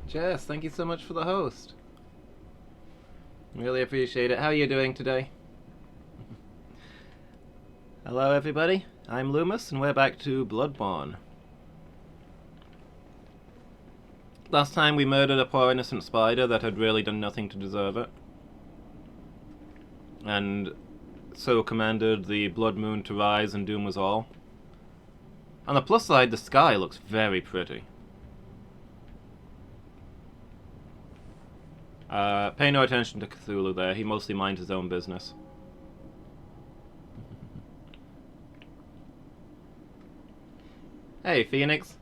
Jess, thank you so much for the host. Really appreciate it. How are you doing today? Hello everybody, I'm Loomis and we're back to Bloodborne. Last time we murdered a poor innocent spider that had really done nothing to deserve it. And so commanded the blood moon to rise and doom us all. On the plus side, the sky looks very pretty. Pay no attention to Cthulhu there, he mostly minds his own business. Hey Phoenix,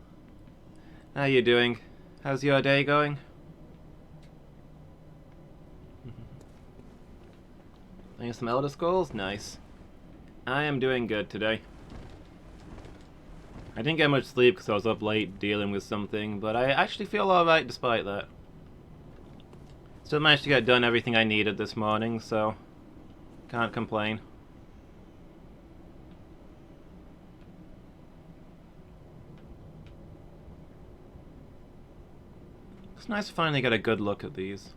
how you doing? How's your day going? Playing some Elder Scrolls? Nice. I am doing good today. I didn't get much sleep because I was up late dealing with something, but I actually feel alright despite that. Still managed to get done everything I needed this morning, so can't complain. It's nice to finally get a good look at these.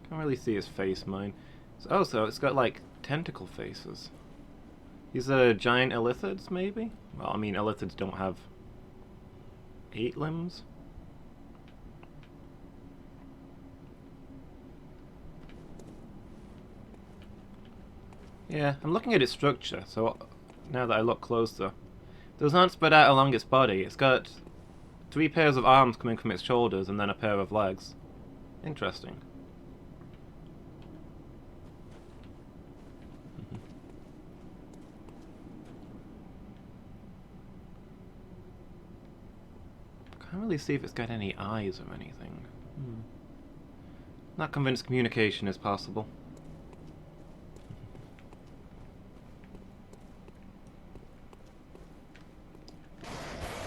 Can't really see his face, mine. Oh, so it's got like tentacle faces. These are giant illithids, maybe? Well, I mean, illithids don't have 8 limbs. Yeah, I'm looking at its structure, so now that I look closer. Those aren't spread out along its body. It's got 3 pairs of arms coming from its shoulders and then a pair of legs. Interesting. Can't really see if it's got any eyes or anything. Not convinced communication is possible.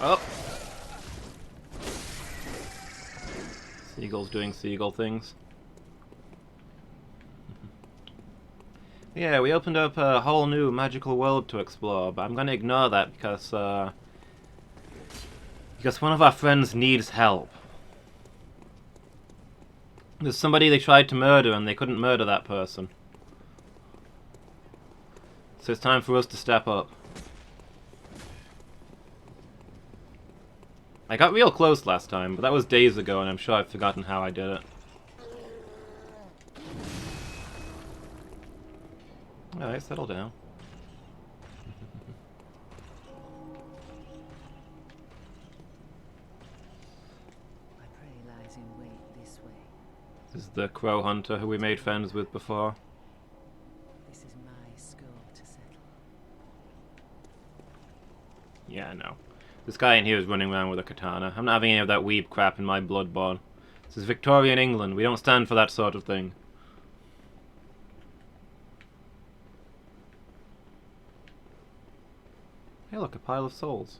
Oh! Seagulls doing seagull things. Yeah, we opened up a whole new magical world to explore, but I'm gonna ignore that because one of our friends needs help. There's somebody they tried to murder and they couldn't murder that person. So it's time for us to step up. I got real close last time, but that was days ago and I'm sure I've forgotten how I did it. Alright, settle down. This is the crow hunter who we made friends with before. This is my score to settle. Yeah, I know. This guy in here is running around with a katana. I'm not having any of that weeb crap in my Bloodborne. This is Victorian England. We don't stand for that sort of thing. Hey look, a pile of souls.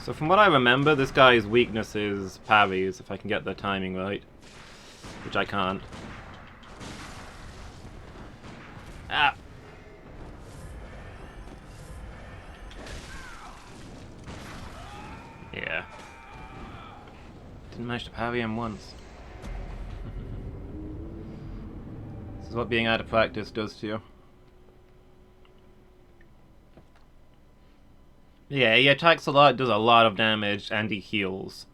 So from what I remember, this guy's weakness is parries, if I can get the timing right. Which I can't. Ah! Yeah. Didn't manage to parry him once. This is what being out of practice does to you. Yeah, he attacks a lot, does a lot of damage, and he heals.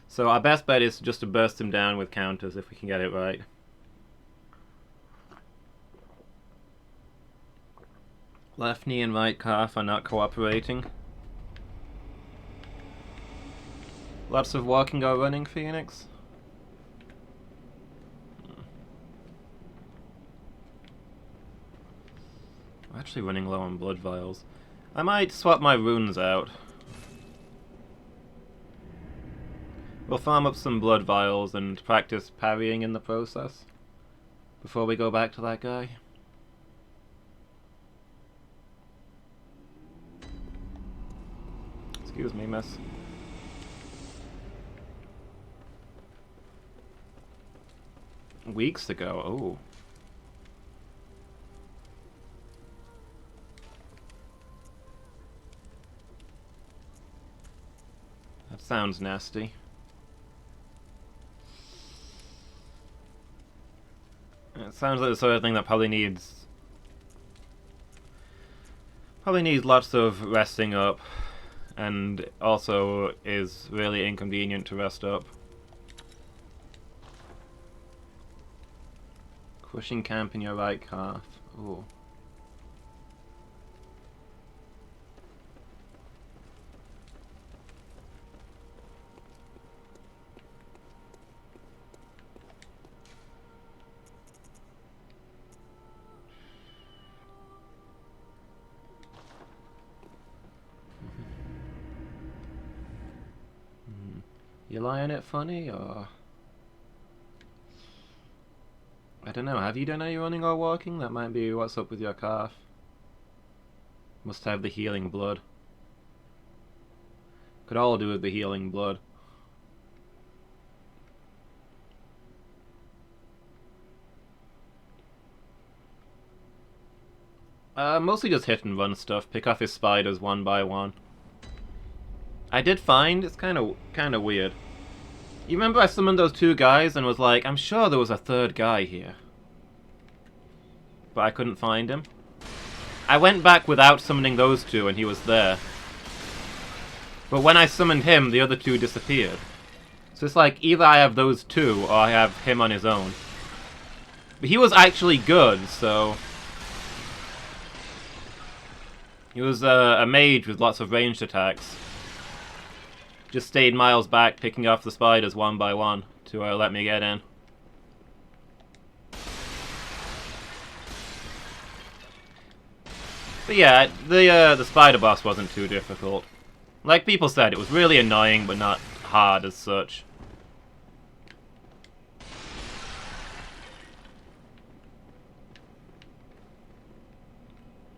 So our best bet is just to burst him down with counters if we can get it right. Left knee and right calf are not cooperating. Lots of walking or running, Phoenix? I'm actually running low on blood vials. I might swap my runes out. We'll farm up some blood vials and practice parrying in the process before we go back to that guy. Excuse me, miss. weeks ago. Oh. That sounds nasty. It sounds like the sort of thing that probably needs lots of resting up, and also is really inconvenient to rest up. Crushing camp in your right calf. Ooh. You lying it funny, or... I don't know, have you done any running or walking? That might be what's up with your calf. Must have the healing blood. Could all do with the healing blood. Mostly just hit and run stuff. Pick off his spiders one by one. I did find it's kind of weird. You remember I summoned those two guys and was like, I'm sure there was a third guy here, but I couldn't find him. I went back without summoning those two and he was there. But when I summoned him, the other two disappeared. So it's like either I have those two or I have him on his own. But he was actually good, so... He was a mage with lots of ranged attacks. Just stayed miles back, picking off the spiders one by one to let me get in. But yeah, the spider boss wasn't too difficult. Like people said, it was really annoying, but not hard as such.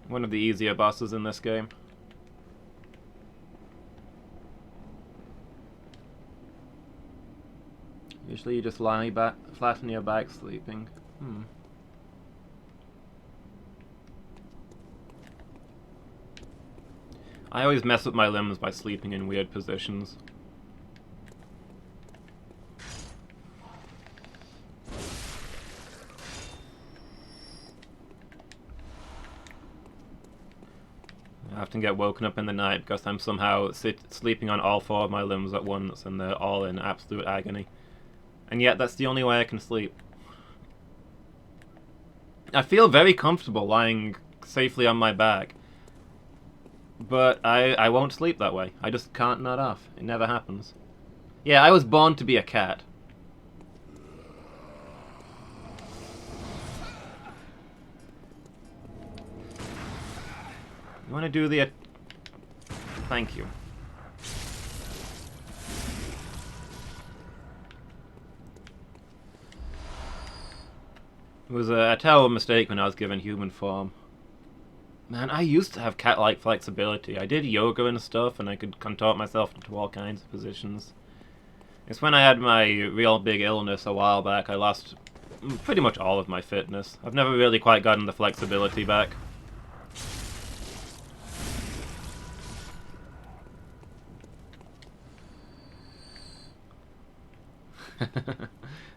One of the easier bosses in this game. Usually you just lie back, flat on your back sleeping. I always mess with my limbs by sleeping in weird positions. I often get woken up in the night because I'm somehow sleeping on all four of my limbs at once and they're all in absolute agony. And yet that's the only way I can sleep. I feel very comfortable lying safely on my back. But I won't sleep that way. I just can't nod off. It never happens. Yeah, I was born to be a cat. You want to do the... Thank you. It was a terrible mistake when I was given human form. Man, I used to have cat-like flexibility. I did yoga and stuff, and I could contort myself into all kinds of positions. It's when I had my real big illness a while back, I lost pretty much all of my fitness. I've never really quite gotten the flexibility back.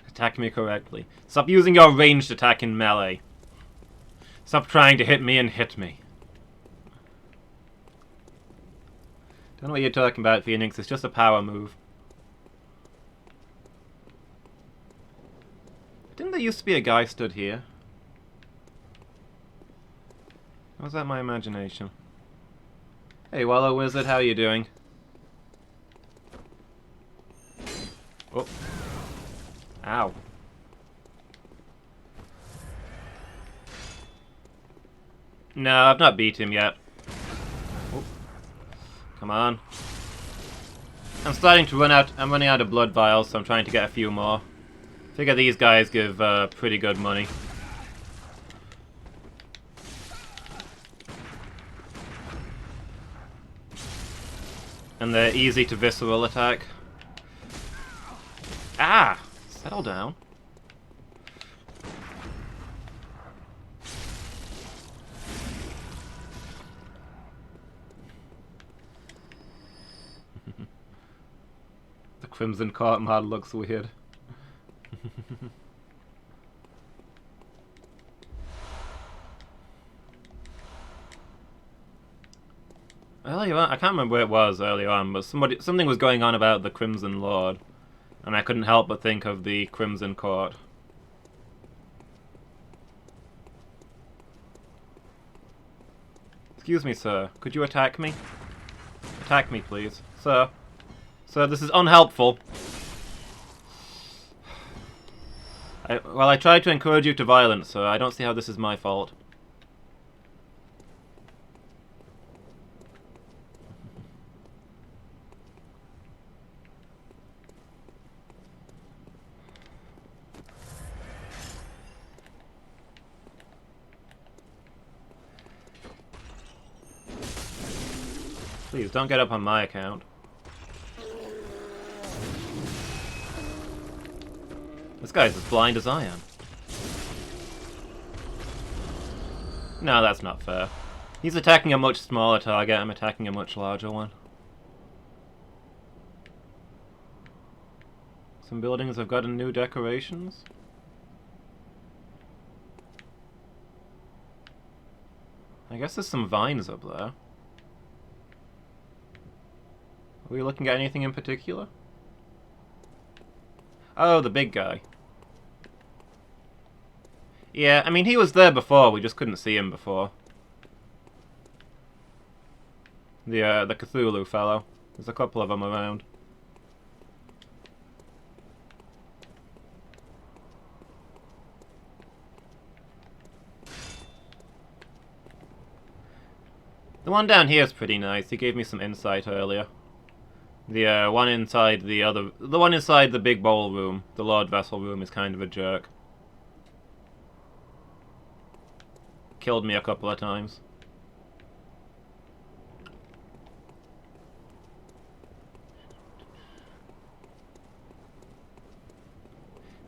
Attack me correctly. Stop using your ranged attack in melee. Stop trying to hit me and hit me. Don't know what you're talking about, Phoenix. It's just a power move. Didn't there used to be a guy stood here? Or was that my imagination? Hey, Wallow Wizard, how are you doing? Oh. Ow. No, I've not beat him yet. Oh. Come on. I'm starting to run out. I'm running out of blood vials, so I'm trying to get a few more. Figure these guys give pretty good money. And they're easy to visceral attack. Ah! Settle down. Crimson Court mod looks weird. Earlier on, I can't remember where it was earlier on, but something was going on about the Crimson Lord, and I couldn't help but think of the Crimson Court. Excuse me, sir. Could you attack me? Attack me, please. Sir. Sir, this is unhelpful. Well, I tried to encourage you to violence, sir. I don't see how this is my fault. Please, don't get up on my account. This guy's as blind as I am. No, that's not fair. He's attacking a much smaller target, I'm attacking a much larger one. Some buildings have gotten new decorations. I guess there's some vines up there. Are we looking at anything in particular? Oh, the big guy. Yeah, I mean, he was there before, we just couldn't see him before. The Cthulhu fellow. There's a couple of them around. The one down here is pretty nice, he gave me some insight earlier. The one inside the one inside the big bowl room, the Lord Vessel room, is kind of a jerk. Killed me a couple of times.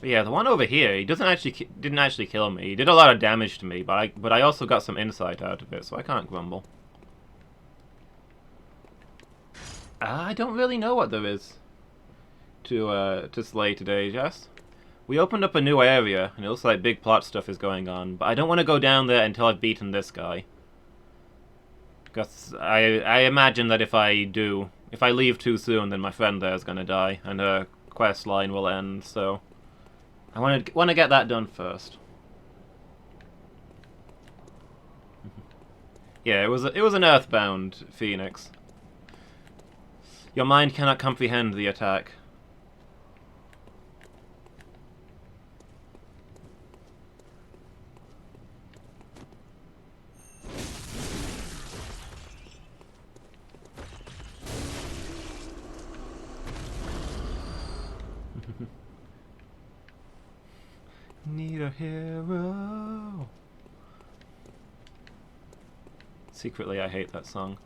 But yeah, the one over here, he didn't actually kill me. He did a lot of damage to me, but I also got some insight out of it, so I can't grumble. I don't really know what there is to slay today, Jess. We opened up a new area, and it looks like big plot stuff is going on, but I don't want to go down there until I've beaten this guy. Because I imagine that if I leave too soon, then my friend there is going to die, and her quest line will end, so I want to get that done first. Yeah, it was an Earthbound Phoenix. Your mind cannot comprehend the attack. Need a hero. Secretly, I hate that song.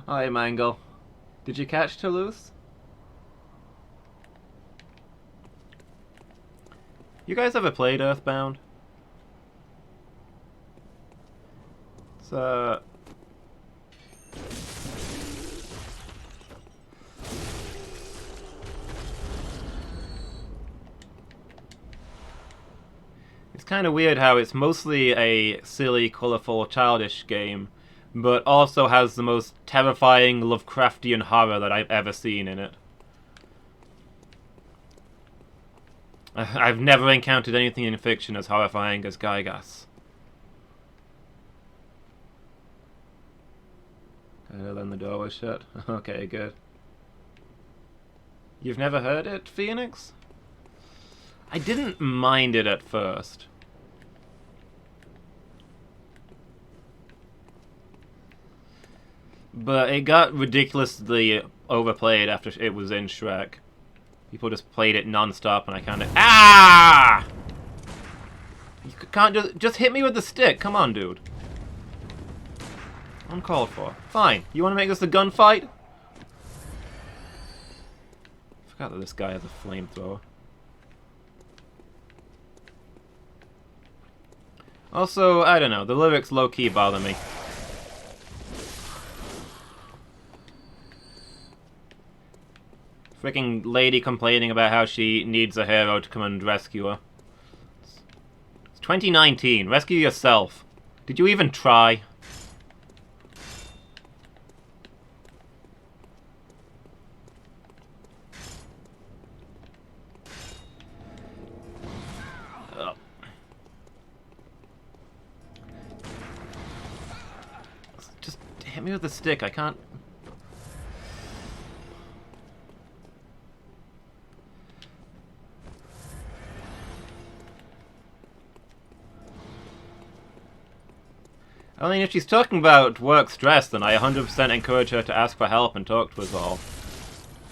Hi, Mangle. Did you catch Toulouse? You guys ever played Earthbound? It's kind of weird how it's mostly a silly, colourful, childish game, but also has the most terrifying Lovecraftian horror that I've ever seen in it. I've never encountered anything in fiction as horrifying as Gygas. Then the door was shut. Okay, good. You've never heard it, Phoenix? I didn't mind it at first. But it got ridiculously overplayed after it was in Shrek. People just played it non-stop and I kinda... Ah! You can't just hit me with the stick. Come on, dude. Uncalled for. Fine. You wanna make this a gunfight? I forgot that this guy has a flamethrower. Also, I don't know, the lyrics low-key bother me. Freaking lady complaining about how she needs a hero to come and rescue her. It's 2019. Rescue yourself. Did you even try? Just hit me with the stick. I can't... I mean, if she's talking about work stress, then I 100% encourage her to ask for help and talk to us all.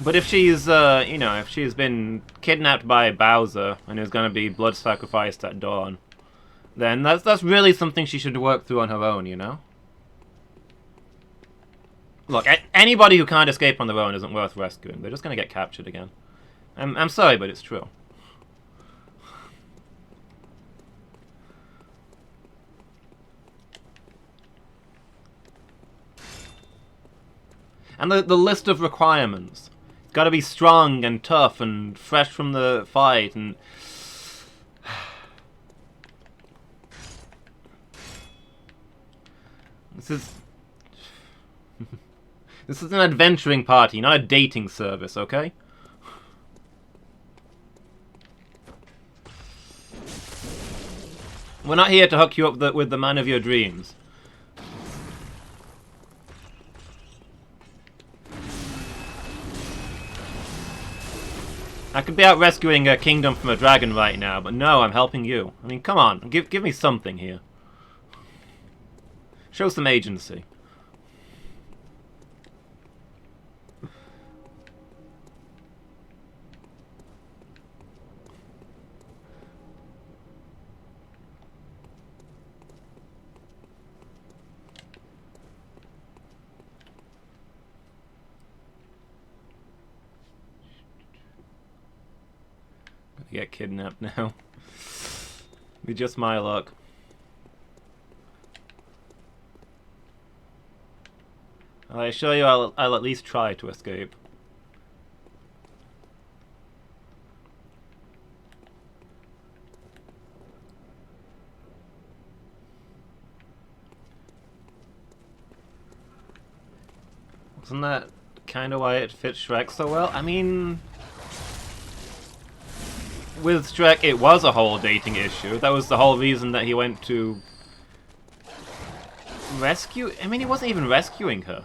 But if she's, you know, if she's been kidnapped by Bowser and is going to be blood sacrificed at dawn, then that's really something she should work through on her own, you know? Look, anybody who can't escape on their own isn't worth rescuing. They're just going to get captured again. I'm sorry, but it's true. And the list of requirements. It's got to be strong and tough and fresh from the fight and... This is... This is an adventuring party, not a dating service, okay? We're not here to hook you up with the man of your dreams. I could be out rescuing a kingdom from a dragon right now, but no, I'm helping you. I mean, come on, give me something here. Show some agency. Get kidnapped now. Be just my luck. I assure you, I'll at least try to escape. Wasn't that kind of why it fits Shrek so well? I mean... With Shrek, it was a whole dating issue. That was the whole reason that he went to... rescue? I mean, he wasn't even rescuing her.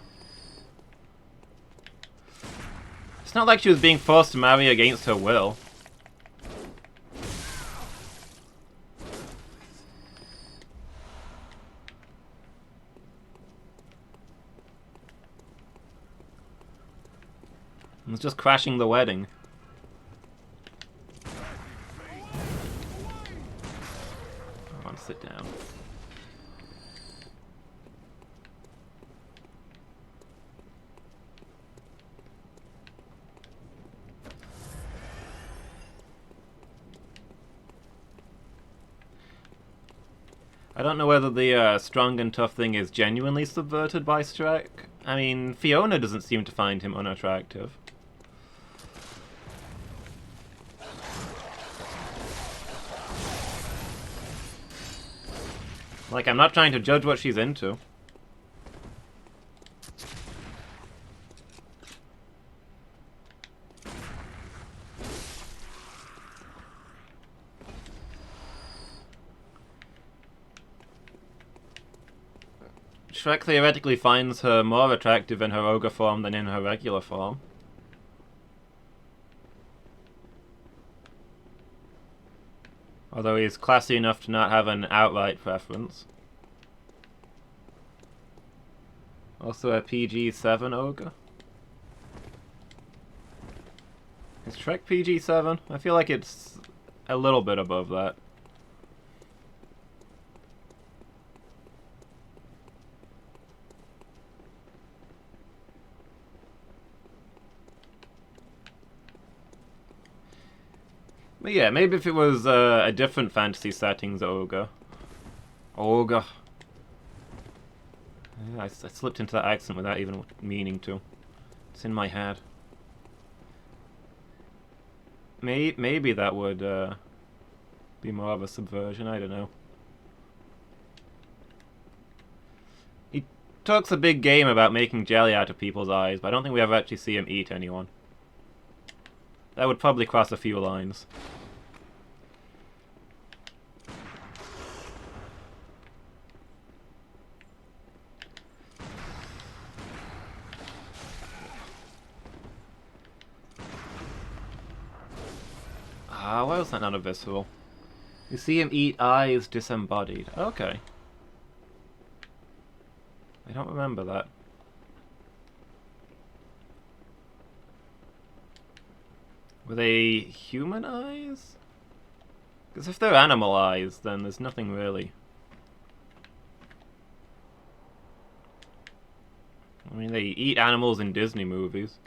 It's not like she was being forced to marry against her will. It was just crashing the wedding. Sit down. I don't know whether the strong and tough thing is genuinely subverted by Shrek. I mean, Fiona doesn't seem to find him unattractive. Like, I'm not trying to judge what she's into. Shrek theoretically finds her more attractive in her ogre form than in her regular form. Although he's classy enough to not have an outright preference. Also a PG-7 ogre. Is Shrek PG-7? I feel like it's a little bit above that. But yeah, maybe if it was a different fantasy setting's ogre. Ogre. Yeah, I slipped into that accent without even meaning to. It's in my head. Maybe that would be more of a subversion, I don't know. He talks a big game about making jelly out of people's eyes, but I don't think we ever actually see him eat anyone. That would probably cross a few lines. Ah, why was that not a visceral? You see him eat eyes disembodied. Okay. I don't remember that. Were they human eyes? Because if they're animal eyes, then there's nothing really. I mean, they eat animals in Disney movies.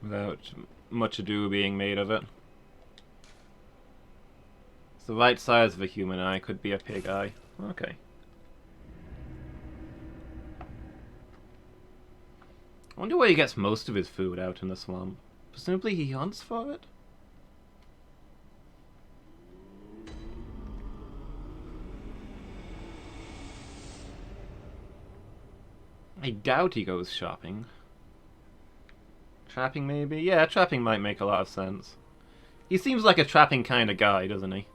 Without much ado being made of it. It's the right size of a human eye, could be a pig eye. Okay. I wonder where he gets most of his food out in the swamp. Presumably he hunts for it? I doubt he goes shopping. Trapping, maybe? Yeah, trapping might make a lot of sense. He seems like a trapping kind of guy, doesn't he?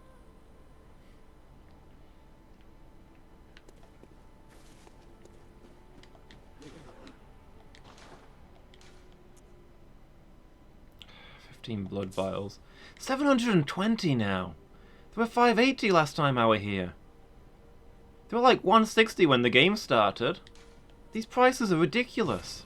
Blood vials. 720 now! There were 580 last time I were here. They were like 160 when the game started. These prices are ridiculous.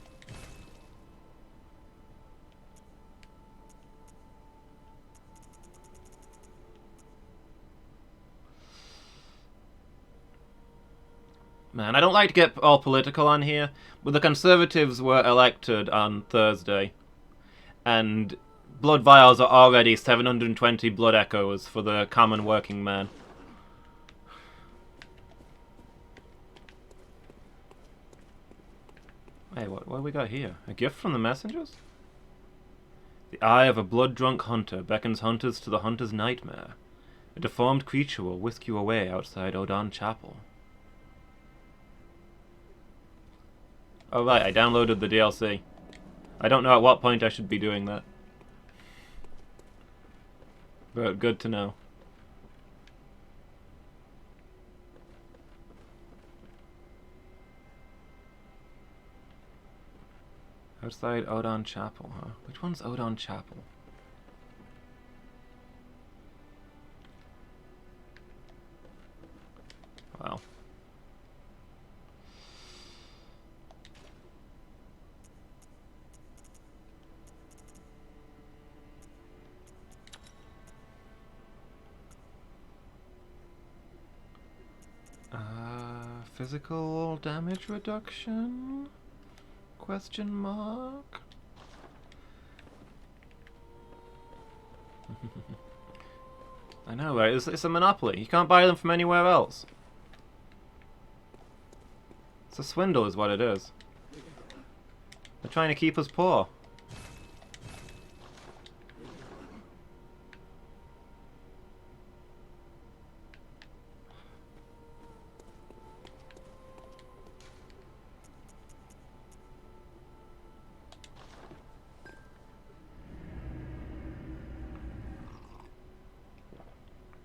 Man, I don't like to get all political on here, but the Conservatives were elected on Thursday. And blood vials are already 720 blood echoes for the common working man. Hey, what have we got here? A gift from the messengers? The eye of a blood-drunk hunter beckons hunters to the hunter's nightmare. A deformed creature will whisk you away outside Odon Chapel. Oh right, I downloaded the DLC. I don't know at what point I should be doing that. But good to know. Outside Odon Chapel, huh? Which one's Odon Chapel? Wow. Physical damage reduction? Question mark? I know, right? It's a monopoly. You can't buy them from anywhere else. It's a swindle is what it is. They're trying to keep us poor.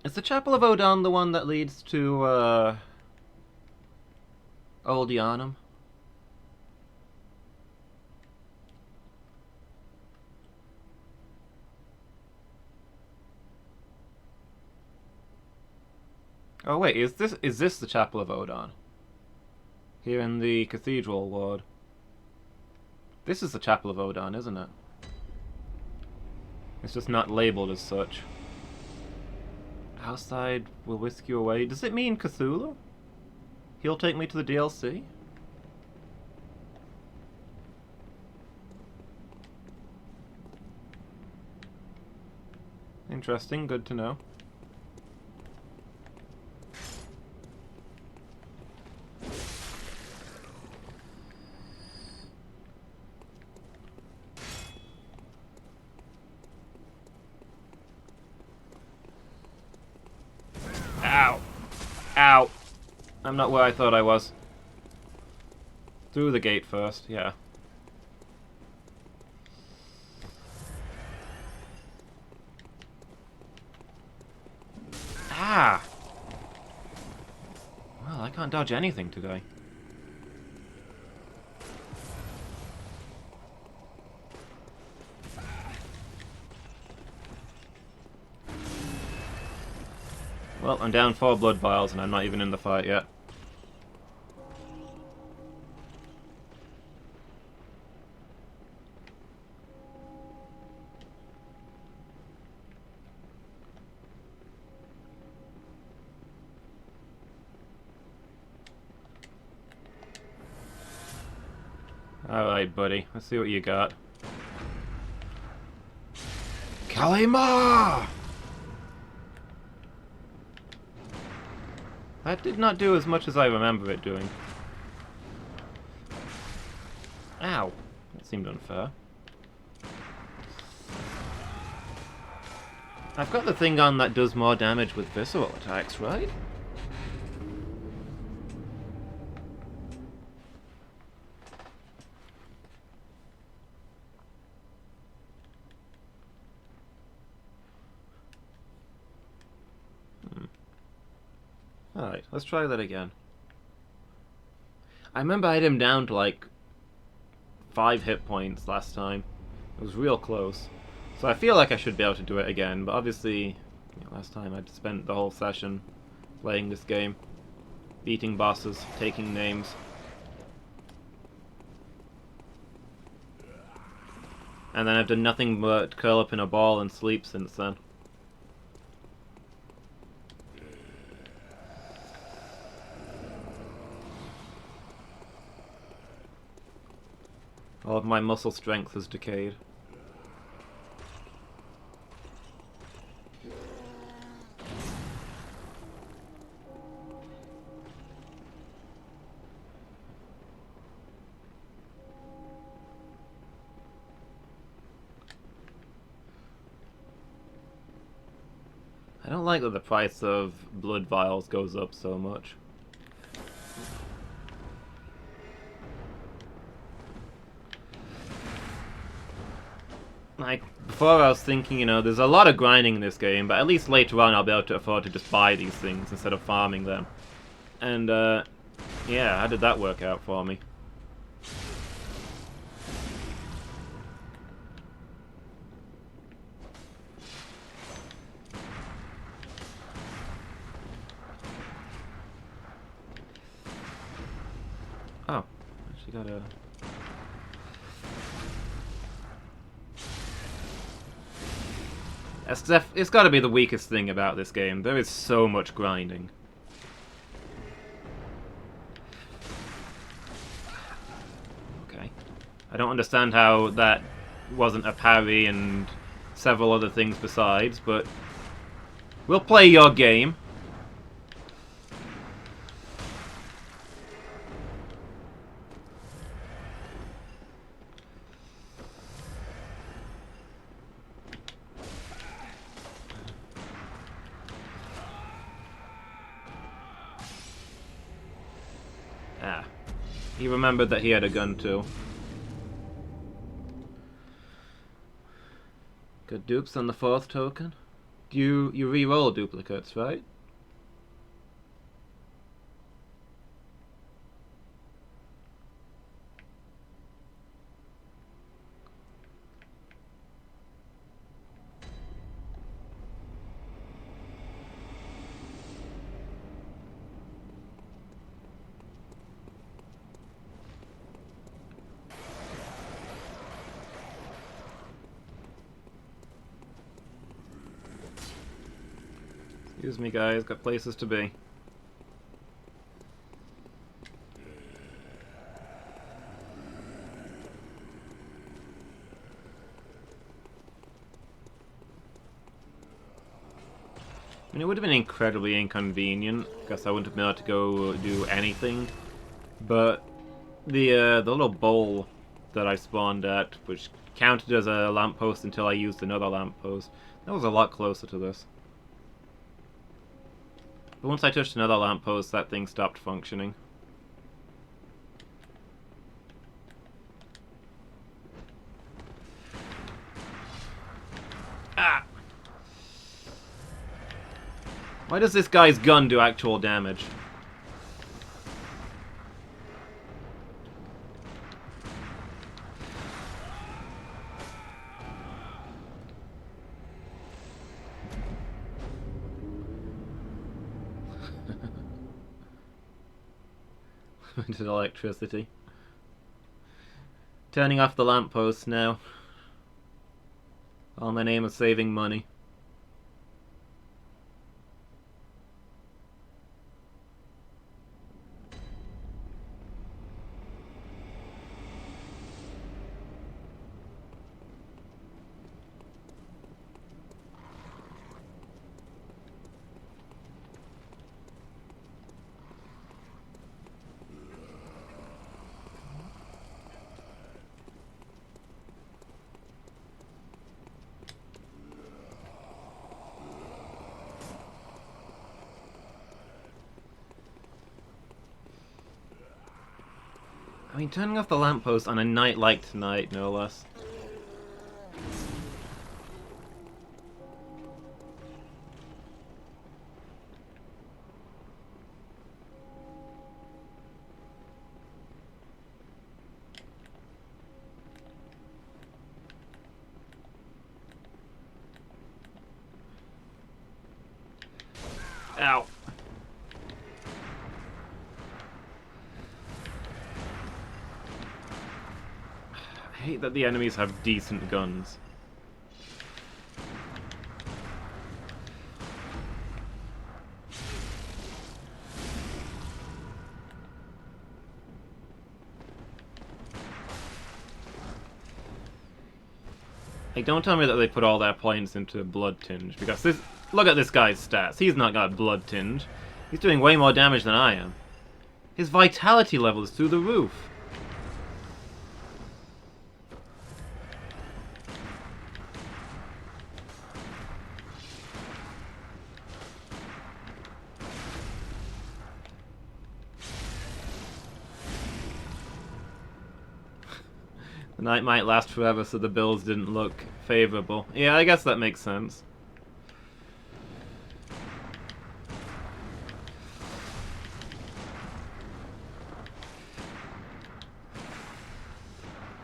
Is the Chapel of Odon the one that leads to, Old Yharnam? Oh wait, is this the Chapel of Odon? Here in the Cathedral Ward. This is the Chapel of Odon, isn't it? It's just not labeled as such. Outside will whisk you away. Does it mean Cthulhu? He'll take me to the DLC? Interesting, good to know. Ow! Ow! I'm not where I thought I was. Through the gate first, yeah. Ah! Well, I can't dodge anything today. Well, I'm down 4 blood vials and I'm not even in the fight yet. Alright, buddy. Let's see what you got. Kalima! That did not do as much as I remember it doing. Ow! That seemed unfair. I've got the thing on that does more damage with visceral attacks, right? Alright, let's try that again. I remember I had him down to like 5 hit points last time. It was real close. So I feel like I should be able to do it again, but obviously last time I'd spent the whole session playing this game. Beating bosses, taking names. And then I've done nothing but curl up in a ball and sleep since then. All of my muscle strength has decayed. I don't like that the price of blood vials goes up so much. Like, before I was thinking, you know, there's a lot of grinding in this game, but at least later on I'll be able to afford to just buy these things instead of farming them. And, yeah, how did that work out for me? Oh, actually got a... It's got to be the weakest thing about this game. There is so much grinding. Okay. I don't understand how that wasn't a parry and several other things besides, but we'll play your game. Ah. He remembered that he had a gun too. Good dupes on the 4th token. You re-roll duplicates, right? Excuse me, guys. Got places to be. mean, it would have been incredibly inconvenient, because I wouldn't have been able to go do anything. But the little bowl that I spawned at, which counted as a lamppost until I used another lamppost, that was a lot closer to this. But once I touched another lamppost, that thing stopped functioning. Ah! Why does this guy's gun do actual damage? Into electricity. Turning off the lamppost now. All in the name of saving money. I mean, turning off the lamppost on a night like tonight, no less. Ow. I hate that the enemies have decent guns. Like, don't tell me that they put all their points into Blood Tinge, because this... Look at this guy's stats. He's not got Blood Tinge. He's doing way more damage than I am. His vitality level is through the roof. The night might last forever, so the bills didn't look favorable. Yeah, I guess that makes sense.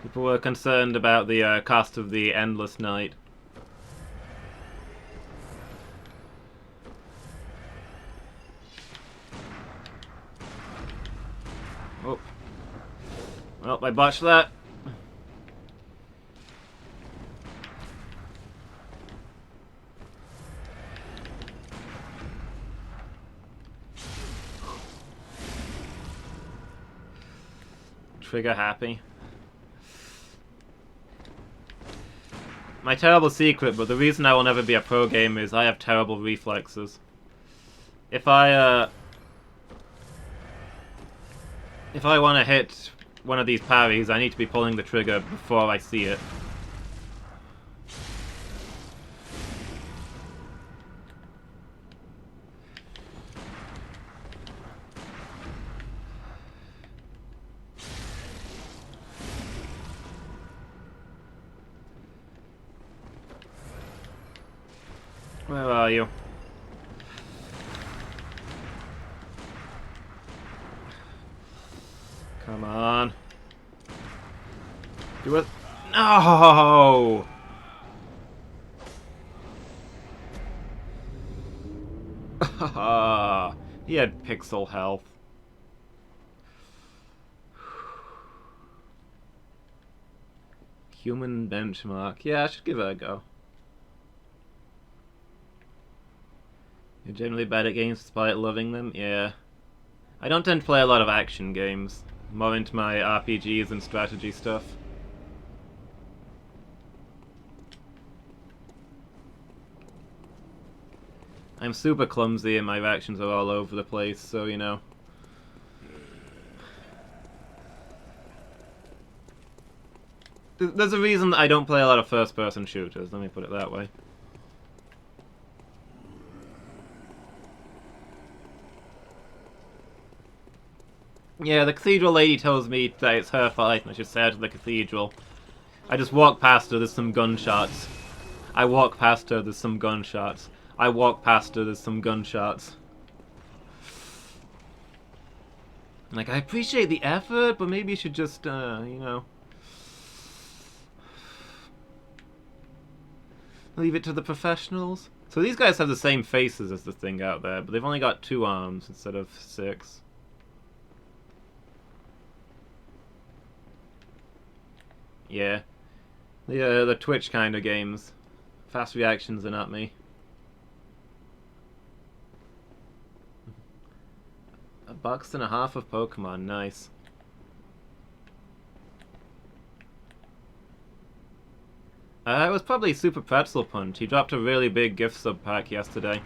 People were concerned about the cost of the endless night. Oh. Well, I botched that. Trigger happy. My terrible secret, but the reason I will never be a pro gamer is I have terrible reflexes. If I want to hit one of these parries, I need to be pulling the trigger before I see it. Where are you? Come on. Do it. No! He had pixel health. Human benchmark. Yeah, I should give it a go. You're generally bad at games despite loving them? Yeah. I don't tend to play a lot of action games. I'm more into my RPGs and strategy stuff. I'm super clumsy and my reactions are all over the place, so you know. There's a reason that I don't play a lot of first-person shooters, let me put it that way. Yeah, the cathedral lady tells me that it's her fight and I should say her to the cathedral. I just walk past her, there's some gunshots. I walk past her, there's some gunshots. I walk past her, there's some gunshots. Like, I appreciate the effort, but maybe you should just, you know... leave it to the professionals. So these guys have the same faces as the thing out there, but they've only got 2 arms instead of 6. Yeah. The Twitch kind of games. Fast reactions are not me. $1.50 of Pokemon, nice. It was probably Super Pretzel Punch. He dropped a really big gift sub pack yesterday.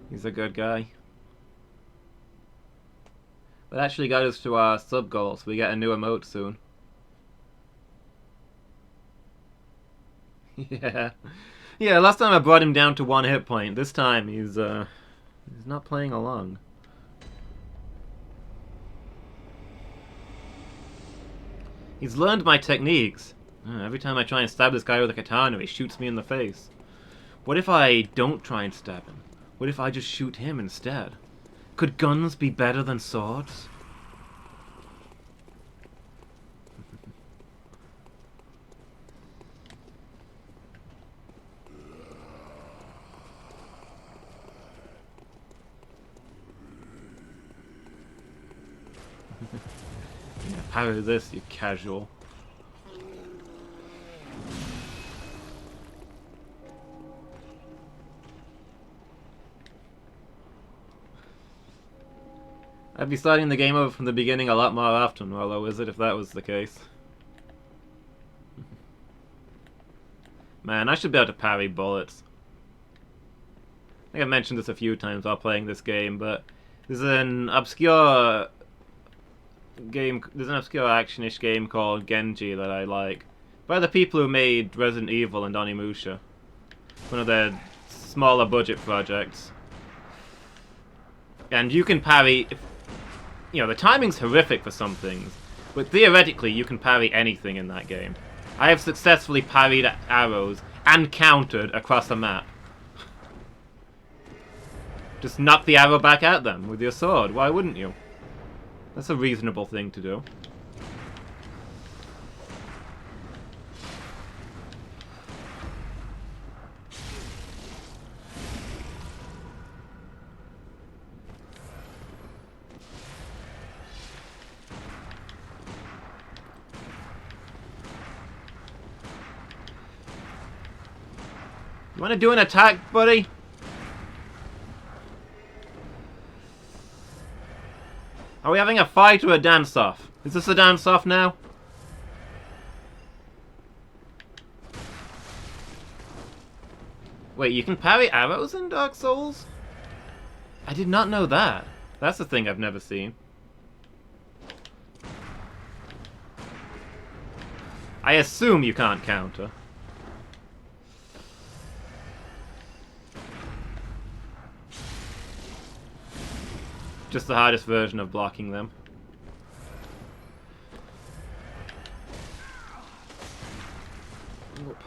He's a good guy. That actually got us to our sub goal, so we get a new emote soon. Yeah. Yeah, last time I brought him down to 1 hit point. This time he's not playing along. He's learned my techniques. Every time I try and stab this guy with a katana, he shoots me in the face. What if I don't try and stab him? What if I just shoot him instead? Could guns be better than swords? How is this, you casual? I'd be starting the game over from the beginning a lot more often, Rollo, is it, if that was the case? Man, I should be able to parry bullets. I think I've mentioned this a few times while playing this game, but there's an obscure action-ish game called Genji that I like, by the people who made Resident Evil and Onimusha. One of their smaller budget projects. And you can parry... You know, the timing's horrific for some things, but theoretically you can parry anything in that game. I have successfully parried arrows and countered across a map. Just knock the arrow back at them with your sword, why wouldn't you? That's a reasonable thing to do. You want to do an attack, buddy? Are we having a fight or a dance-off? Is this a dance-off now? Wait, you can parry arrows in Dark Souls? I did not know that. That's a thing I've never seen. I assume you can't counter. Just the hardest version of blocking them. Oop.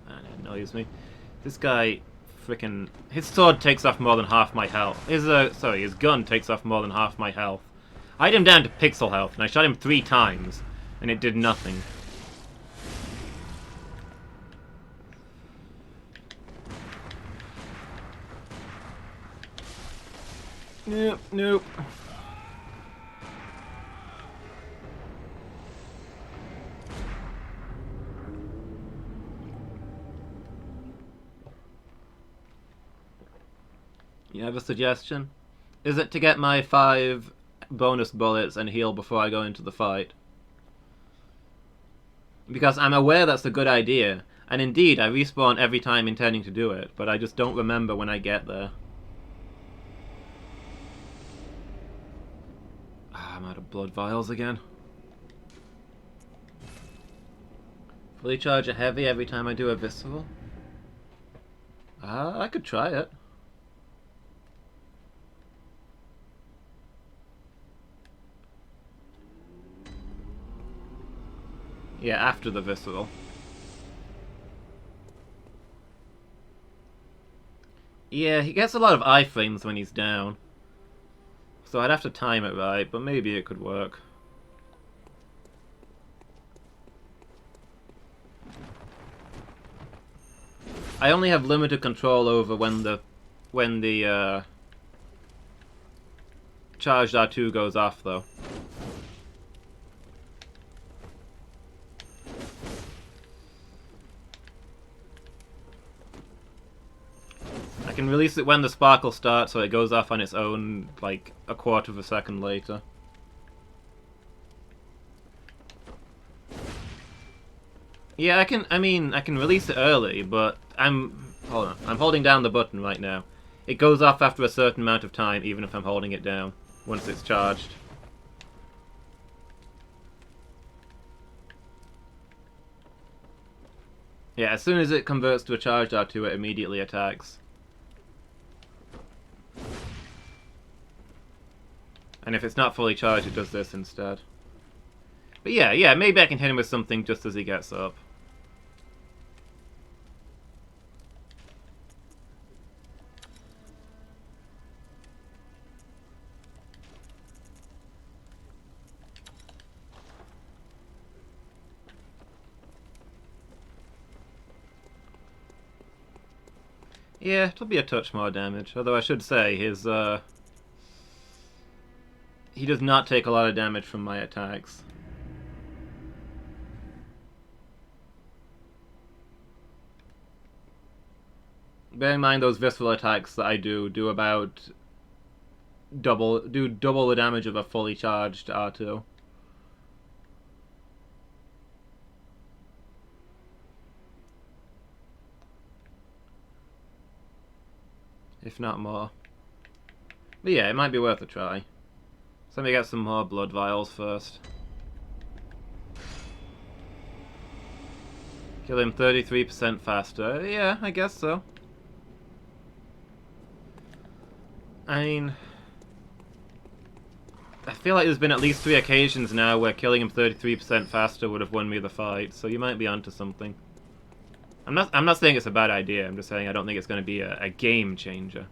Man, it annoys me. This guy, frickin'... His sword takes off more than half my health. His gun takes off more than half my health. I had him down to pixel health, and I shot him 3 times. And it did nothing. Nope, nope. You have a suggestion? Is it to get my 5 bonus bullets and heal before I go into the fight? Because I'm aware that's a good idea, and indeed I respawn every time intending to do it, but I just don't remember when I get there. I'm out of blood vials again. Fully charge a heavy every time I do a visceral? I could try it. Yeah, after the visceral. Yeah, he gets a lot of iframes when he's down. So I'd have to time it right, but maybe it could work. I only have limited control over when the charged R2 goes off, though. I can release it when the sparkle starts, so it goes off on its own, like, a quarter of a second later. Yeah, I can release it early, but hold on, I'm holding down the button right now. It goes off after a certain amount of time, even if I'm holding it down, once it's charged. Yeah, as soon as it converts to a charged R2, it immediately attacks. And if it's not fully charged, it does this instead. But yeah, maybe I can hit him with something just as he gets up. Yeah, it'll be a touch more damage. Although I should say, his, he does not take a lot of damage from my attacks. Bear in mind those visceral attacks that I do about double the damage of a fully charged R2. If not more. But yeah, it might be worth a try. So let me get some more blood vials first. Kill him 33% faster. Yeah, I guess so. I mean, I feel like there's been at least 3 occasions now where killing him 33% faster would have won me the fight, so you might be onto something. I'm not saying it's a bad idea, I'm just saying I don't think it's going to be a game changer.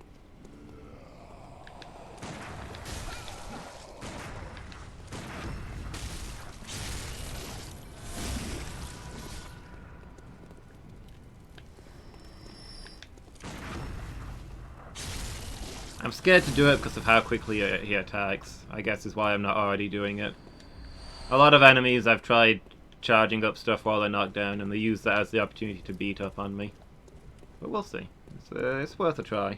I'm scared to do it because of how quickly he attacks, I guess is why I'm not already doing it. A lot of enemies I've tried charging up stuff while they're knocked down, and they use that as the opportunity to beat up on me. But we'll see. It's worth a try.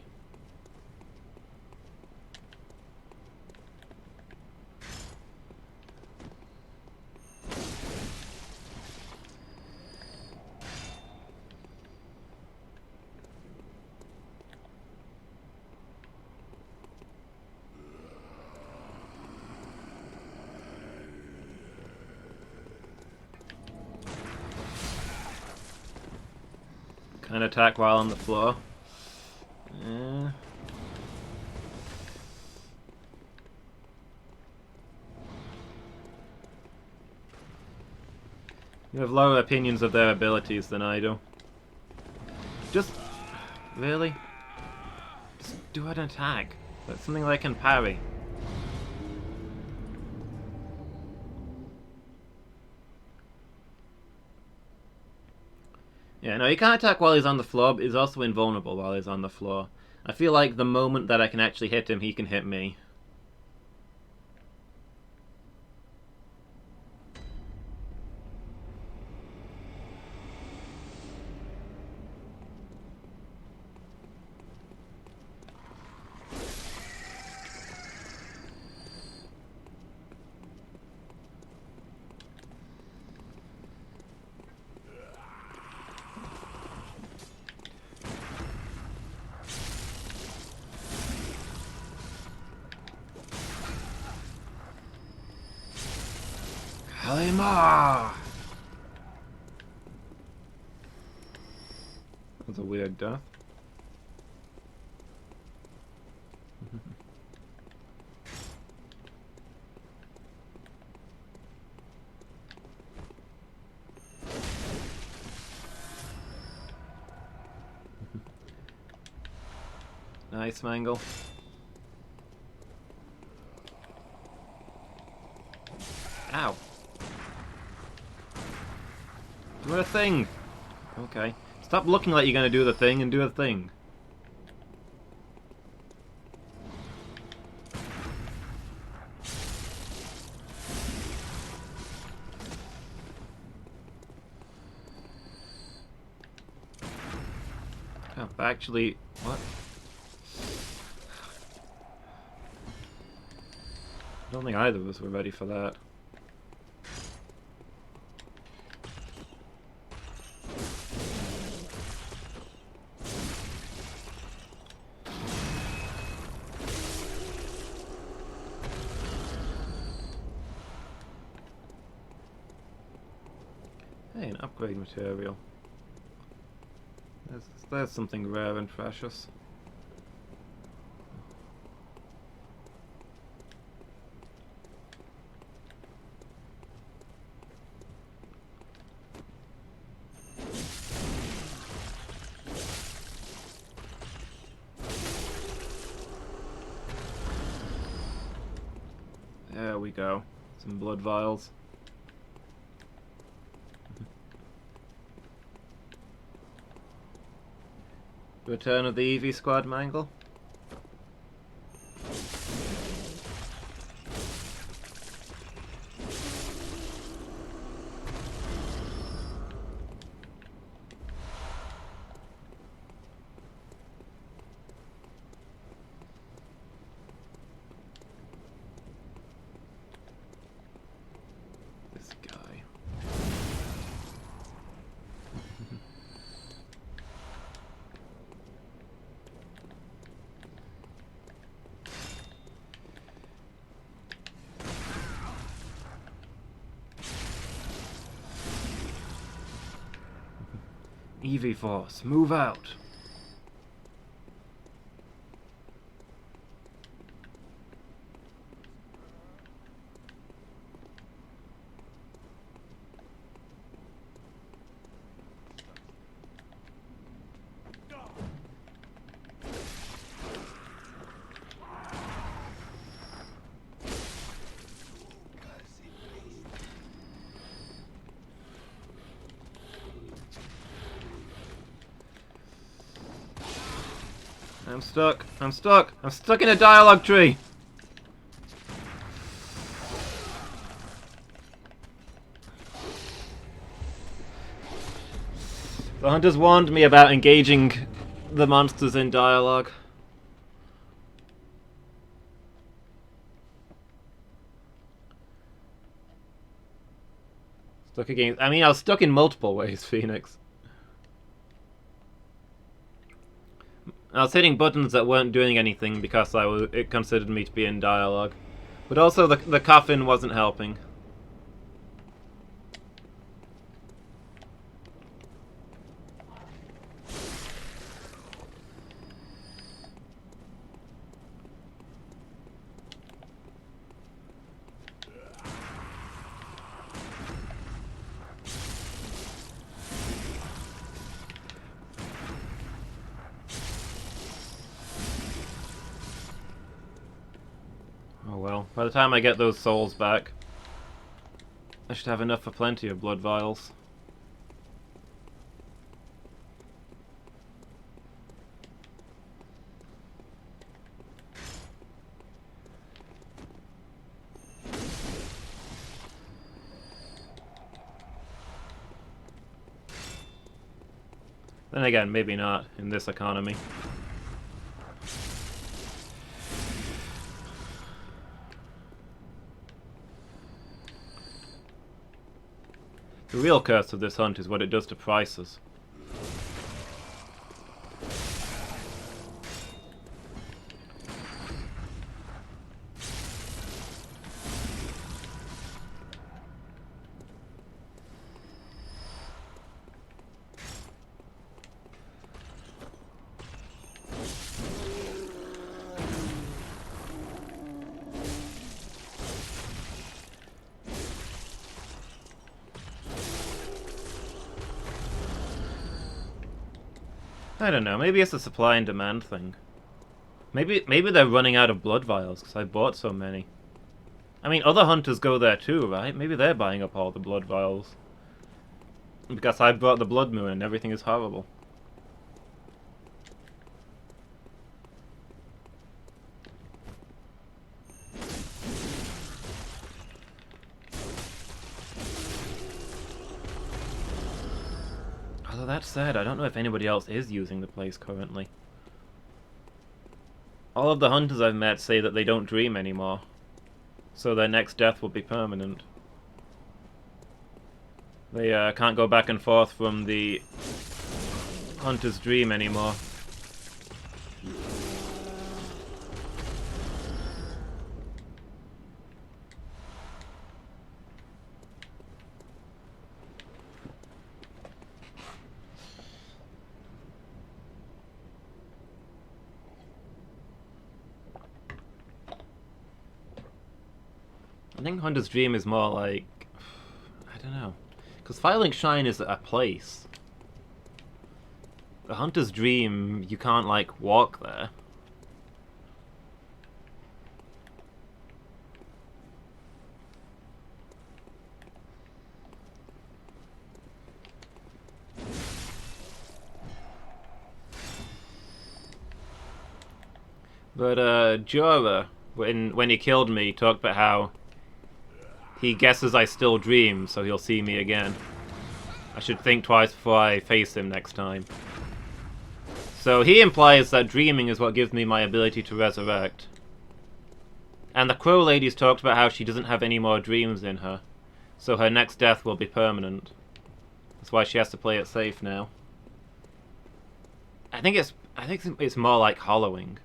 Can attack while on the floor. Yeah. You have lower opinions of their abilities than I do. Just... really? Just do an attack. That's something they can parry. Yeah, no, he can't attack while he's on the floor, but he's also invulnerable while he's on the floor. I feel like the moment that I can actually hit him, he can hit me. Halima! That's a weird death. Nice, Mangle. Ow. Do a thing! Okay. Stop looking like you're gonna do the thing and do a thing. Oh, actually, what? I don't think either of us were ready for that. Hey, an upgrade material. There's something rare and precious. There we go. Some blood vials. Return of the EV squad, Mangle. This guy. EV Force, move out! I'm stuck. I'm stuck. I'm stuck in a dialogue tree. The hunters warned me about engaging the monsters in dialogue. Stuck again. I mean, I was stuck in multiple ways, Phoenix. I was hitting buttons that weren't doing anything because it considered me to be in dialogue. But also the coffin wasn't helping. Oh well, by the time I get those souls back, I should have enough for plenty of blood vials. Then again, maybe not in this economy. The real curse of this hunt is what it does to prices. I don't know, maybe it's a supply and demand thing. Maybe they're running out of blood vials, because I bought so many. I mean, other hunters go there too, right? Maybe they're buying up all the blood vials. Because I bought the blood moon and everything is horrible. Although that said, I don't know if anybody else is using the place currently. All of the hunters I've met say that they don't dream anymore. So their next death will be permanent. They can't go back and forth from the hunter's dream anymore. I think Hunter's Dream is more like... I don't know. Because Firelink Shrine is a place. The Hunter's Dream, you can't, like, walk there. But, Jorah, when he killed me, talked about how he guesses I still dream, so he'll see me again. I should think twice before I face him next time. So he implies that dreaming is what gives me my ability to resurrect. And the Crow Lady's talked about how she doesn't have any more dreams in her, so her next death will be permanent. That's why she has to play it safe now. I think it's more like hollowing.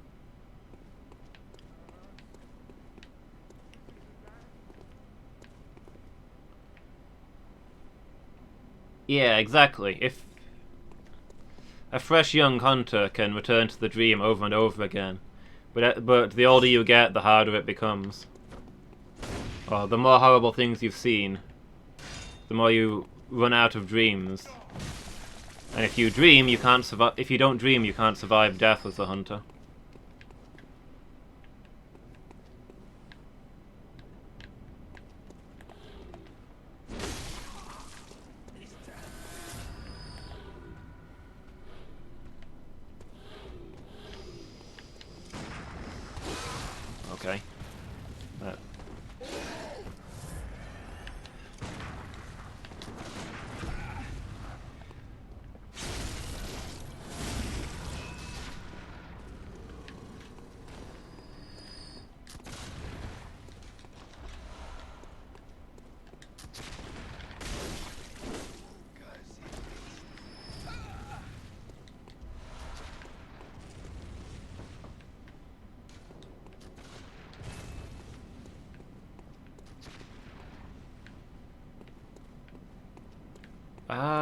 Yeah, exactly. If a fresh young hunter can return to the dream over and over again, but the older you get, the harder it becomes. Or the more horrible things you've seen, the more you run out of dreams. And if you dream, you can't survive. If you don't dream, you can't survive death as a hunter. Okay.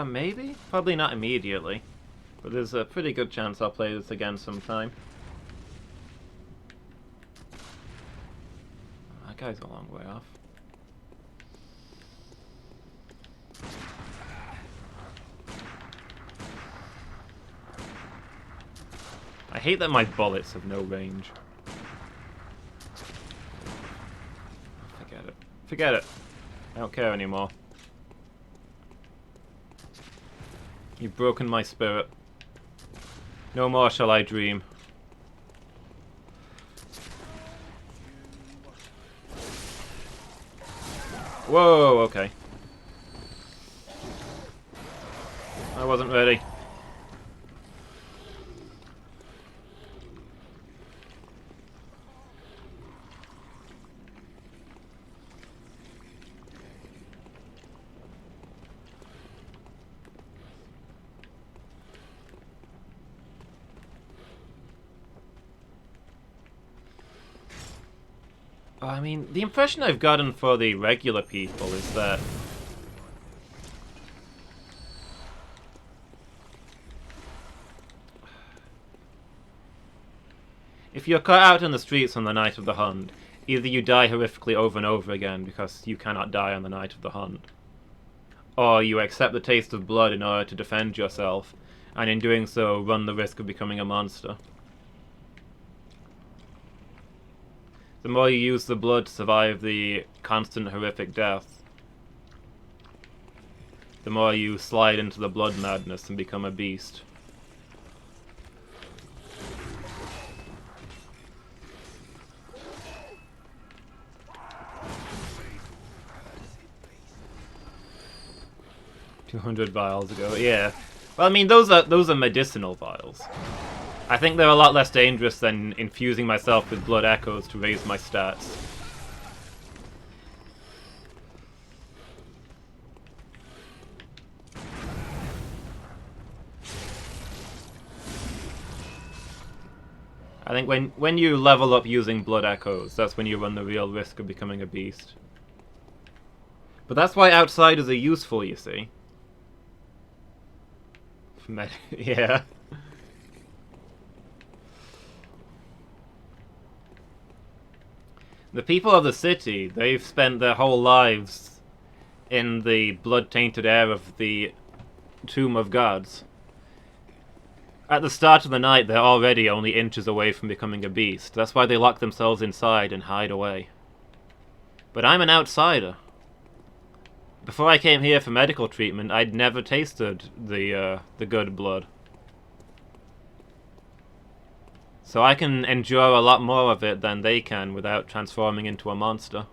Maybe? Probably not immediately. But there's a pretty good chance I'll play this again sometime. That guy's a long way off. I hate that my bullets have no range. Forget it. Forget it. I don't care anymore. You've broken my spirit. No more shall I dream. Whoa, okay. I wasn't ready. I mean, the impression I've gotten for the regular people is that if you're caught out in the streets on the night of the hunt, either you die horrifically over and over again because you cannot die on the night of the hunt, or you accept the taste of blood in order to defend yourself, and in doing so run the risk of becoming a monster. The more you use the blood to survive the constant horrific death, the more you slide into the blood madness and become a beast. $200 vials ago, yeah. Well, I mean, those are medicinal vials. I think they're a lot less dangerous than infusing myself with blood echoes to raise my stats. I think when you level up using blood echoes, that's when you run the real risk of becoming a beast. But that's why outsiders are useful, you see. Yeah. The people of the city, they've spent their whole lives in the blood-tainted air of the Tomb of Gods. At the start of the night, they're already only inches away from becoming a beast. That's why they lock themselves inside and hide away. But I'm an outsider. Before I came here for medical treatment, I'd never tasted the good blood. So I can endure a lot more of it than they can without transforming into a monster.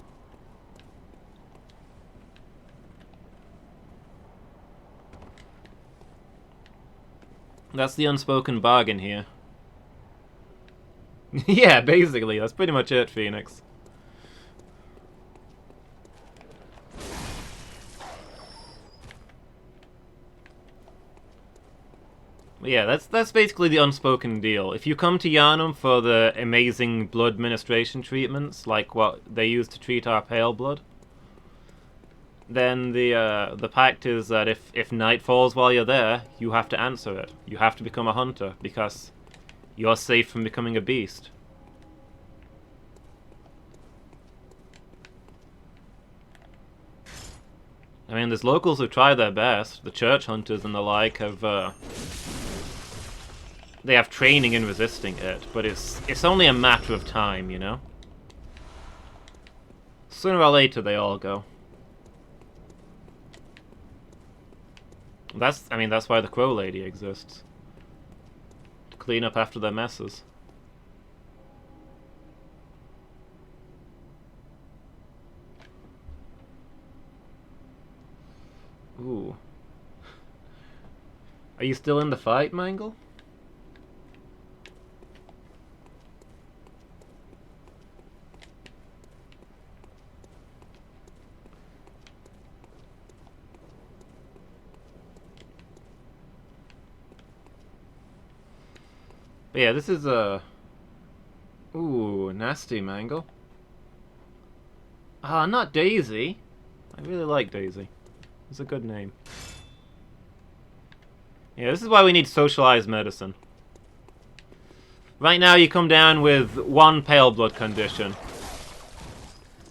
That's the unspoken bargain here. Yeah, basically, that's pretty much it, Phoenix. Yeah, that's basically the unspoken deal. If you come to Yharnam for the amazing blood ministration treatments, like what they use to treat our pale blood, then the pact is that if night falls while you're there, you have to answer it. You have to become a hunter, because you're safe from becoming a beast. I mean, there's locals who try their best. The church hunters and the like have they have training in resisting it, but it's only a matter of time, you know? Sooner or later, they all go. That's why the Crow Lady exists. To clean up after their messes. Ooh. Are you still in the fight, Mangle? But yeah, this is a... Ooh, nasty Mangle. Ah, not Daisy. I really like Daisy. It's a good name. Yeah, this is why we need socialized medicine. Right now you come down with one pale blood condition.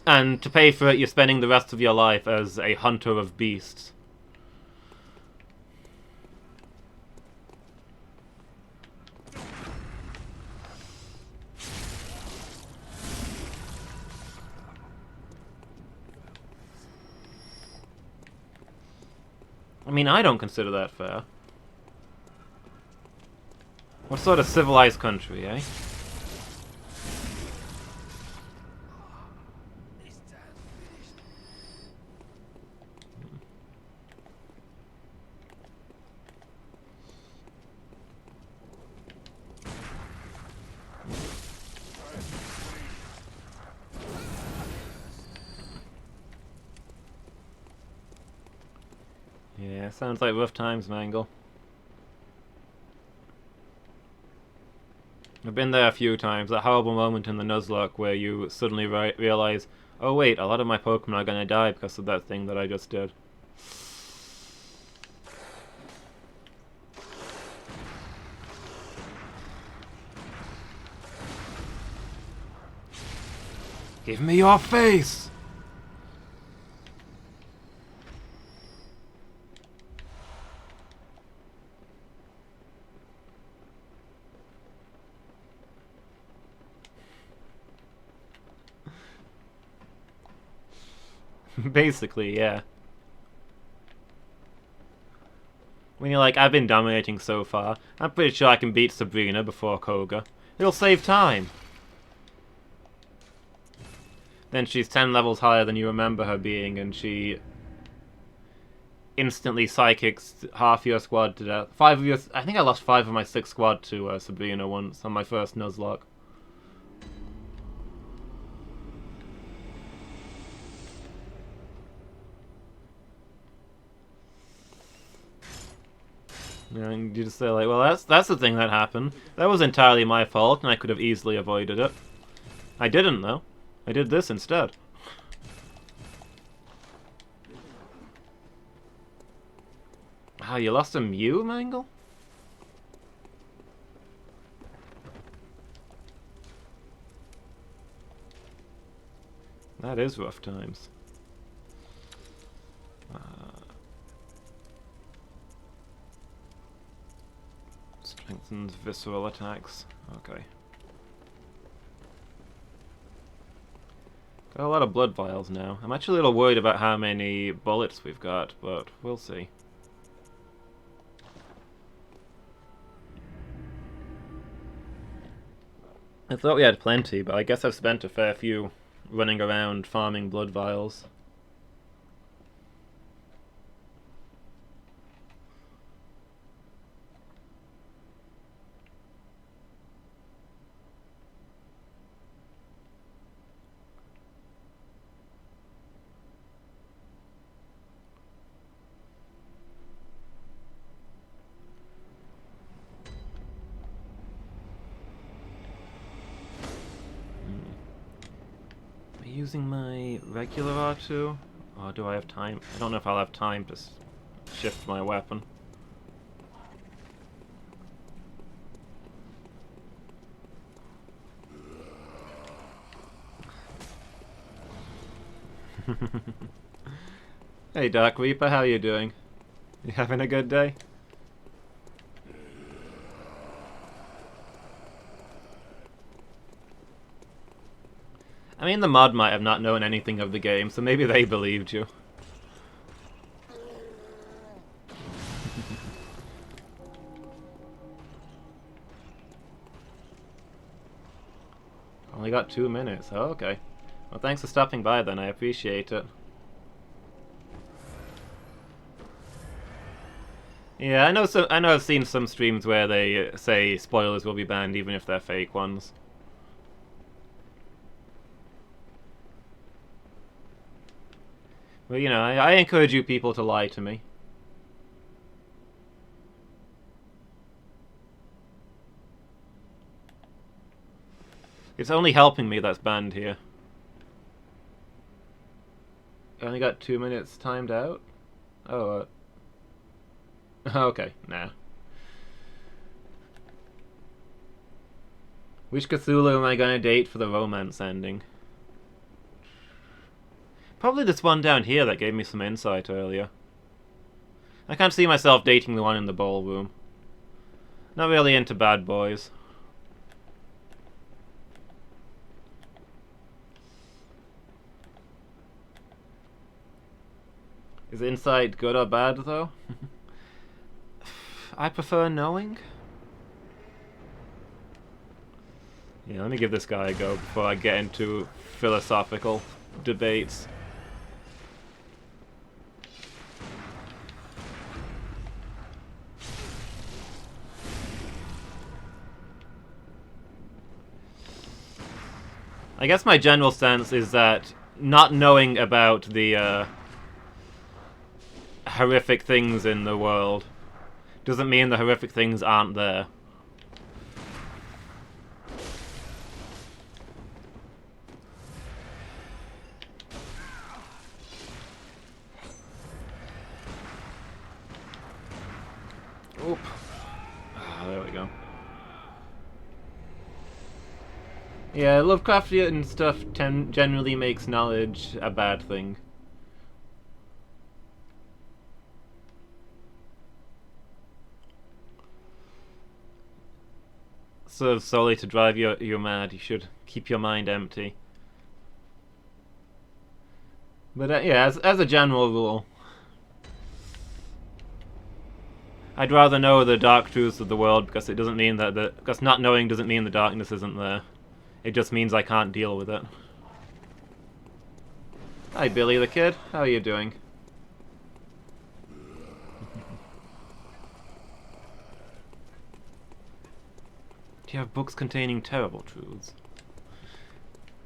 And to pay for it, you're spending the rest of your life as a hunter of beasts. I mean, I don't consider that fair. What sort of civilized country, eh? Yeah, sounds like rough times, Mangle. I've been there a few times, that horrible moment in the Nuzlocke where you suddenly realize, oh wait, a lot of my Pokemon are gonna die because of that thing that I just did. Give me your face! Basically, yeah. When you're like, I've been dominating so far, I'm pretty sure I can beat Sabrina before Koga. It'll save time. Then she's 10 levels higher than you remember her being, and she instantly psychics half your squad to death. I think I lost 5 of my 6 squad to Sabrina once on my first Nuzlocke. And you just say like, well, that's the thing that happened. That was entirely my fault, and I could have easily avoided it. I didn't, though. I did this instead. Ah, you lost a Mew, Mangle? That is rough times. Strengthens visceral attacks. Okay. Got a lot of blood vials now. I'm actually a little worried about how many bullets we've got, but we'll see. I thought we had plenty, but I guess I've spent a fair few running around farming blood vials. Using my regular R2? Or do I have time? I don't know if I'll have time to shift my weapon. Hey Dark Reaper, how you doing? You having a good day? I mean, the mod might have not known anything of the game, so maybe they believed you. Only got 2 minutes. Oh, okay. Well, thanks for stopping by then. I appreciate it. Yeah, I know. I know. I've seen some streams where they say spoilers will be banned, even if they're fake ones. Well, you know, I encourage you people to lie to me. It's only helping me that's banned here. I only got 2 minutes timed out? Oh, okay, nah. Which Cthulhu am I gonna date for the romance ending? Probably this one down here that gave me some insight earlier. I can't see myself dating the one in the ballroom. Not really into bad boys. Is insight good or bad, though? I prefer knowing. Yeah, let me give this guy a go before I get into philosophical debates. I guess my general sense is that not knowing about the horrific things in the world doesn't mean the horrific things aren't there. Oop. Ah, there we go. Yeah, Lovecraftian stuff generally makes knowledge a bad thing. Serves solely to drive you mad. You should keep your mind empty. But yeah, as a general rule, I'd rather know the dark truths of the world, because it doesn't mean that because not knowing doesn't mean the darkness isn't there. It just means I can't deal with it. Hi, Billy the Kid. How are you doing? Do you have books containing terrible truths?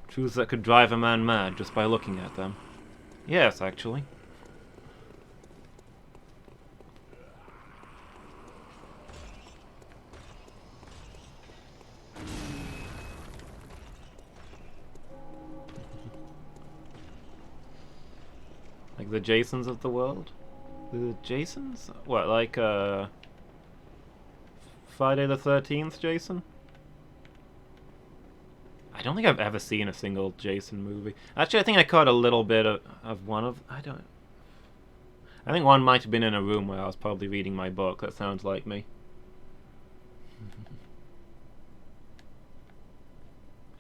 Truths that could drive a man mad just by looking at them? Yes, actually. Like the Jasons of the world? The Jasons? What, like, Friday the 13th Jason? I don't think I've ever seen a single Jason movie. Actually, I think I caught a little bit of one of... I think one might have been in a room where I was probably reading my book. That sounds like me.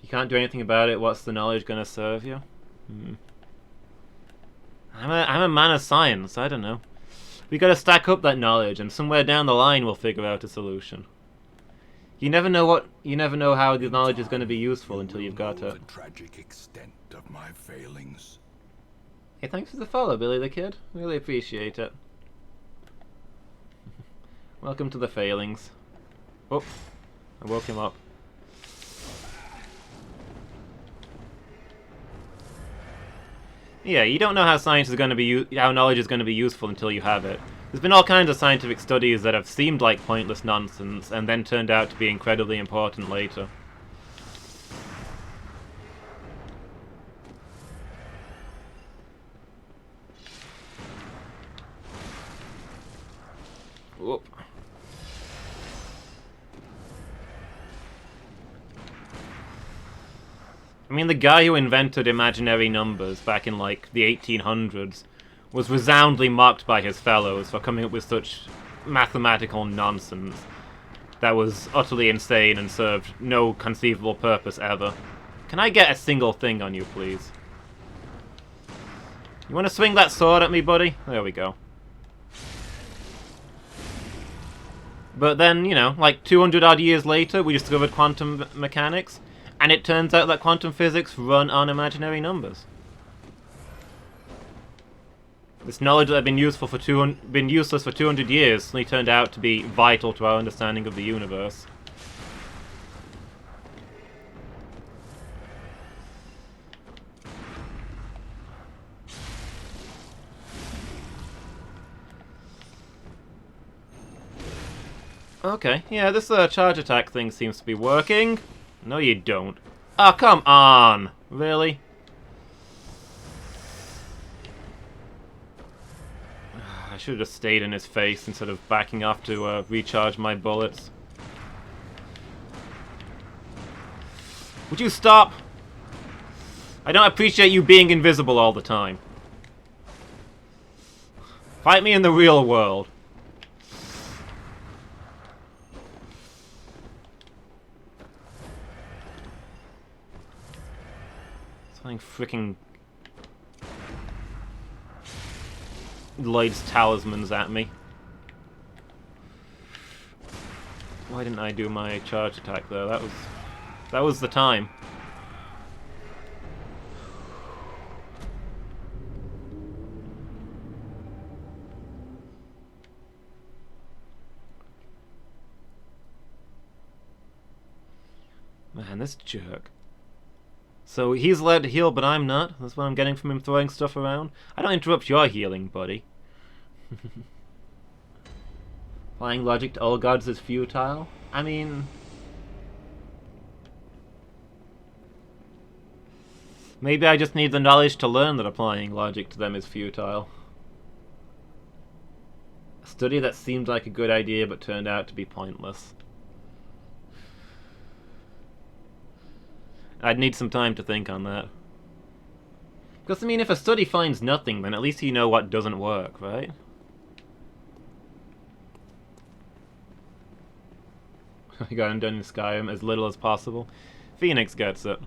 You can't do anything about it. What's the knowledge gonna serve you? I'm a man of science. I don't know. We gotta stack up that knowledge, and somewhere down the line we'll figure out a solution. You never know how the knowledge is going to be useful until you've got it. The tragic extent of my failings. Hey, thanks for the follow, Billy the Kid. Really appreciate it. Welcome to the failings. Oh, I woke him up. Yeah, you don't know how science is going to be how knowledge is going to be useful until you have it. There's been all kinds of scientific studies that have seemed like pointless nonsense and then turned out to be incredibly important later. Whoop. I mean, the guy who invented imaginary numbers back in, like, the 1800s was resoundingly mocked by his fellows for coming up with such mathematical nonsense that was utterly insane and served no conceivable purpose ever. Can I get a single thing on you, please? You want to swing that sword at me, buddy? There we go. But then, you know, like 200 odd years later, we discovered quantum mechanics, and it turns out that quantum physics run on imaginary numbers. This knowledge that had been useless for 200 years suddenly turned out to be vital to our understanding of the universe. Okay, yeah, this charge attack thing seems to be working. No, you don't. Oh, come on! Really? I should have just stayed in his face instead of backing off to recharge my bullets. Would you stop? I don't appreciate you being invisible all the time. Fight me in the real world. Something freaking Lloyd's talismans at me. Why didn't I do my charge attack there? That was the time. Man, this jerk. So he's allowed to heal, but I'm not. That's what I'm getting from him throwing stuff around. I don't interrupt your healing, buddy. Applying logic to all gods is futile? I mean... maybe I just need the knowledge to learn that applying logic to them is futile. A study that seemed like a good idea but turned out to be pointless. I'd need some time to think on that. Because, I mean, if a study finds nothing, then at least you know what doesn't work, right? I got him done in Skyrim as little as possible. Phoenix gets it.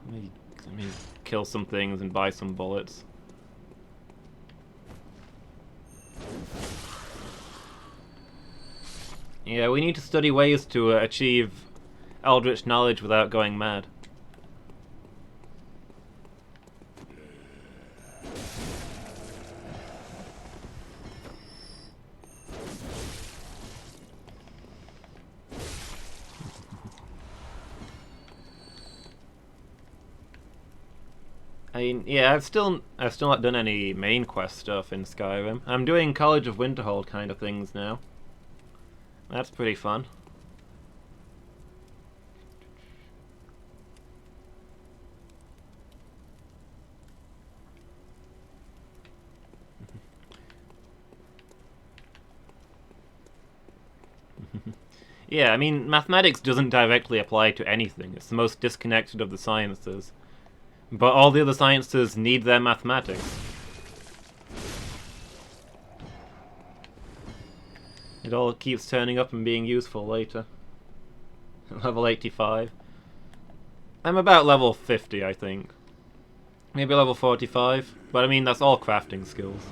Maybe Let me kill some things and buy some bullets. Yeah, we need to study ways to achieve eldritch knowledge without going mad. I mean, yeah, I've still not done any main quest stuff in Skyrim. I'm doing College of Winterhold kind of things now. That's pretty fun. Yeah, I mean, mathematics doesn't directly apply to anything. It's the most disconnected of the sciences. But all the other sciences need their mathematics. It all keeps turning up and being useful later. Level 85. I'm about level 50, I think. Maybe level 45. But I mean, that's all crafting skills.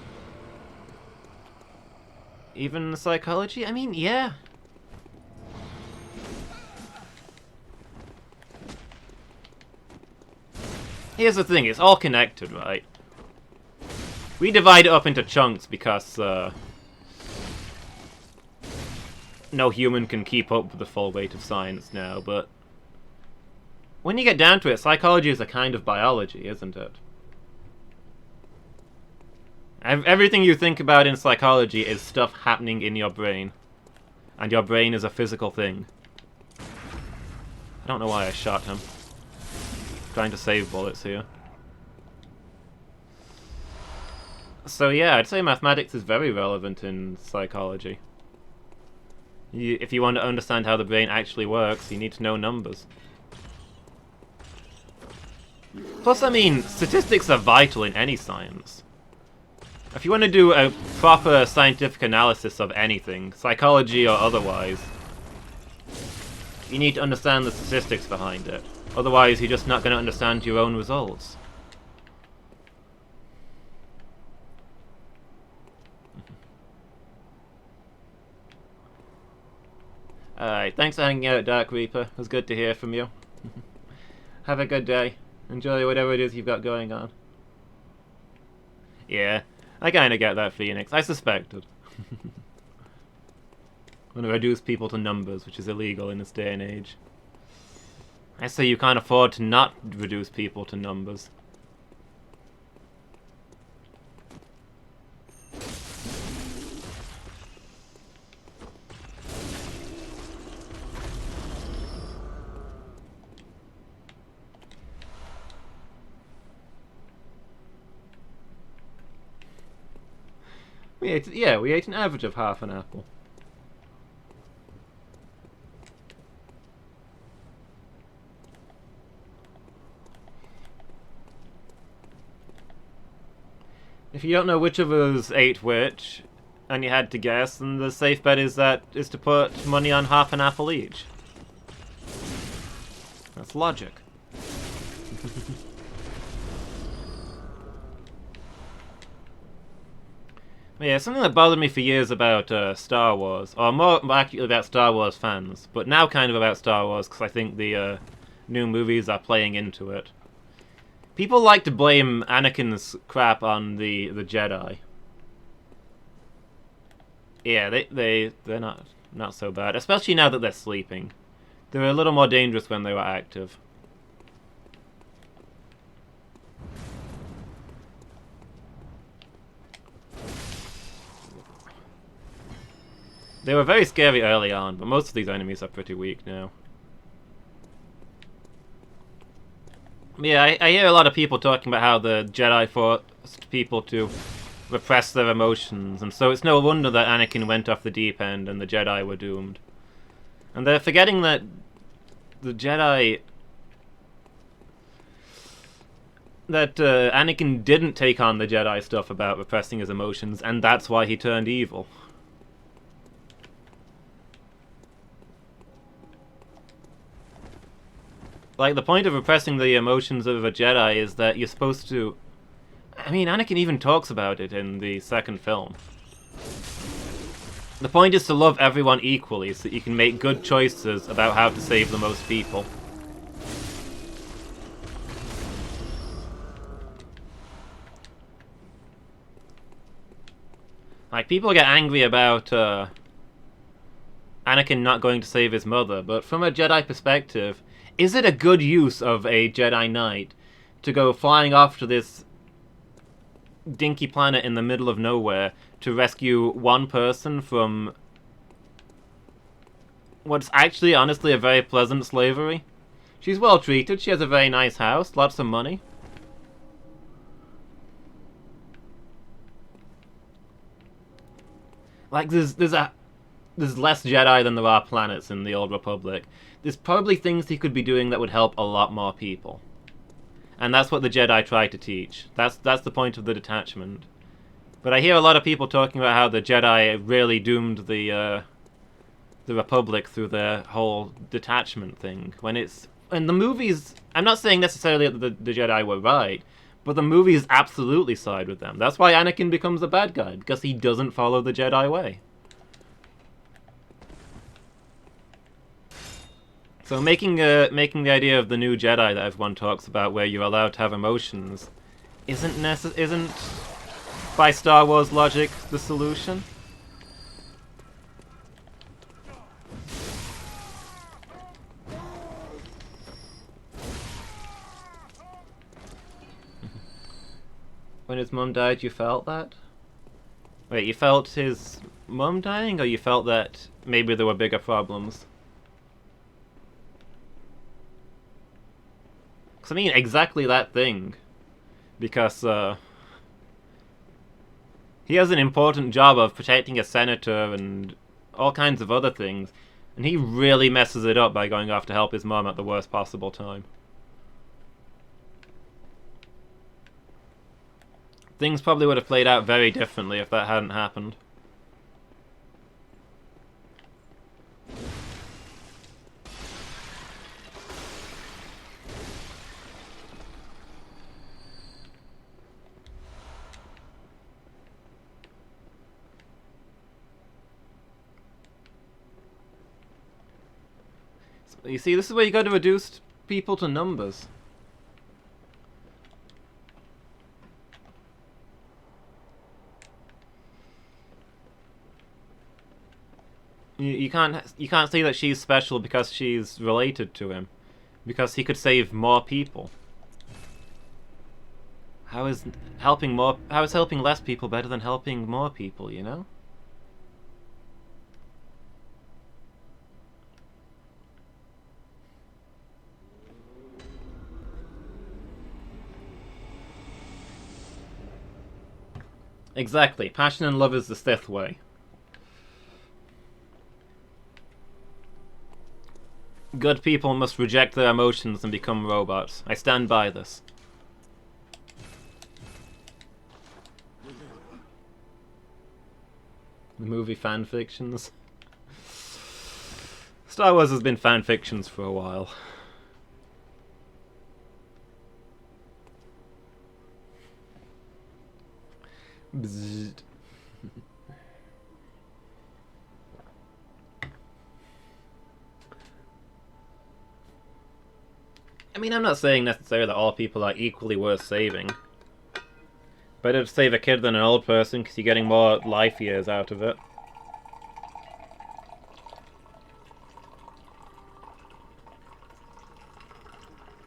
Even psychology? I mean, yeah. Here's the thing, it's all connected, right? We divide it up into chunks because, no human can keep up with the full weight of science now, but when you get down to it, psychology is a kind of biology, isn't it? Everything you think about in psychology is stuff happening in your brain. And your brain is a physical thing. I don't know why I shot him. Trying to save bullets here. So yeah, I'd say mathematics is very relevant in psychology. If you want to understand how the brain actually works, you need to know numbers. Plus, I mean, statistics are vital in any science. If you want to do a proper scientific analysis of anything, psychology or otherwise, you need to understand the statistics behind it. Otherwise, you're just not going to understand your own results. Alright, thanks for hanging out, Dark Reaper. It was good to hear from you. Have a good day. Enjoy whatever it is you've got going on. Yeah, I kinda get that, Phoenix. I suspected. Want to reduce people to numbers, which is illegal in this day and age. I say you can't afford to not reduce people to numbers. We ate an average of half an apple. If you don't know which of us ate which, and you had to guess, then the safe bet is to put money on half an apple each. That's logic. Yeah, something that bothered me for years about Star Wars, or more accurately about Star Wars fans, but now kind of about Star Wars because I think the new movies are playing into it. People like to blame Anakin's crap on the Jedi. Yeah, they're not so bad, especially now that they're sleeping. They were a little more dangerous when they were active. They were very scary early on, but most of these enemies are pretty weak now. Yeah, I hear a lot of people talking about how the Jedi forced people to repress their emotions, and so it's no wonder that Anakin went off the deep end and the Jedi were doomed. And they're forgetting that the Jedi... that Anakin didn't take on the Jedi stuff about repressing his emotions, and that's why he turned evil. Like, the point of repressing the emotions of a Jedi is that you're supposed to... I mean, Anakin even talks about it in the second film. The point is to love everyone equally so that you can make good choices about how to save the most people. Like, people get angry about Anakin not going to save his mother, but from a Jedi perspective, is it a good use of a Jedi Knight to go flying off to this dinky planet in the middle of nowhere to rescue one person from what's actually, honestly, a very pleasant slavery? She's well treated, she has a very nice house, lots of money. Like, there's less Jedi than there are planets in the Old Republic. There's probably things he could be doing that would help a lot more people. And that's what the Jedi try to teach. That's the point of the detachment. But I hear a lot of people talking about how the Jedi really doomed the Republic through their whole detachment thing. When it's... in the movies... I'm not saying necessarily that the Jedi were right, but the movies absolutely side with them. That's why Anakin becomes a bad guy, because he doesn't follow the Jedi way. So making the idea of the new Jedi that everyone talks about, where you're allowed to have emotions, isn't by Star Wars logic the solution? When his mum died, you felt that? Wait, you felt his mum dying, or you felt that maybe there were bigger problems? Because, I mean, exactly that thing. Because, he has an important job of protecting a senator and all kinds of other things, and he really messes it up by going off to help his mom at the worst possible time. Things probably would have played out very differently if that hadn't happened. So, you see, this is where you got to reduce people to numbers. You can't say that she's special because she's related to him, because he could save more people. How is helping less people better than helping more people, you know? Exactly. Passion and love is the Sith way. Good people must reject their emotions and become robots. I stand by this. The movie fanfictions. Star Wars has been fanfictions for a while. Bzzzt. I mean, I'm not saying necessarily that all people are equally worth saving. Better to save a kid than an old person, because you're getting more life years out of it.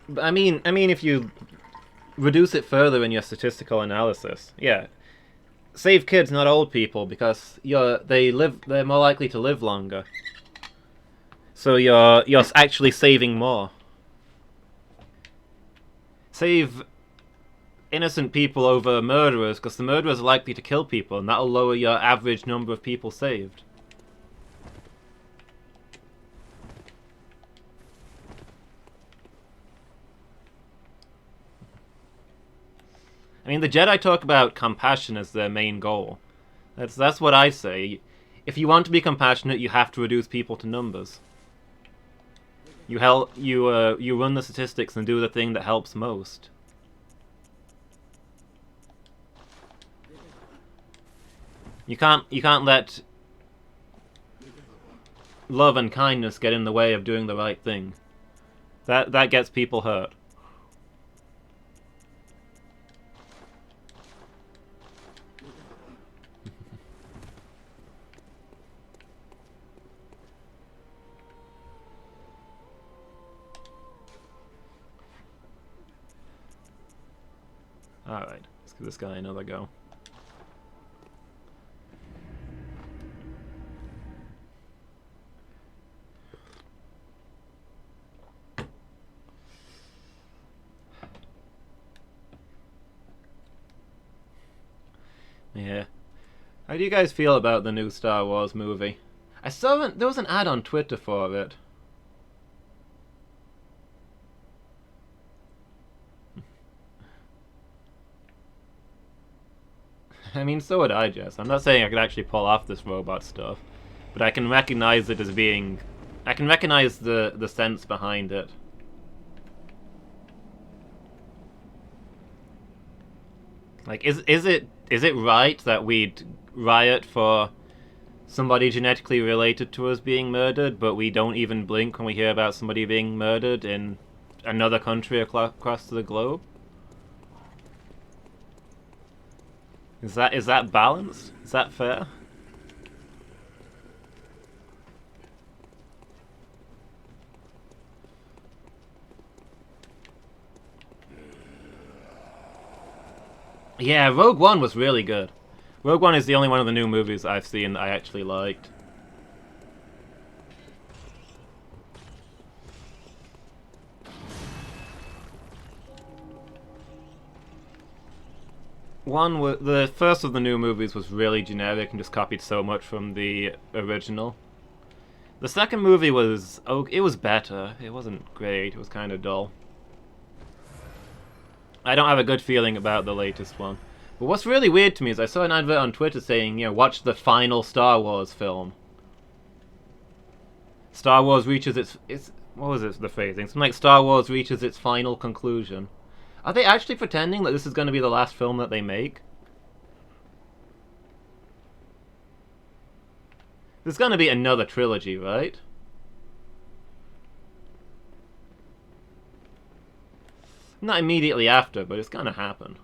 But I mean, if you reduce it further in your statistical analysis, yeah, save kids, not old people, because they're more likely to live longer. So you're actually saving more. Save innocent people over murderers, because the murderers are likely to kill people, and that'll lower your average number of people saved. I mean, the Jedi talk about compassion as their main goal. That's what I say. If you want to be compassionate, you have to reduce people to numbers. You run the statistics and do the thing that helps most. You can't let love and kindness get in the way of doing the right thing. That gets people hurt. Alright, let's give this guy another go. Yeah. How do you guys feel about the new Star Wars movie? I saw there was an ad on Twitter for it. I mean, so would I, Jess. I'm not saying I could actually pull off this robot stuff, but I can recognize it as being... I can recognize the sense behind it. Like, is it right that we'd riot for somebody genetically related to us being murdered, but we don't even blink when we hear about somebody being murdered in another country across the globe? Is that balanced? Is that fair? Yeah, Rogue One was really good. Rogue One is the only one of the new movies I've seen that I actually liked. The first of the new movies was really generic and just copied so much from the original. The second movie was... oh, it was better. It wasn't great. It was kind of dull. I don't have a good feeling about the latest one. But what's really weird to me is I saw an advert on Twitter saying, you know, watch the final Star Wars film. Star Wars reaches its what was it, the phrasing? Something like Star Wars reaches its final conclusion. Are they actually pretending that this is going to be the last film that they make? There's going to be another trilogy, right? Not immediately after, but it's going to happen.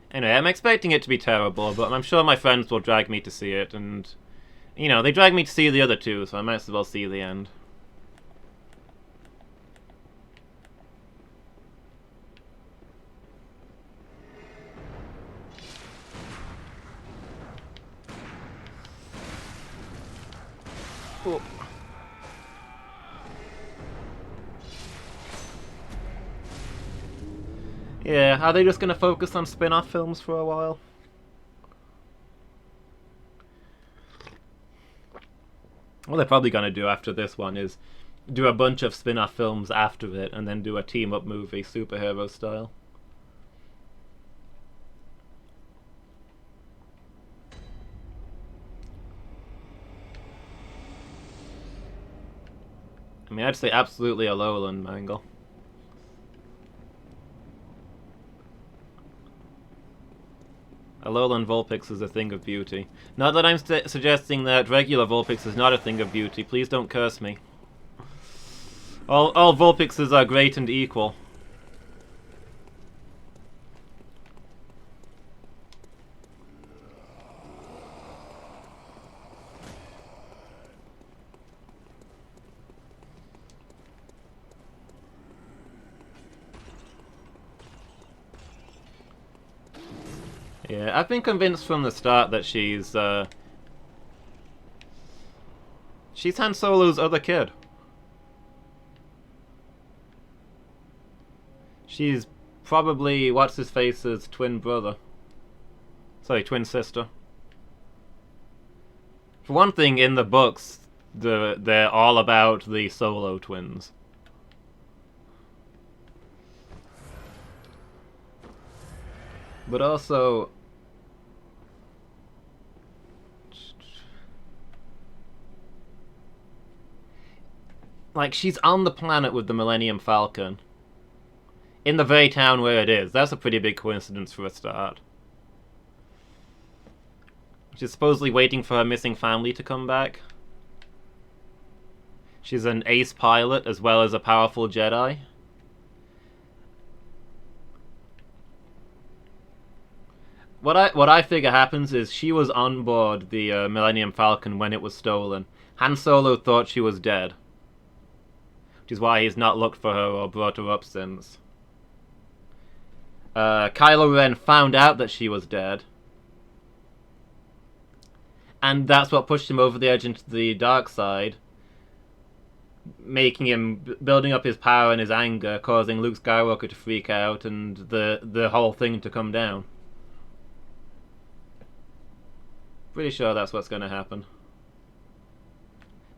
Anyway, I'm expecting it to be terrible, but I'm sure my friends will drag me to see it, and... you know, they dragged me to see the other two, so I might as well see the end. Oh. Yeah, are they just gonna focus on spin-off films for a while? What they're probably gonna do after this one is do a bunch of spin-off films after it, and then do a team-up movie, superhero style. I mean, I'd say absolutely a Lowland Mangle. A lowland Vulpix is a thing of beauty. Not that I'm suggesting that regular Vulpix is not a thing of beauty. Please don't curse me. All Vulpixes are great and equal. Yeah, I've been convinced from the start that she's Han Solo's other kid. She's probably what's-his-face's twin brother. Sorry, twin sister. For one thing, in the books, they're all about the Solo twins. But also... Like, she's on the planet with the Millennium Falcon. In the very town where it is. That's a pretty big coincidence for a start. She's supposedly waiting for her missing family to come back. She's an ace pilot as well as a powerful Jedi. What I figure happens is she was on board the Millennium Falcon when it was stolen. Han Solo thought she was dead, which is why he's not looked for her or brought her up since. Kylo Ren found out that she was dead, and that's what pushed him over the edge into the dark side, making him building up his power and his anger, causing Luke Skywalker to freak out and the whole thing to come down. Pretty sure that's what's going to happen.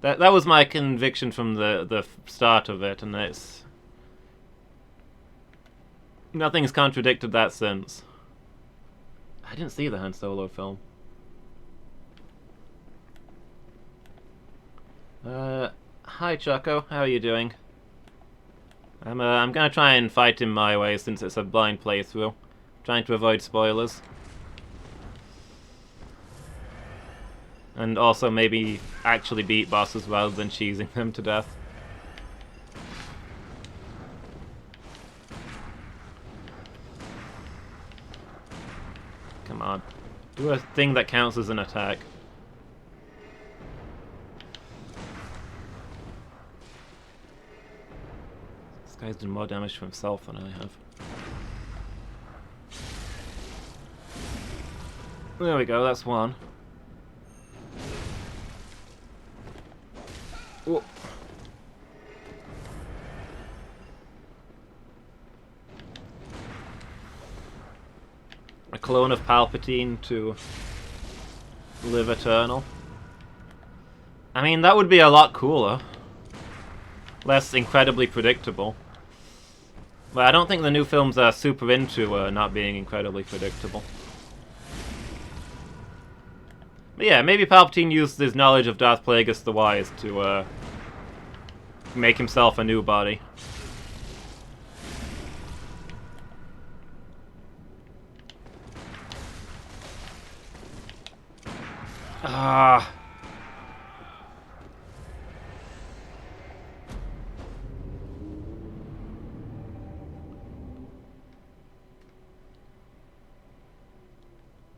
That was my conviction from the start of it, and it's nothing's contradicted that since. I didn't see the Han Solo film. Hi Choco, how are you doing? I'm gonna try and fight him my way since it's a blind playthrough. Trying to avoid spoilers. And also maybe actually beat bosses rather than cheesing them to death. Come on. Do a thing that counts as an attack. This guy's done more damage to himself than I have. There we go, that's one. Whoa. A clone of Palpatine to live eternal. I mean, that would be a lot cooler. Less incredibly predictable. But I don't think the new films are super into not being incredibly predictable. But yeah, maybe Palpatine used his knowledge of Darth Plagueis the Wise to make himself a new body. Ah.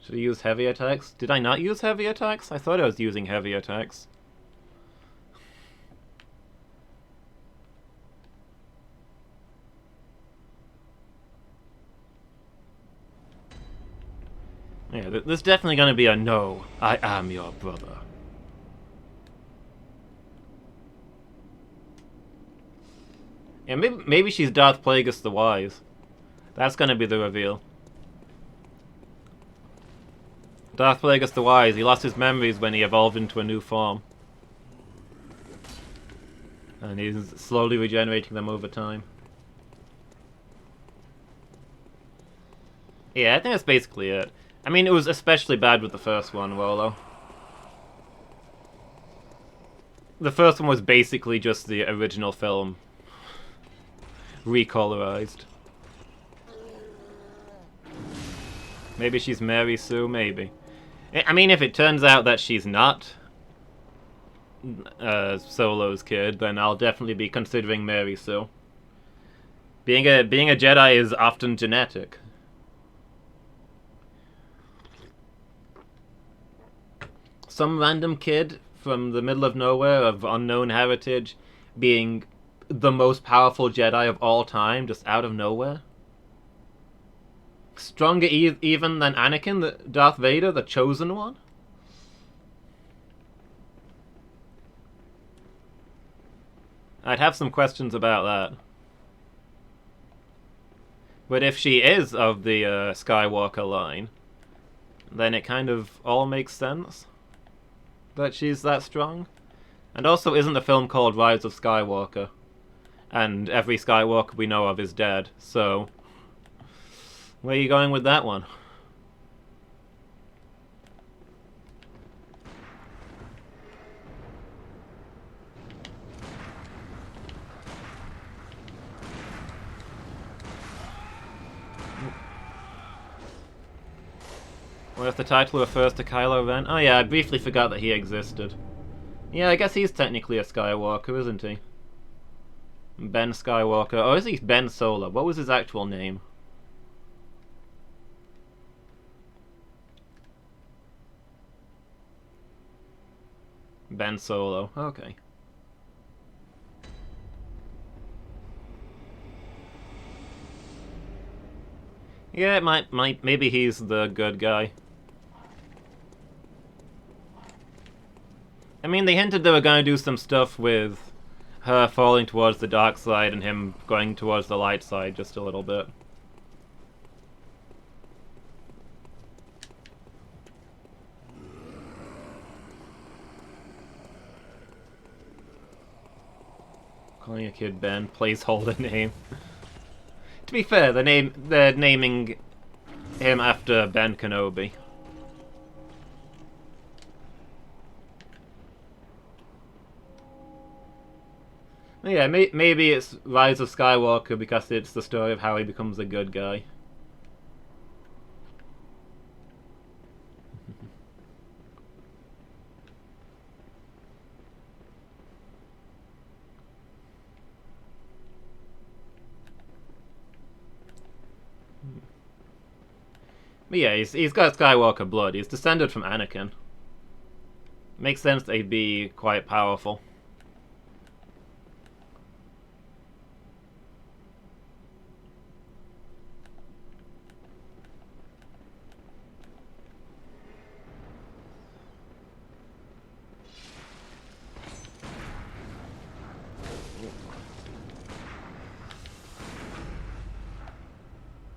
Should I use heavy attacks? Did I not use heavy attacks? I thought I was using heavy attacks. Yeah, there's definitely going to be a no. I am your brother. Yeah, maybe she's Darth Plagueis the Wise. That's going to be the reveal. Darth Plagueis the Wise, he lost his memories when he evolved into a new form. And he's slowly regenerating them over time. Yeah, I think that's basically it. I mean, it was especially bad with the first one, Rolo. The first one was basically just the original film. Recolorized. Maybe she's Mary Sue, maybe. I mean, if it turns out that she's not Solo's kid, then I'll definitely be considering Mary Sue. Being a Jedi is often genetic. Some random kid from the middle of nowhere of unknown heritage being the most powerful Jedi of all time, just out of nowhere. Stronger even than Anakin, Darth Vader, the chosen one? I'd have some questions about that. But if she is of the Skywalker line, then it kind of all makes sense that she's that strong. And also, isn't the film called Rise of Skywalker? And every Skywalker we know of is dead, so where are you going with that one? What if the title refers to Kylo Ren? Oh yeah, I briefly forgot that he existed. Yeah, I guess he's technically a Skywalker, isn't he? Ben Skywalker. Or is he Ben Solo? What was his actual name? Ben Solo. Okay. Yeah, it might, maybe he's the good guy. I mean, they hinted they were going to do some stuff with her falling towards the dark side and him going towards the light side just a little bit. Calling a kid Ben, placeholder name. To be fair, they're naming him after Ben Kenobi. Yeah, maybe it's Rise of Skywalker because it's the story of how he becomes a good guy. But yeah, he's got Skywalker blood. He's descended from Anakin. Makes sense that he'd be quite powerful.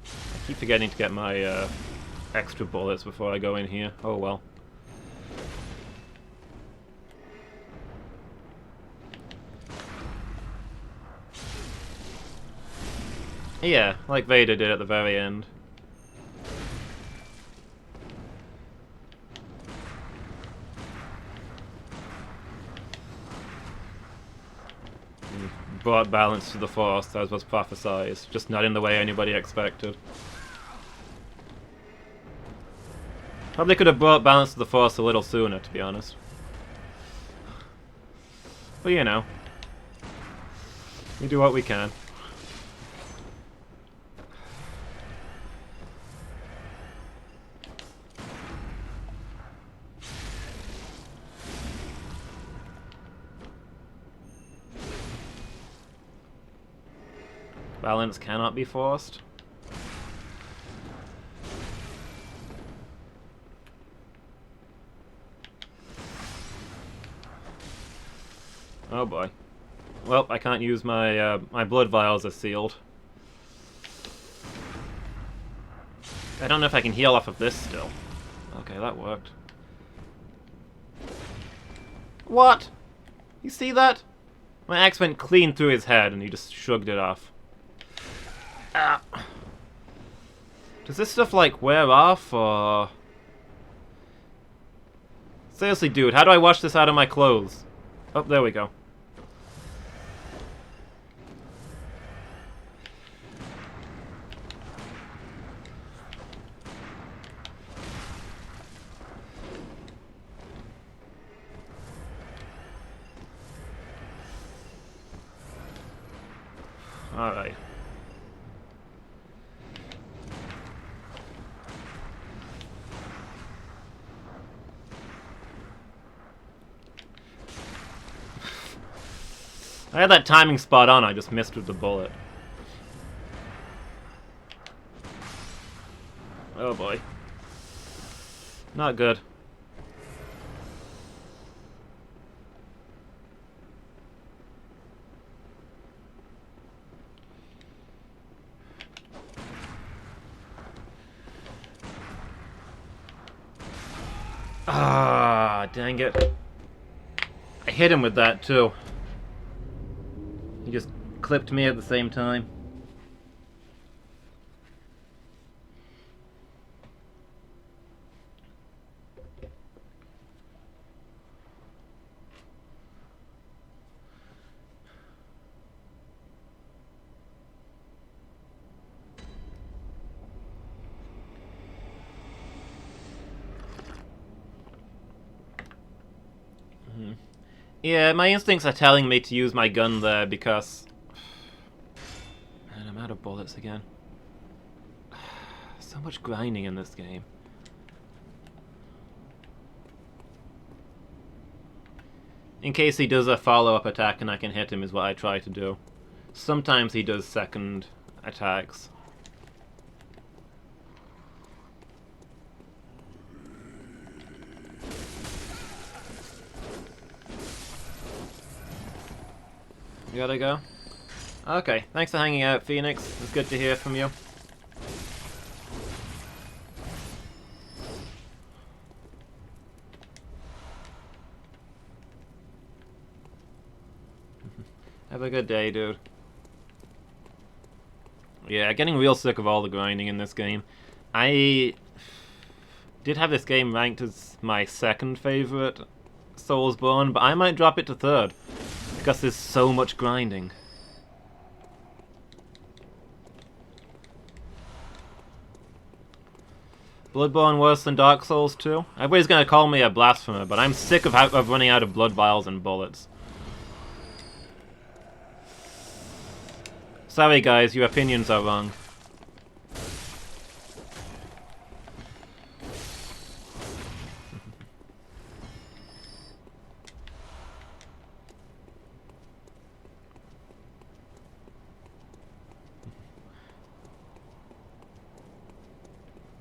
I keep forgetting to get my extra bullets before I go in here. Oh well. Yeah, like Vader did at the very end. Brought balance to the Force, as was prophesied, just not in the way anybody expected. Probably could have brought balance to the Force a little sooner, to be honest. But you know, we do what we can. Balance cannot be forced. Oh boy. Well, I can't use my my blood vials are sealed. I don't know if I can heal off of this still. Okay, that worked. What? You see that? My axe went clean through his head and he just shrugged it off. Ah. Does this stuff, like, wear off, or... Seriously, dude, how do I wash this out of my clothes? Oh, there we go. Alright. I had that timing spot on, I just missed with the bullet. Oh boy. Not good. Ah, dang it. I hit him with that too. He just clipped me at the same time. Yeah, my instincts are telling me to use my gun there because... Man, I'm out of bullets again. So much grinding in this game. In case he does a follow-up attack and I can hit him is what I try to do. Sometimes he does second attacks. You gotta go? Okay, thanks for hanging out, Phoenix. It's good to hear from you. Have a good day, dude. Yeah, getting real sick of all the grinding in this game. I did have this game ranked as my second favorite Soulsborne, but I might drop it to third because there's so much grinding. Bloodborne worse than Dark Souls 2? Everybody's gonna call me a blasphemer, but I'm sick of running out of blood vials and bullets. Sorry guys, your opinions are wrong.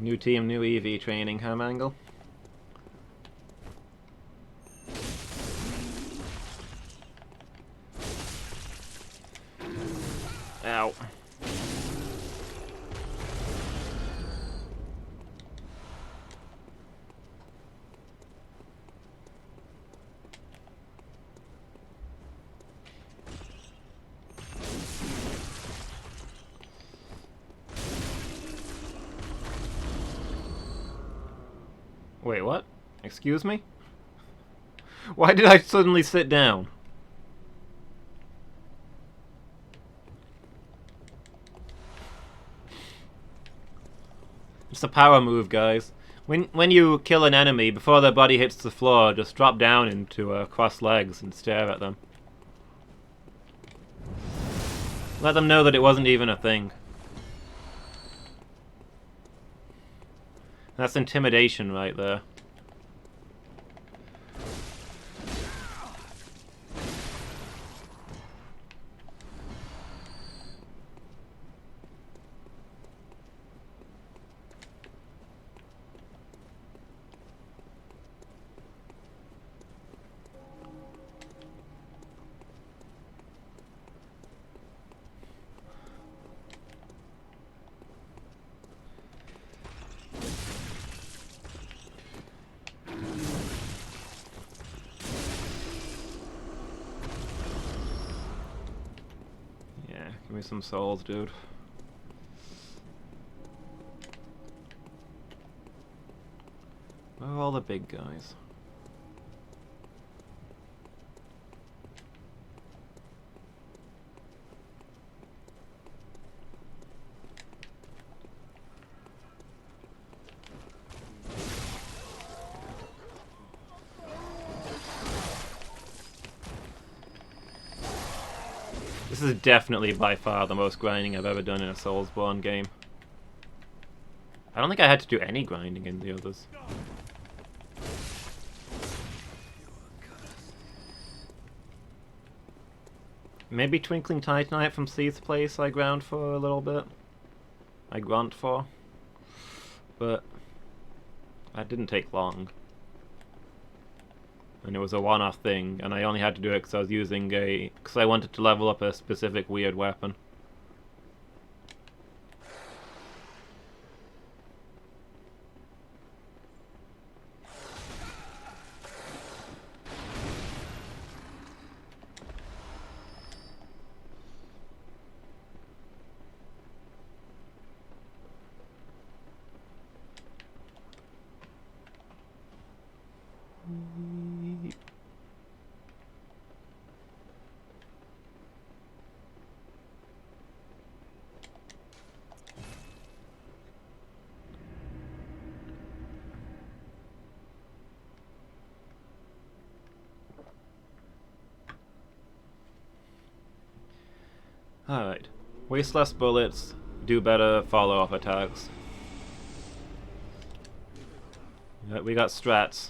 New team, new EV training, huh, Mangle? Ow. Wait, what? Excuse me? Why did I suddenly sit down? It's a power move, guys. When you kill an enemy, before their body hits the floor, just drop down into crossed legs and stare at them. Let them know that it wasn't even a thing. That's intimidation right there. Give me some souls, dude. Where are all the big guys? This is definitely by far the most grinding I've ever done in a Soulsborne game. I don't think I had to do any grinding in the others. Maybe Twinkling Titanite from Seath's Place I ground for a little bit. I grunt for. But that didn't take long. And it was a one-off thing, and I only had to do it because I was using because I wanted to level up a specific weird weapon. Alright. Waste less bullets, do better follow-up attacks. Yeah, we got strats.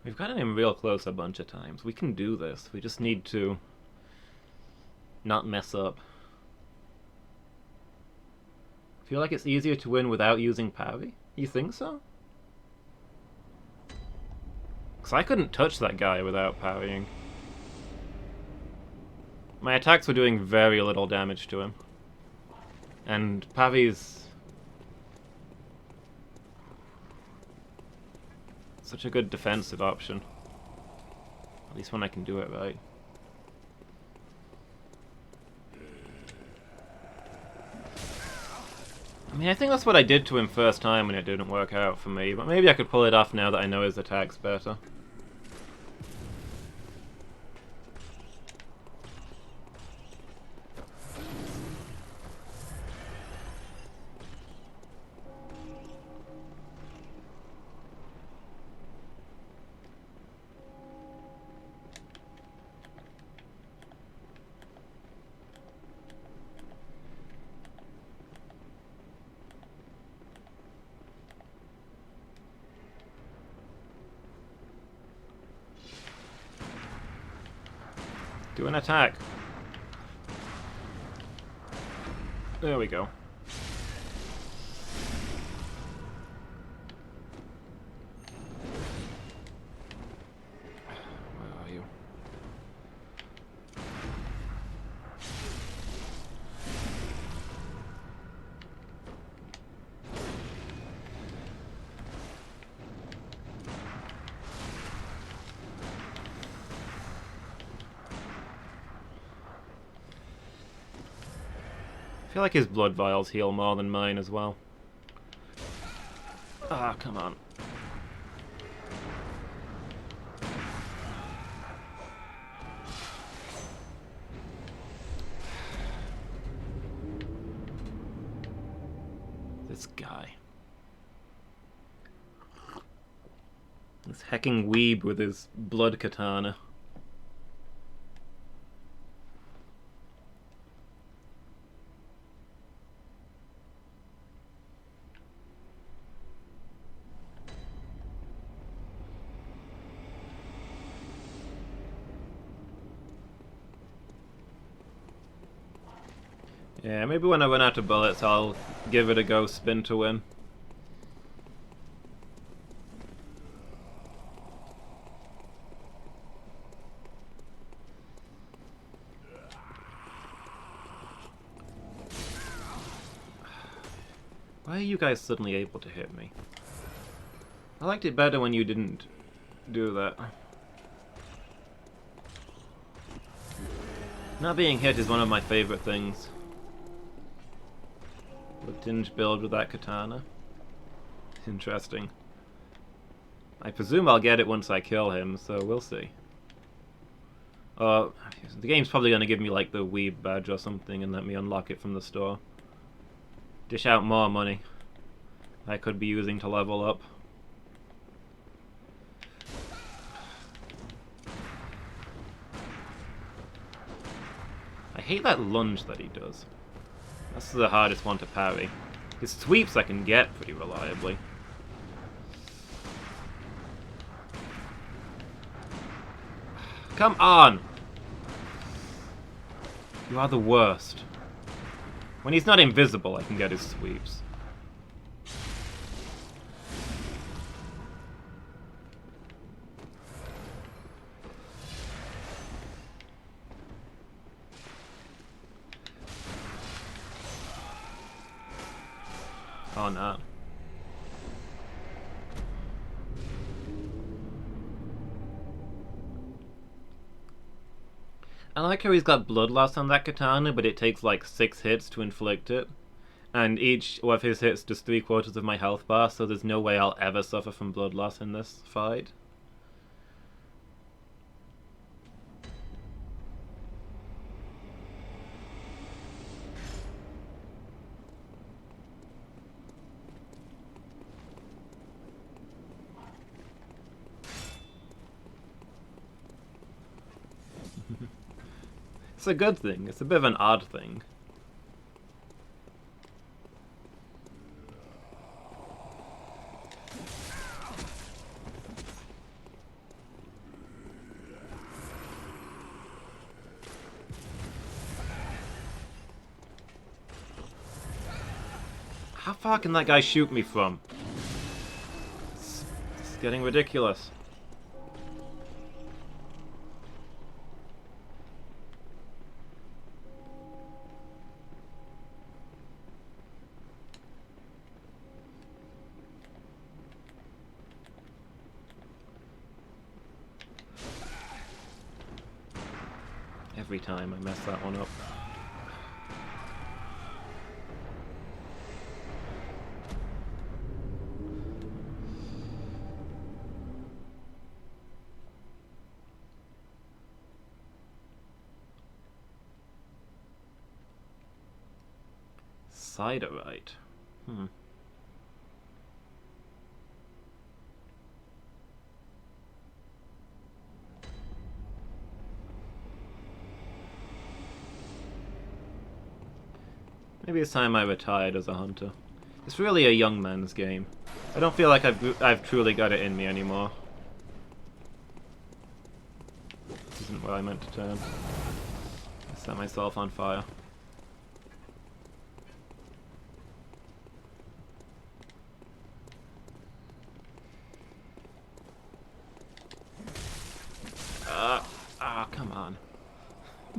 We've gotten him real close a bunch of times. We can do this. We just need to not mess up. I feel like it's easier to win without using parry. You think so? Because I couldn't touch that guy without parrying. My attacks were doing very little damage to him. And parry's such a good defensive option. At least when I can do it right. I mean, I think that's what I did to him first time when it didn't work out for me, but maybe I could pull it off now that I know his attack's better. Do an attack. There we go. Where are you? I feel like his blood vials heal more than mine as well. Ah, come on. This guy. This hecking weeb with his blood katana. Yeah, maybe when I run out of bullets, I'll give it a go spin to win. Why are you guys suddenly able to hit me? I liked it better when you didn't do that. Not being hit is one of my favorite things. The Tinge build with that katana. Interesting. I presume I'll get it once I kill him, so we'll see. The game's probably going to give me like the Weeb badge or something and let me unlock it from the store. Dish out more money I could be using to level up. I hate that lunge that he does. That's the hardest one to parry. His sweeps I can get pretty reliably. Come on! You are the worst. When he's not invisible, I can get his sweeps. Oh no. I like how he's got blood loss on that katana, but it takes like 6 hits to inflict it. And each of his hits does 3/4 of my health bar, so there's no way I'll ever suffer from blood loss in this fight. It's a good thing. It's a bit of an odd thing. How far can that guy shoot me from? It's getting ridiculous. Every time I mess that one up. Siderite. Maybe it's time I retired as a hunter. It's really a young man's game. I don't feel like I've truly got it in me anymore. This isn't where I meant to turn. I set myself on fire. Come on.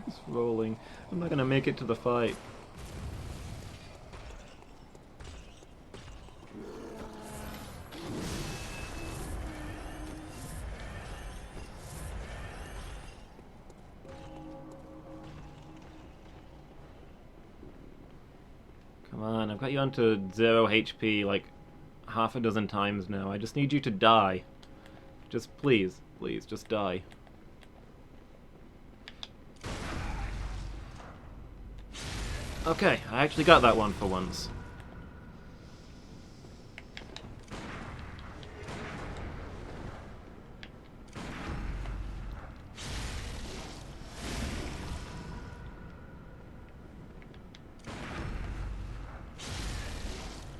It's rolling. I'm not gonna make it to the fight. Come on, I've got you onto 0 HP like half a dozen times now. I just need you to die. Just please, please, just die. Okay, I actually got that one for once.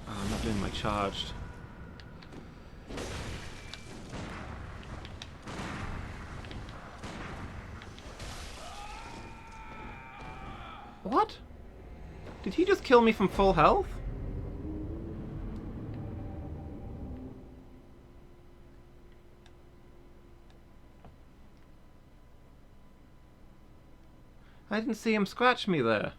Oh, I'm not doing my charged. What? Did he just kill me from full health? I didn't see him scratch me there.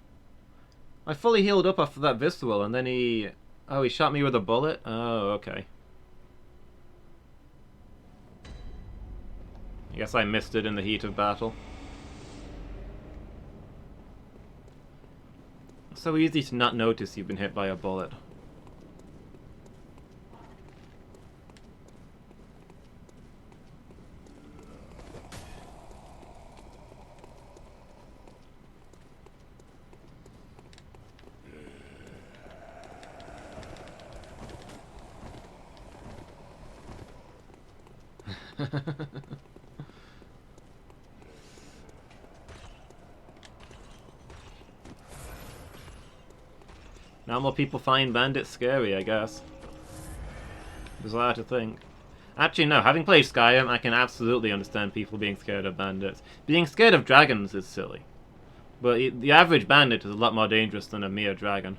I fully healed up after that visceral, and then he... Oh, he shot me with a bullet? Oh, okay. I guess I missed it in the heat of battle. So easy to not notice you've been hit by a bullet. Now more people find bandits scary, I guess. Bizarre to think. Actually, no, having played Skyrim, I can absolutely understand people being scared of bandits. Being scared of dragons is silly. But the average bandit is a lot more dangerous than a mere dragon.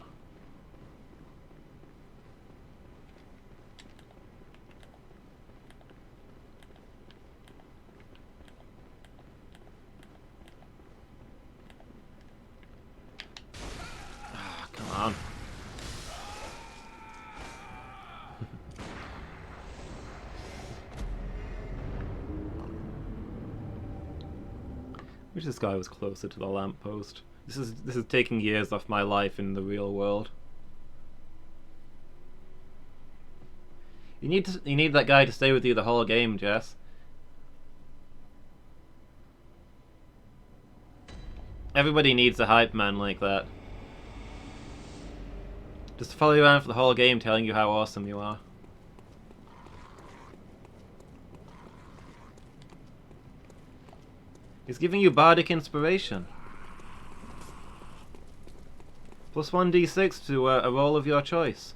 Ah, come on. Wish this guy was closer to the lamppost. This is taking years off my life in the real world. You need that guy to stay with you the whole game, Jess. Everybody needs a hype man like that. Just to follow you around for the whole game telling you how awesome you are. He's giving you bardic inspiration. Plus 1d6 to a roll of your choice.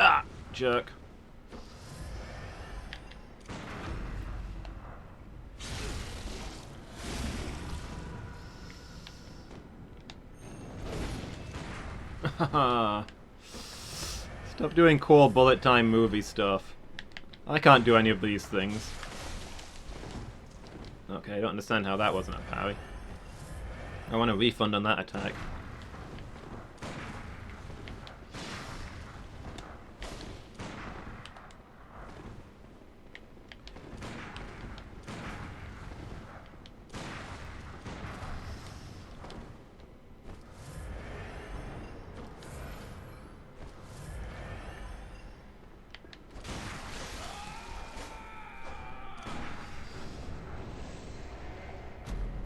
Ah, jerk. Stop doing cool bullet time movie stuff. I can't do any of these things. Okay, I don't understand how that wasn't a parry. I want a refund on that attack.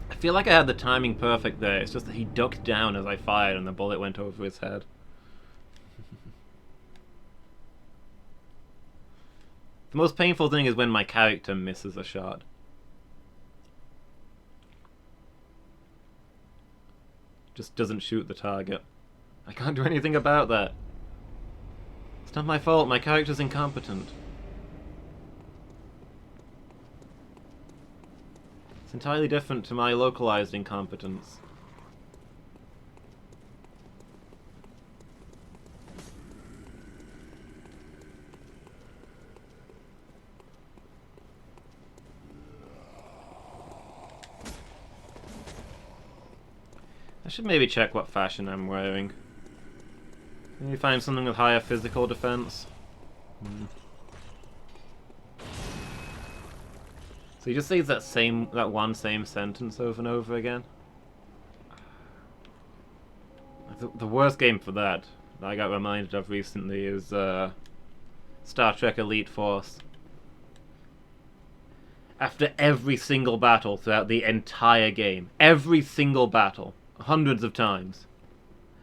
I feel like I had the timing perfect there, it's just that he ducked down as I fired and the bullet went over his head. The most painful thing is when my character misses a shot. Just doesn't shoot the target. I can't do anything about that. It's not my fault, my character's incompetent. It's entirely different to my localized incompetence. I should maybe check what fashion I'm wearing. Maybe find something with higher physical defense. So he just says that one same sentence over and over again. The worst game for that I got reminded of recently is Star Trek Elite Force. After every single battle throughout the entire game, every single battle, hundreds of times,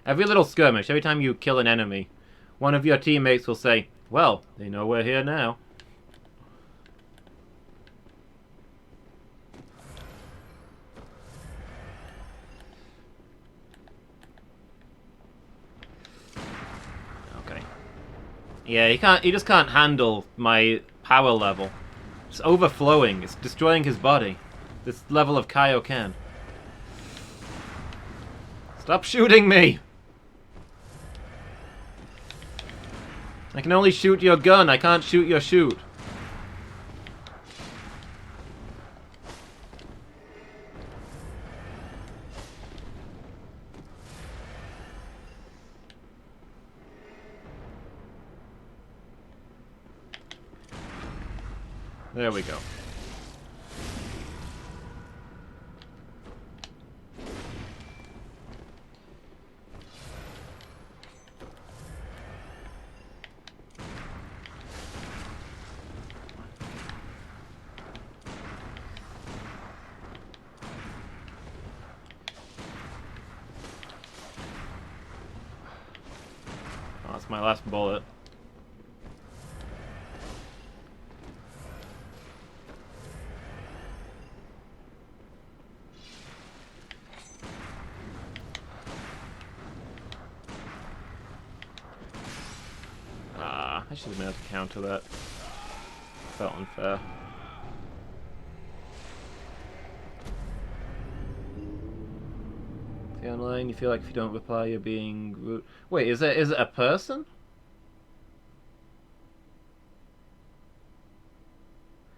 every little skirmish, every time you kill an enemy, one of your teammates will say, "Well, they know we're here now." Okay. Yeah, he just can't handle my power level. It's overflowing. It's destroying his body. This level of Kaioken. Stop shooting me! I can only shoot your gun. I can't shoot your shoot. There we go. Oh, that's my last bullet. should have been able to counter that. Felt unfair. The online, you feel like if you don't reply, you're being rude. Wait, is it a person?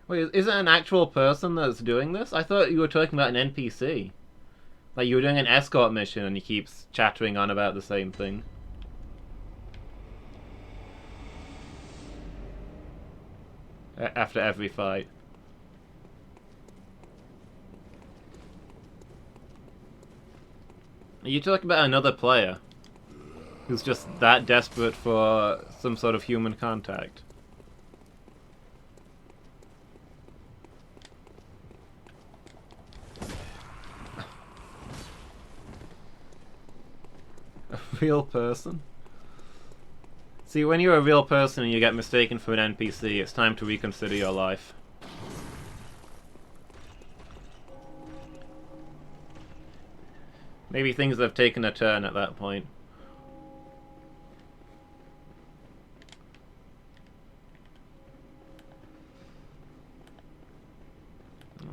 Wait, is it an actual person that's doing this? I thought you were talking about an NPC. Like you were doing an escort mission and he keeps chattering on about the same thing. After every fight. Are you talking about another player who's just that desperate for some sort of human contact? A real person? See, when you're a real person and you get mistaken for an NPC, it's time to reconsider your life. Maybe things have taken a turn at that point.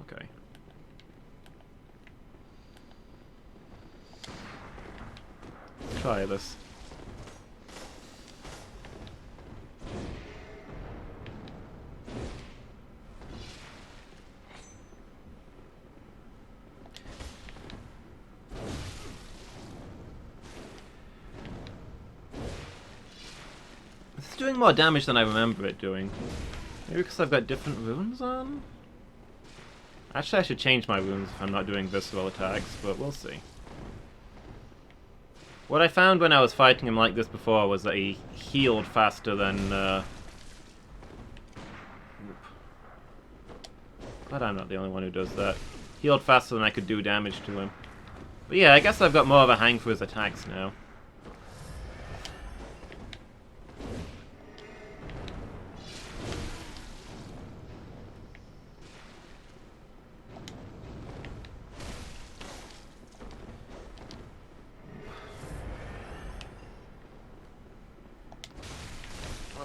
Okay. Try this. It's doing more damage than I remember it doing. Maybe because I've got different runes on? Actually, I should change my runes if I'm not doing visceral attacks, but we'll see. What I found when I was fighting him like this before was that he healed faster than... Glad I'm not the only one who does that. Healed faster than I could do damage to him. But yeah, I guess I've got more of a hang for his attacks now.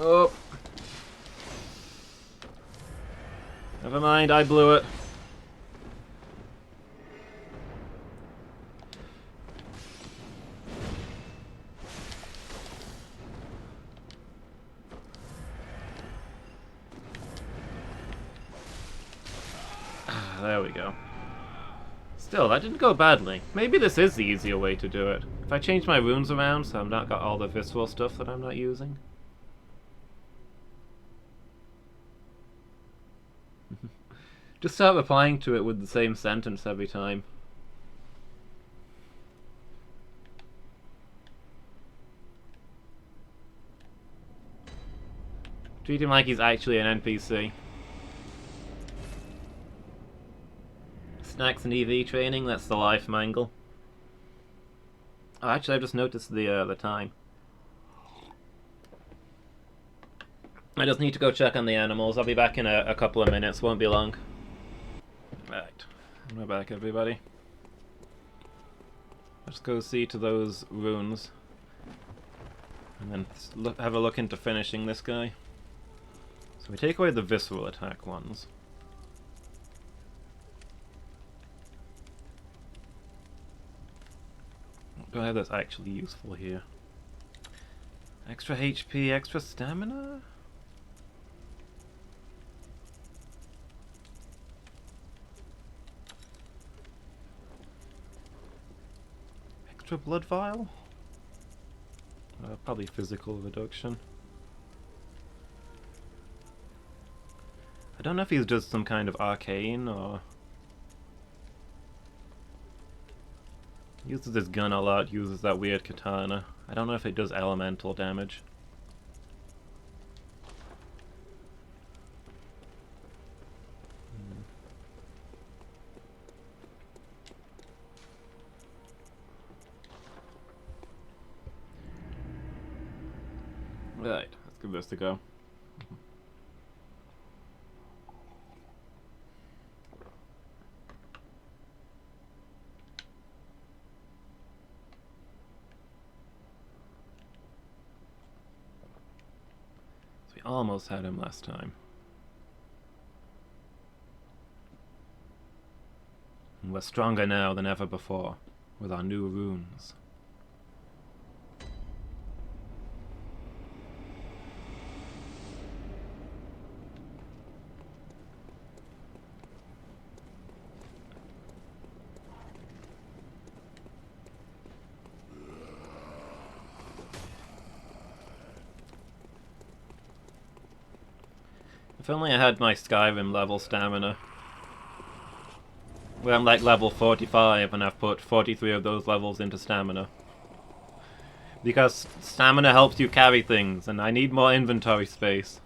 Oh. Never mind, I blew it. There we go. Still, that didn't go badly. Maybe this is the easier way to do it. If I change my runes around so I've not got all the visceral stuff that I'm not using. Just start replying to it with the same sentence every time. Treat him like he's actually an NPC. Snacks and EV training, that's the life mangle. Oh, actually, I just noticed the time. I just need to go check on the animals. I'll be back in a couple of minutes, won't be long. Right, we're back, everybody. Let's go see to those runes. And then have a look into finishing this guy. So we take away the visceral attack ones. What do I have that's actually useful here? Extra HP, extra stamina? Extra blood vial? Probably physical reduction. I don't know if he's just some kind of arcane or... Uses his gun a lot, uses that weird katana. I don't know if it does elemental damage. Right, let's give this a go. almost had him last time. And we're stronger now than ever before, with our new runes. If only I had my Skyrim level stamina. Where I'm like level 45 and I've put 43 of those levels into stamina. Because stamina helps you carry things and I need more inventory space.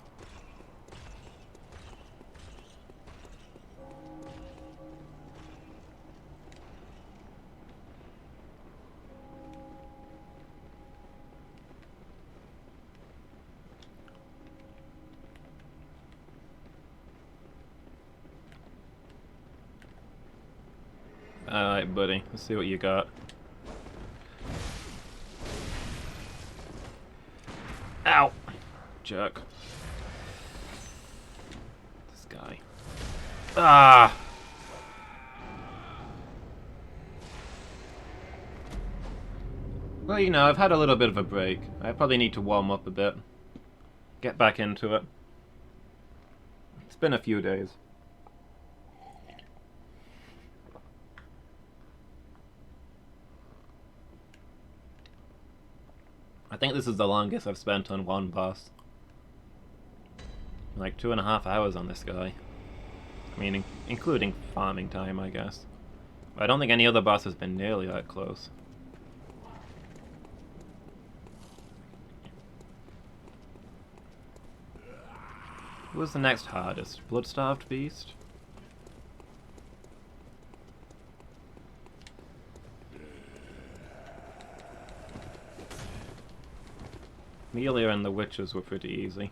Alright, buddy. Let's see what you got. Ow! Jerk. This guy. Ah! Well, you know, I've had a little bit of a break. I probably need to warm up a bit. Get back into it. It's been a few days. I think this is the longest I've spent on one boss. Like 2.5 hours on this guy. I mean, including farming time, I guess. But I don't think any other boss has been nearly that close. Who was the next hardest? Blood-starved beast? Melia and the witches were pretty easy.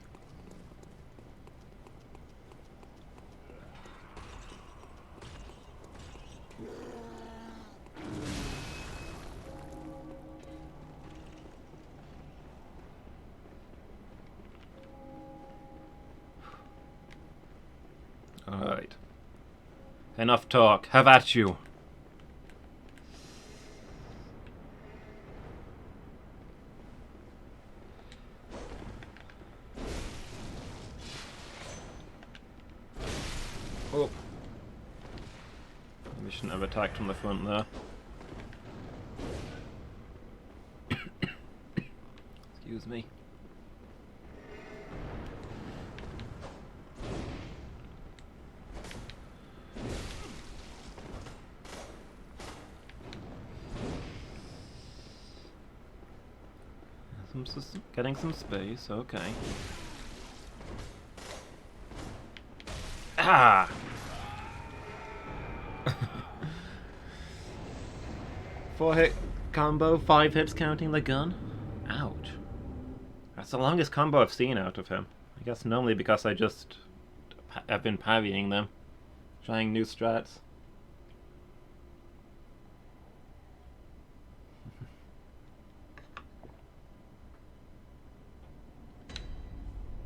Alright. Enough talk. Have at you. Oh. We shouldn't have attacked from the front there. Excuse me. Getting some space, okay. Ah! 4-hit combo, 5 hits counting the gun? Ouch. That's the longest combo I've seen out of him. I guess normally because I've been parrying them. Trying new strats.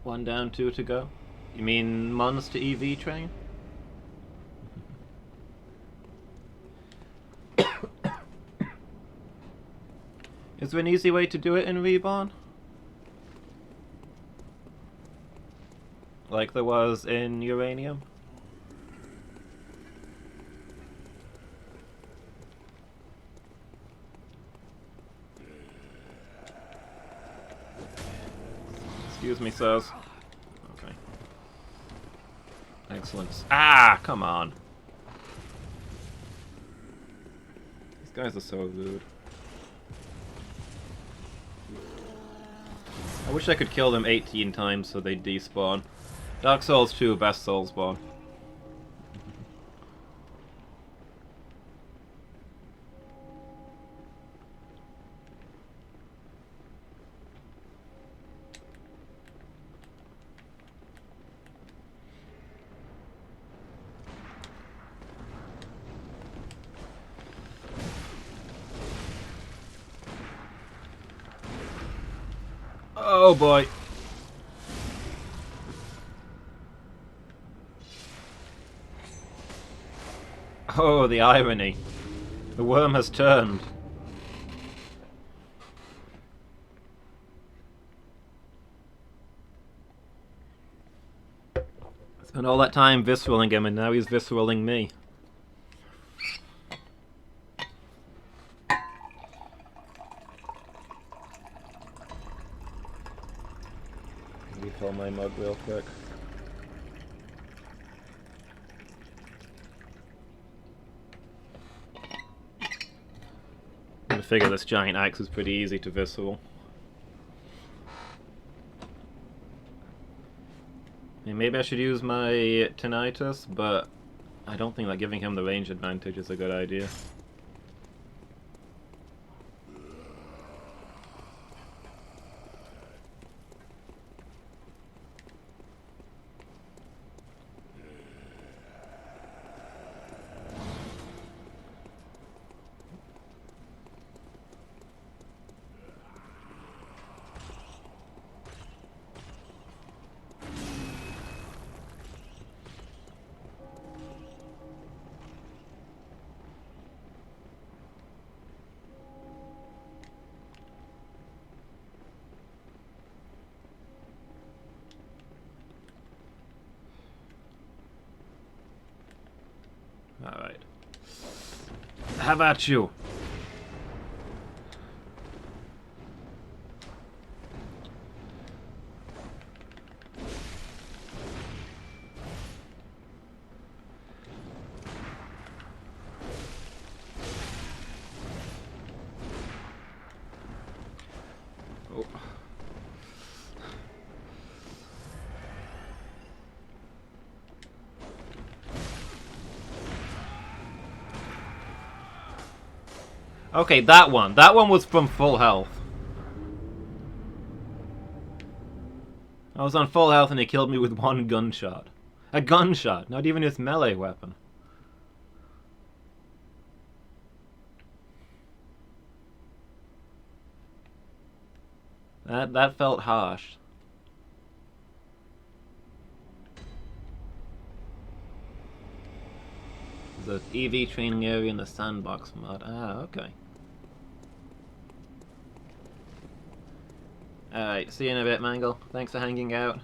One down, 2 to go. You mean Monster EV train? Is there an easy way to do it in Reborn? Like there was in Uranium? Excuse me, sirs. Okay. Excellent. Ah, come on. These guys are so rude. I wish I could kill them 18 times so they despawn. Dark Souls 2, best Soulsborne. Oh boy. Oh, the irony. The worm has turned. Spent all that time visceraling him, and now he's visceraling me. Refill my mug real quick. I figure this giant axe is pretty easy to visceral. I mean, maybe I should use my tinnitus, but I don't think that giving him the range advantage is a good idea. Alright. How about you? Oh. Okay, that one. That one was from full health. I was on full health and he killed me with one gunshot. A gunshot, not even his melee weapon. That felt harsh. There's an EV training area in the sandbox mod. Ah, okay. Alright, see you in a bit, Mangle. Thanks for hanging out.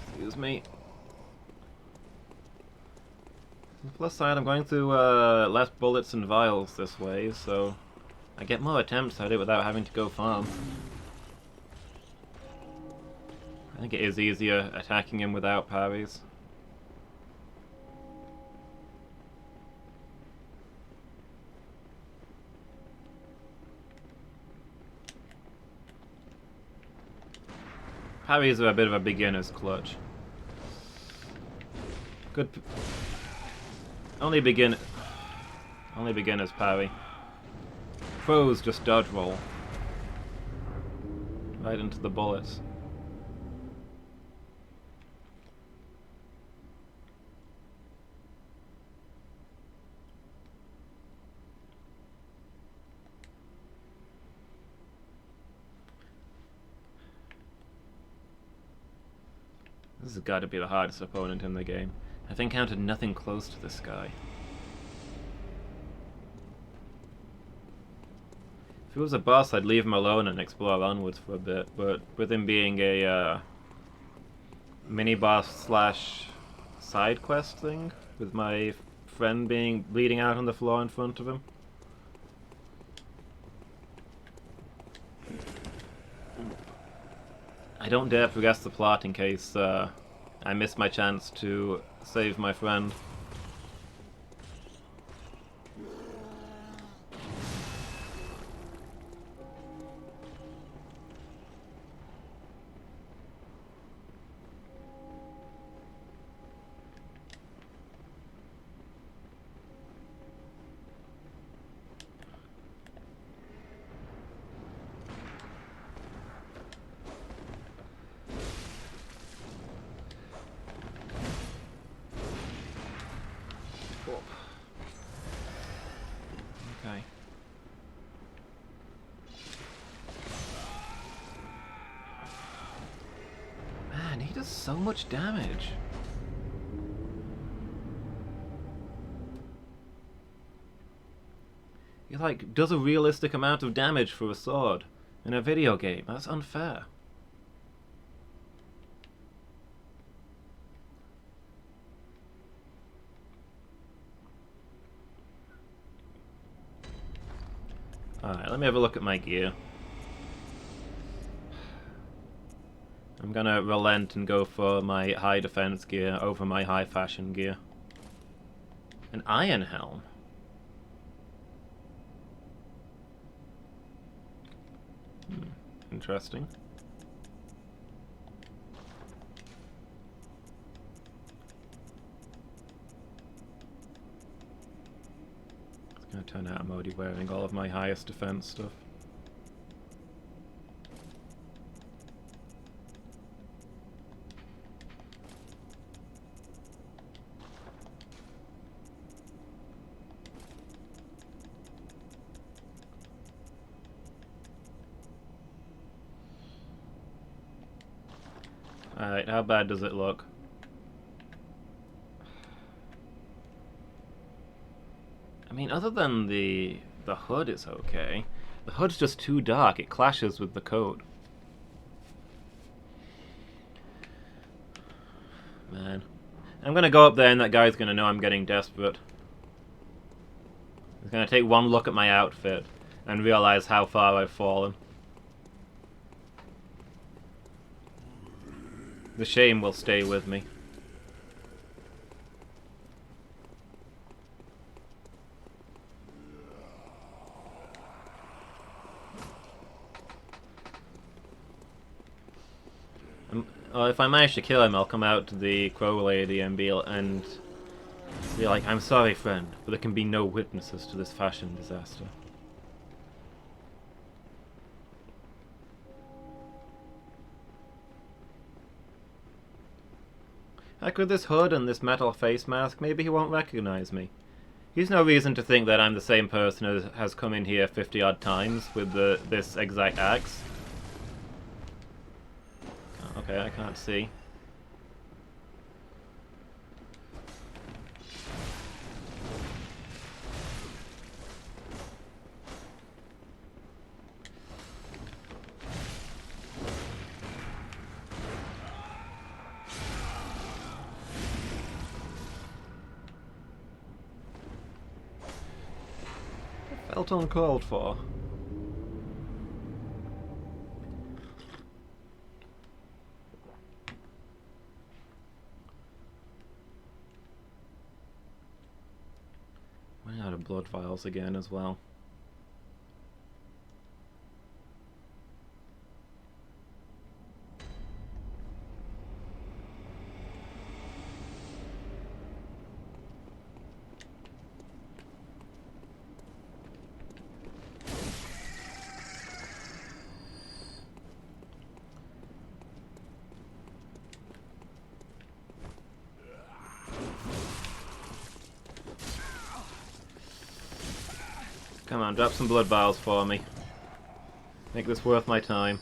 Excuse me. On the plus side, I'm going through less bullets and vials this way, so I get more attempts at it without having to go farm. I think it is easier attacking him without parries. Parries are a bit of a beginner's clutch. Good. Only beginner's parry. Pros just dodge roll. Right into the bullets. This has got to be the hardest opponent in the game. I've encountered nothing close to this guy. If he was a boss, I'd leave him alone and explore onwards for a bit, but with him being a mini-boss slash side quest thing, with my friend being bleeding out on the floor in front of him. I don't dare progress the plot in case I miss my chance to save my friend. does so much damage. He like does a realistic amount of damage for a sword in a video game. That's unfair. Alright, let me have a look at my gear. I'm gonna relent and go for my high defense gear over my high fashion gear. An iron helm? Interesting. It's gonna turn out Modi wearing all of my highest defense stuff. Alright, how bad does it look? I mean, other than the hood, it's okay. The hood's just too dark. It clashes with the coat. Man. I'm gonna go up there and that guy's gonna know I'm getting desperate. He's gonna take one look at my outfit and realize how far I've fallen. The shame will stay with me. If I manage to kill him, I'll come out to the Crow Lady and be like, "I'm sorry, friend, but there can be no witnesses to this fashion disaster." Like with this hood and this metal face mask, maybe he won't recognize me. He's no reason to think that I'm the same person who has come in here 50 odd times with this exact axe. Okay, I can't see. Felt uncalled for. Running out of blood vials again as well. Come on, drop some blood vials for me. Make this worth my time.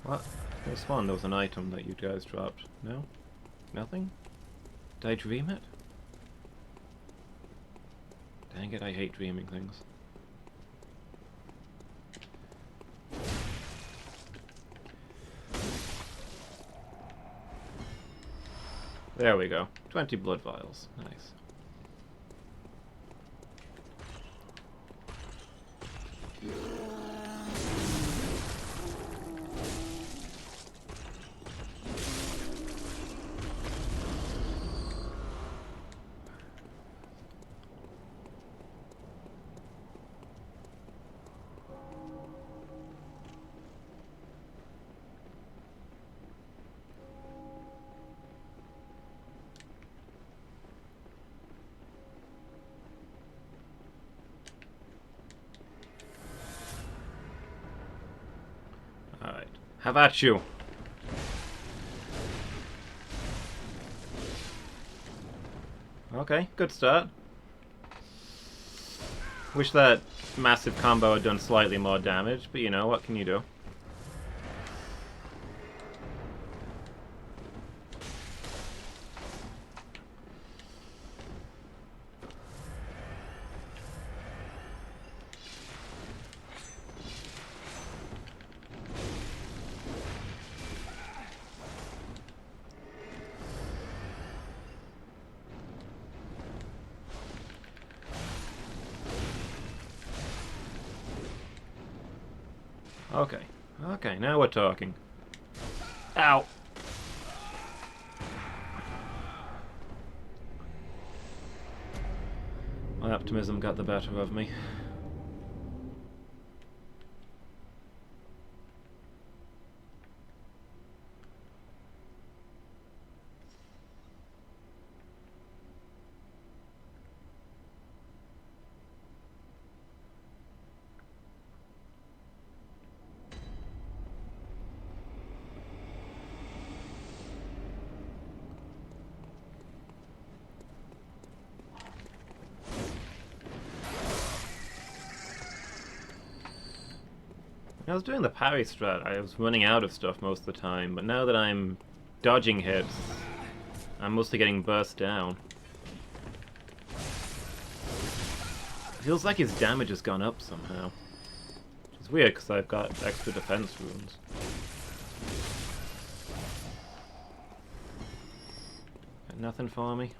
What? I sworn there was an item that you guys dropped. No? Nothing? Did I dream it? Dang it, I hate dreaming things. There we go. 20 blood vials. Nice. Alright. Have at you! Okay, good start. Wish that massive combo had done slightly more damage, but you know, what can you do? Okay. Okay, now we're talking. Ow! My optimism got the better of me. When I was doing the parry strat, I was running out of stuff most of the time, but now that I'm dodging hits, I'm mostly getting burst down. It feels like his damage has gone up somehow. Which is weird, because I've got extra defense runes. Got nothing for me.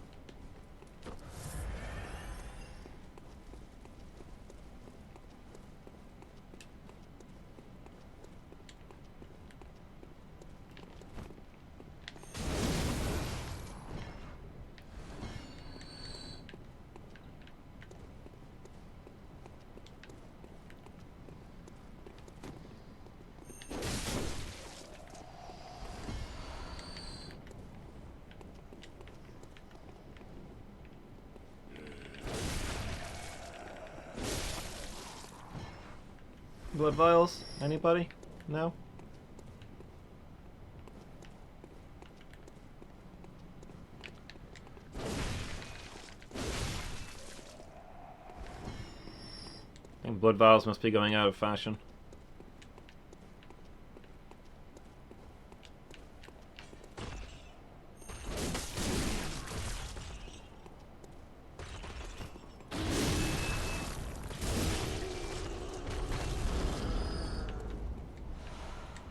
Blood vials? Anybody? No? I think blood vials must be going out of fashion.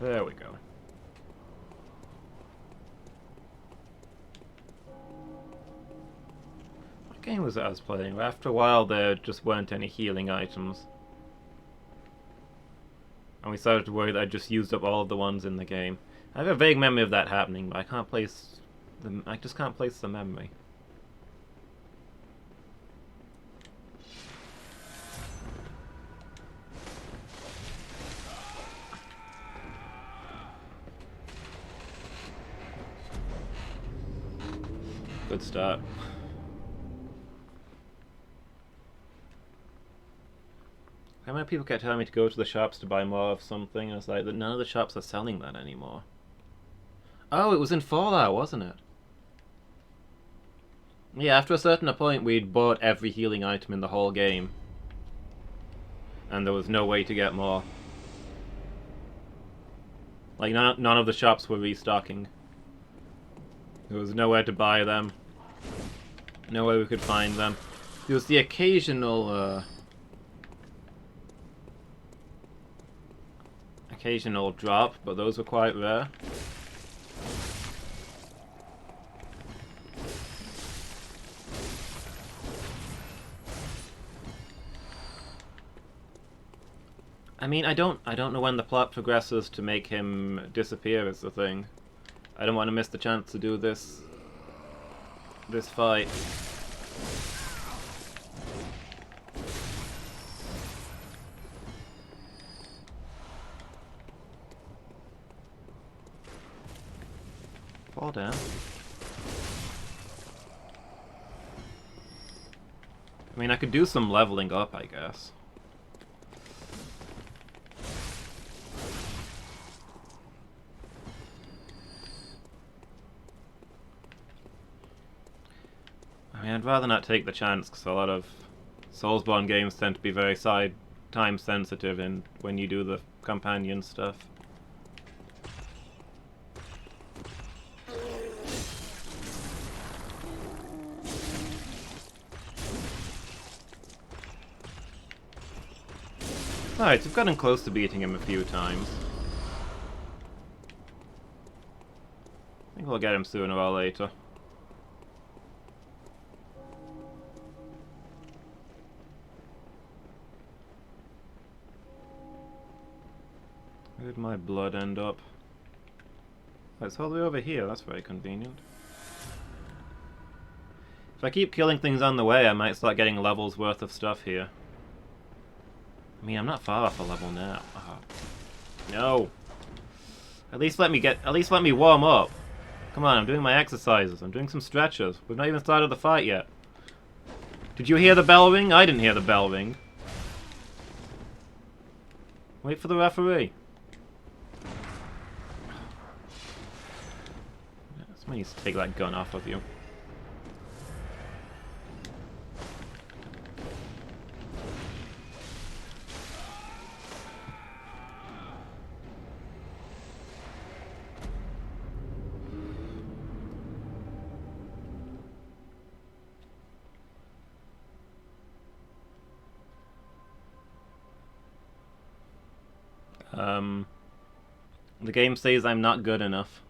There we go. What game was it I was playing? After a while there just weren't any healing items. And we started to worry that I just used up all of the ones in the game. I have a vague memory of that happening, but I can't place the I just can't place the memory. Good start. How many people kept telling me to go to the shops to buy more of something, and it's like that none of the shops are selling that anymore. Oh, it was in Fallout, wasn't it? Yeah, after a certain point we'd bought every healing item in the whole game. And there was no way to get more. Like, none of the shops were restocking. There was nowhere to buy them. Nowhere we could find them. There was the occasional drop, but those were quite rare. I mean, I don't know when the plot progresses to make him disappear is the thing. I don't want to miss the chance to do this fight. Fall down. I mean, I could do some leveling up, I guess. I mean, I'd rather not take the chance, because a lot of Soulsborne games tend to be very time sensitive and when you do the companion stuff. Alright, we've gotten close to beating him a few times. I think we'll get him sooner or later. Where did my blood end up? Oh, it's all the way over here, that's very convenient. If I keep killing things on the way, I might start getting levels worth of stuff here. I mean, I'm not far off a level now. Oh. No! At least let me warm up. Come on, I'm doing my exercises. I'm doing some stretches. We've not even started the fight yet. Did you hear the bell ring? I didn't hear the bell ring. Wait for the referee. Someone needs to take that gun off of you. The game says I'm not good enough.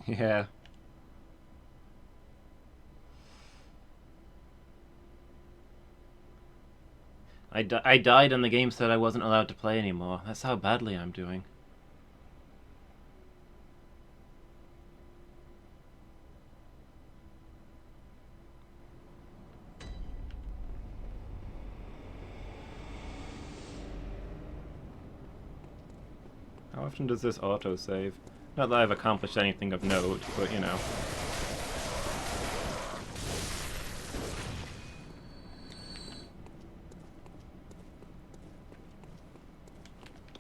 Yeah. I died and the game said I wasn't allowed to play anymore. That's how badly I'm doing. How often does this autosave? Not that I've accomplished anything of note, but you know.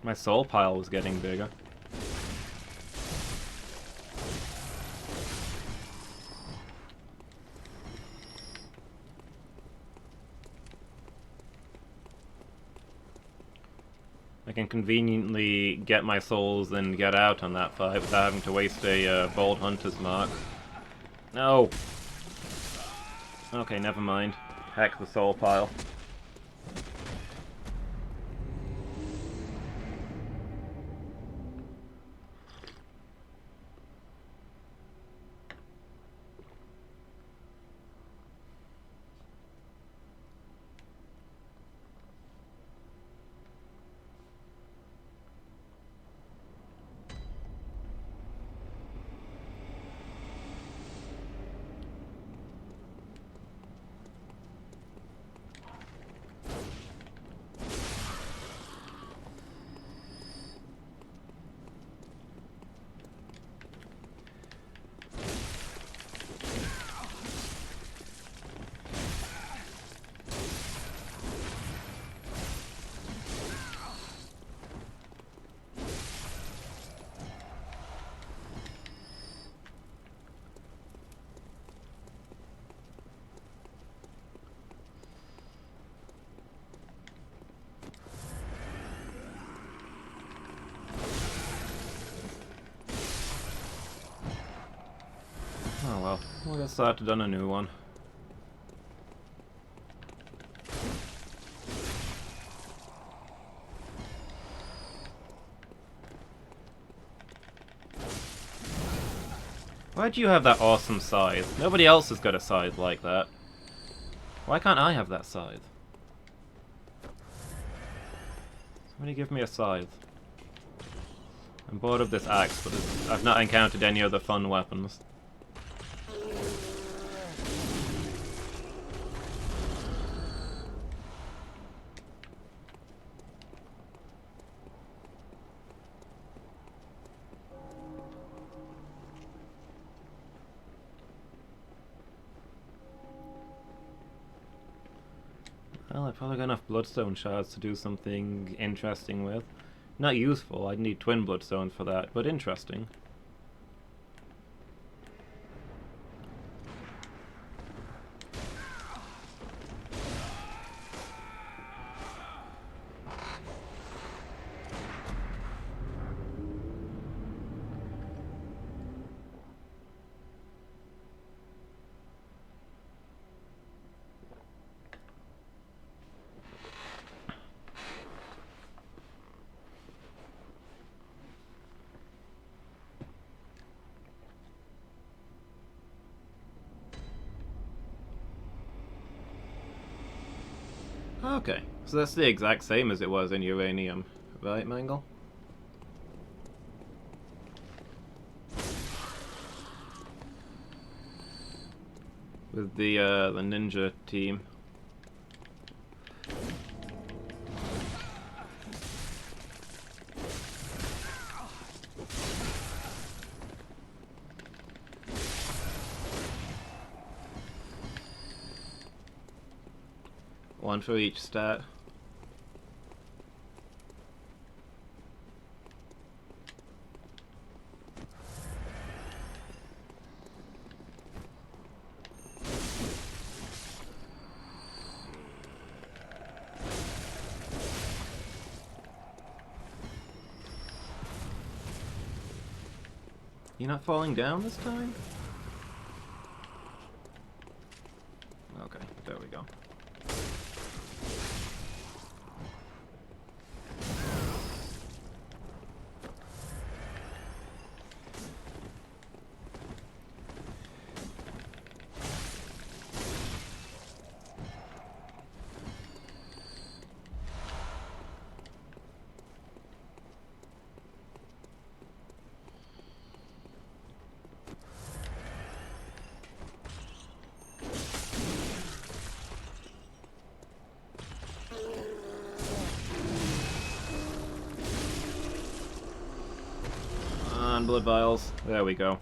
My soul pile was getting bigger. I can conveniently get my souls and get out on that fight without having to waste a bold hunter's mark. No! Okay, never mind. Heck the soul pile. Oh well, we'll get started on a new one. Why do you have that awesome scythe? Nobody else has got a scythe like that. Why can't I have that scythe? Somebody give me a scythe. I'm bored of this axe, but I've not encountered any other fun weapons. Well, I've probably got enough bloodstone shards to do something interesting with. Not useful, I'd need twin bloodstones for that, but interesting. Okay, so that's the exact same as it was in Uranium, right, Mangle? With the ninja team. One for each stat. You're not falling down this time? Okay, there we go. Blood vials. There we go.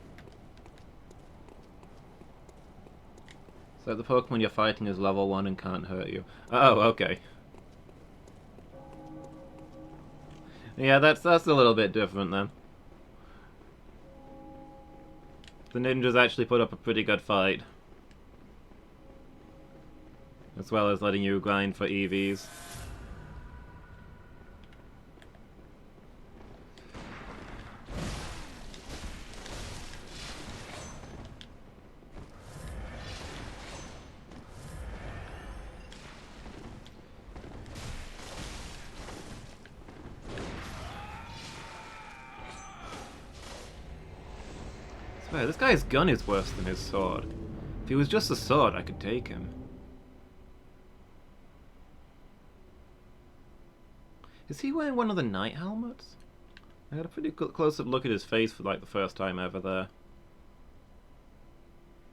So the Pokemon you're fighting is level 1 and can't hurt you. Oh, okay. Yeah, that's a little bit different then. The ninjas actually put up a pretty good fight. As well as letting you grind for EVs. This guy's gun is worse than his sword. If he was just a sword, I could take him. Is he wearing one of the knight helmets? I had a pretty close-up look at his face for like the first time ever there.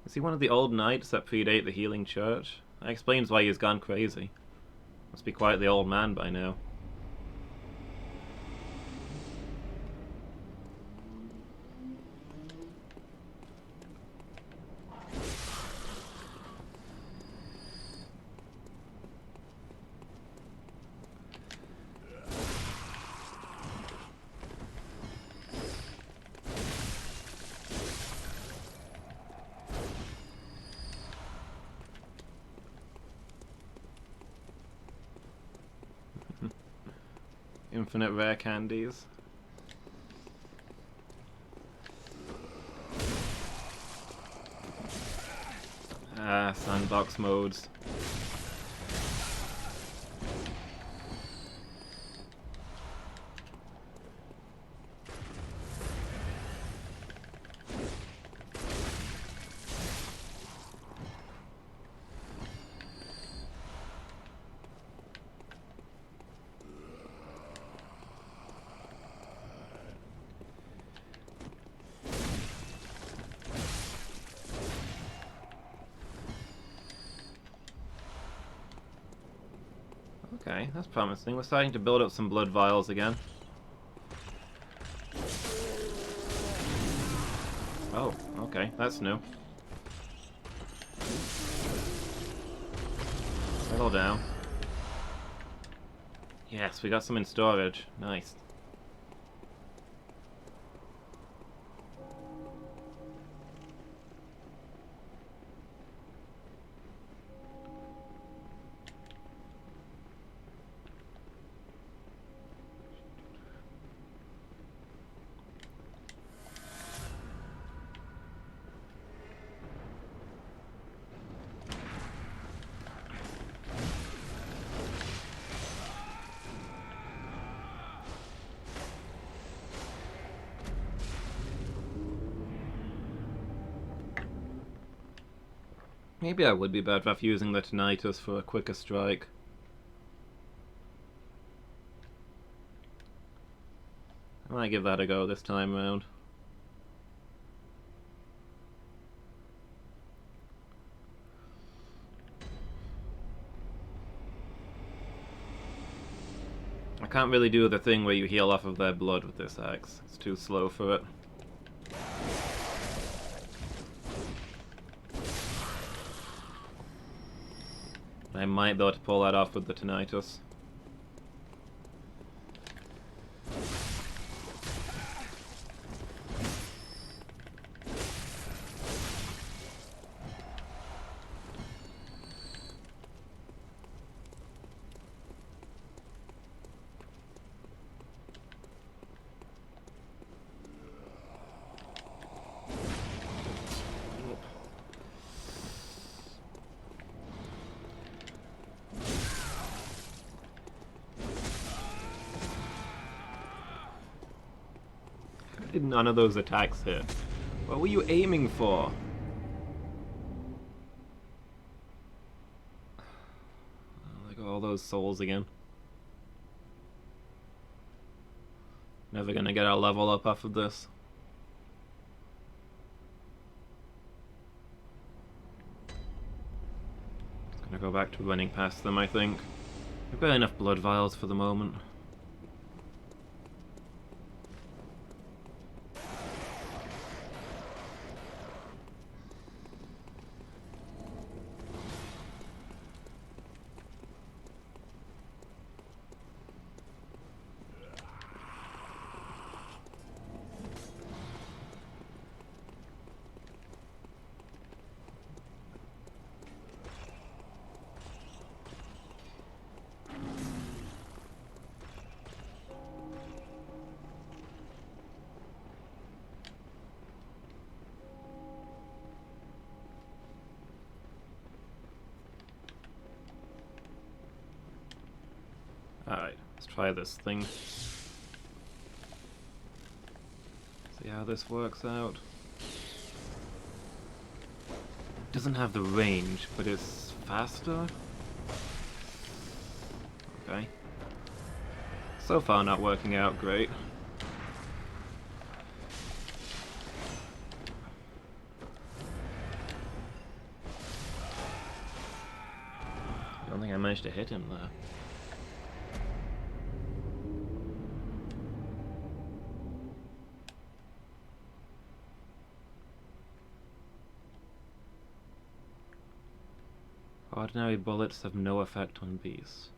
Is he one of the old knights that predate the Healing Church? That explains why he's gone crazy. Must be quite the old man by now. Infinite rare candies. Ah, sandbox modes. Okay, that's promising. We're starting to build up some blood vials again. Oh, okay, that's new. Settle down. Yes, we got some in storage. Nice. Maybe I would be better off using the tinnitus for a quicker strike. I might give that a go this time around. I can't really do the thing where you heal off of their blood with this axe. It's too slow for it. I might be able to pull that off with the tinnitus. Did none of those attacks hit? What were you aiming for? Like all those souls again. Never gonna get our level up off of this. Just gonna go back to running past them, I think. We've got enough blood vials for the moment. Alright, let's try this thing. See how this works out. Doesn't have the range, but it's faster? Okay. So far not working out great. I don't think I managed to hit him there. Ordinary bullets have no effect on beasts.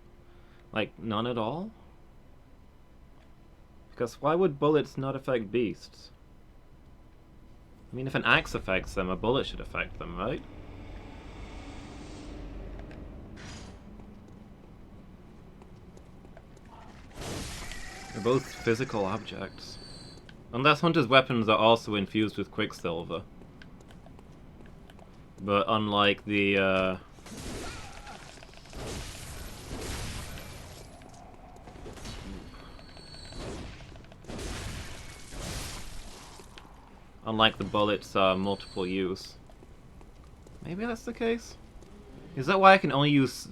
Like, none at all? Because why would bullets not affect beasts? I mean, if an axe affects them, a bullet should affect them, right? They're both physical objects. Unless Hunter's weapons are also infused with Quicksilver. But unlike the, unlike the bullets multiple use. Maybe that's the case? Is that why I can only use a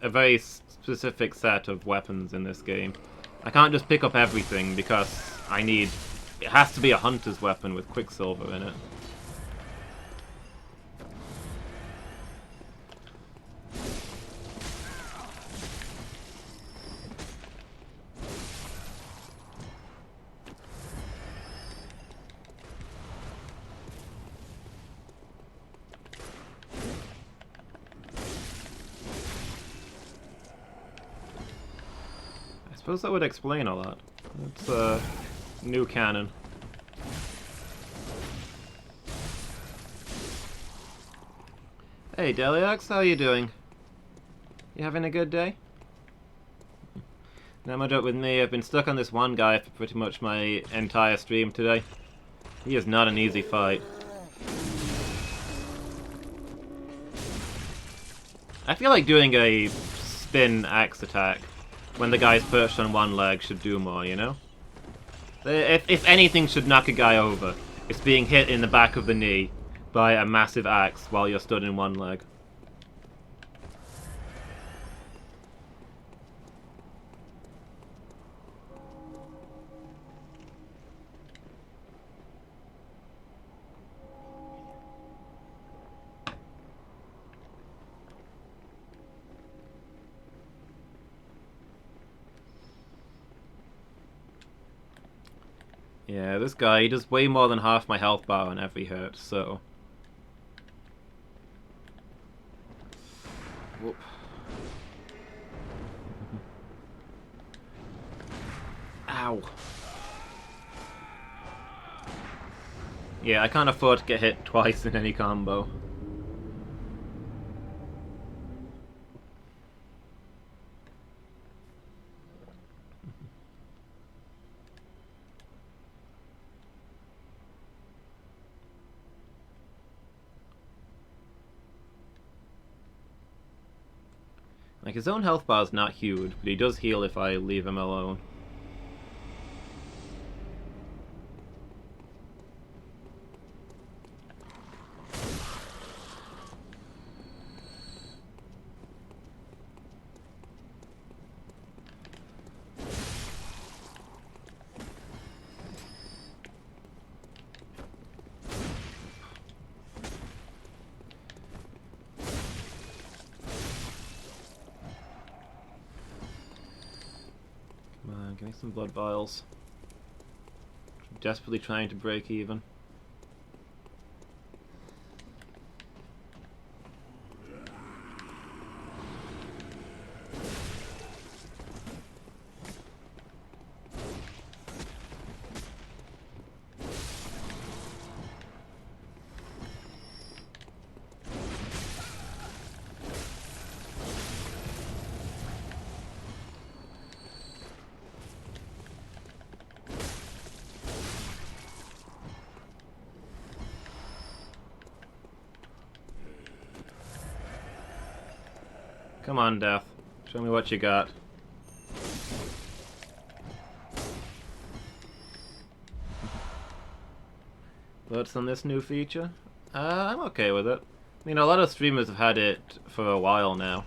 very specific set of weapons in this game? I can't just pick up everything because it has to be a hunter's weapon with Quicksilver in it. suppose that would explain a lot. It's new canon. Hey Deliox, how you doing? You having a good day? Not much up with me. I've been stuck on this one guy for pretty much my entire stream today. He is not an easy fight. I feel like doing a spin axe attack when the guy's perched on one leg should do more, you know? If anything should knock a guy over, it's being hit in the back of the knee by a massive axe while you're stood in one leg. Yeah, this guy, he does way more than half my health bar on every hit, so... Whoop. Ow. Yeah, I can't afford to get hit twice in any combo. Like, his own health bar is not huge, but he does heal if I leave him alone. Give me some blood vials. I'm desperately trying to break even. Come on, Death. Show me what you got. Thoughts on this new feature? I'm okay with it. I mean, a lot of streamers have had it for a while now.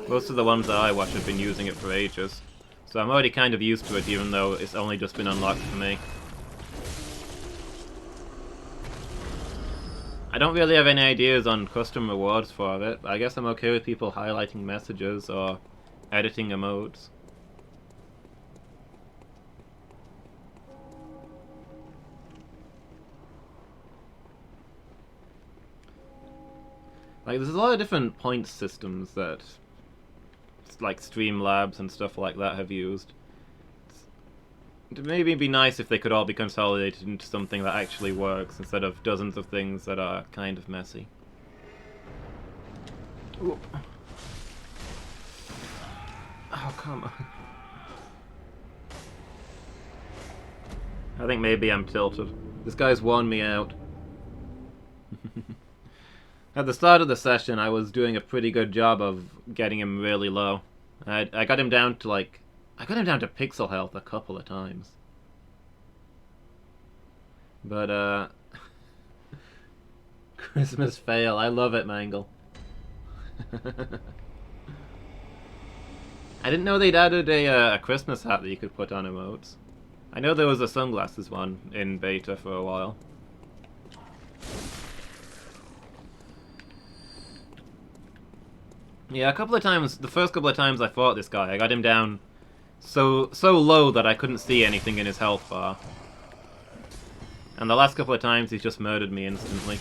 Most of the ones that I watch have been using it for ages. So I'm already kind of used to it, even though it's only just been unlocked for me. I don't really have any ideas on custom rewards for it. I guess I'm okay with people highlighting messages or editing emotes. Like, there's a lot of different point systems that, like, Streamlabs and stuff like that have used. It'd maybe be nice if they could all be consolidated into something that actually works, instead of dozens of things that are kind of messy. Ooh. Oh, come on. I think maybe I'm tilted. This guy's worn me out. At the start of the session, I was doing a pretty good job of getting him really low. I got him down to, like... I got him down to pixel health a couple of times. But, Christmas fail. I love it, Mangle. I didn't know they'd added a Christmas hat that you could put on emotes. I know there was a sunglasses one in beta for a while. Yeah, a couple of times, the first couple of times I fought this guy, I got him down so low that I couldn't see anything in his health bar. And the last couple of times he's just murdered me instantly.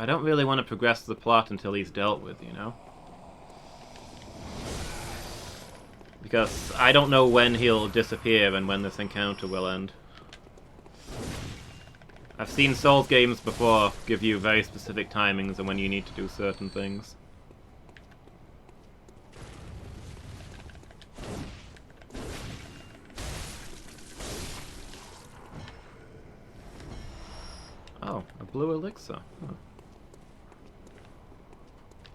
I don't really want to progress the plot until he's dealt with, you know? Because I don't know when he'll disappear and when this encounter will end. I've seen Souls games before give you very specific timings and when you need to do certain things. Oh, a blue elixir. Huh.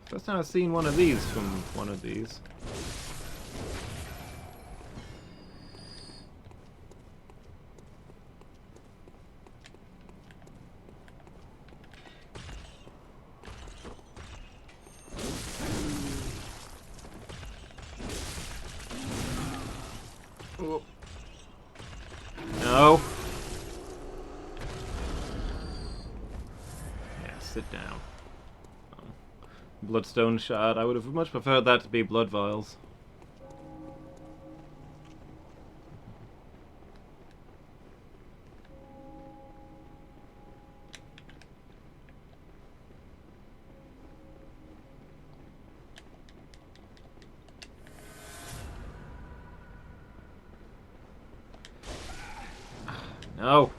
First time I've seen one of these from one of these. No. Yeah, sit down. Oh. Bloodstone shard. I would have much preferred that to be blood vials. No.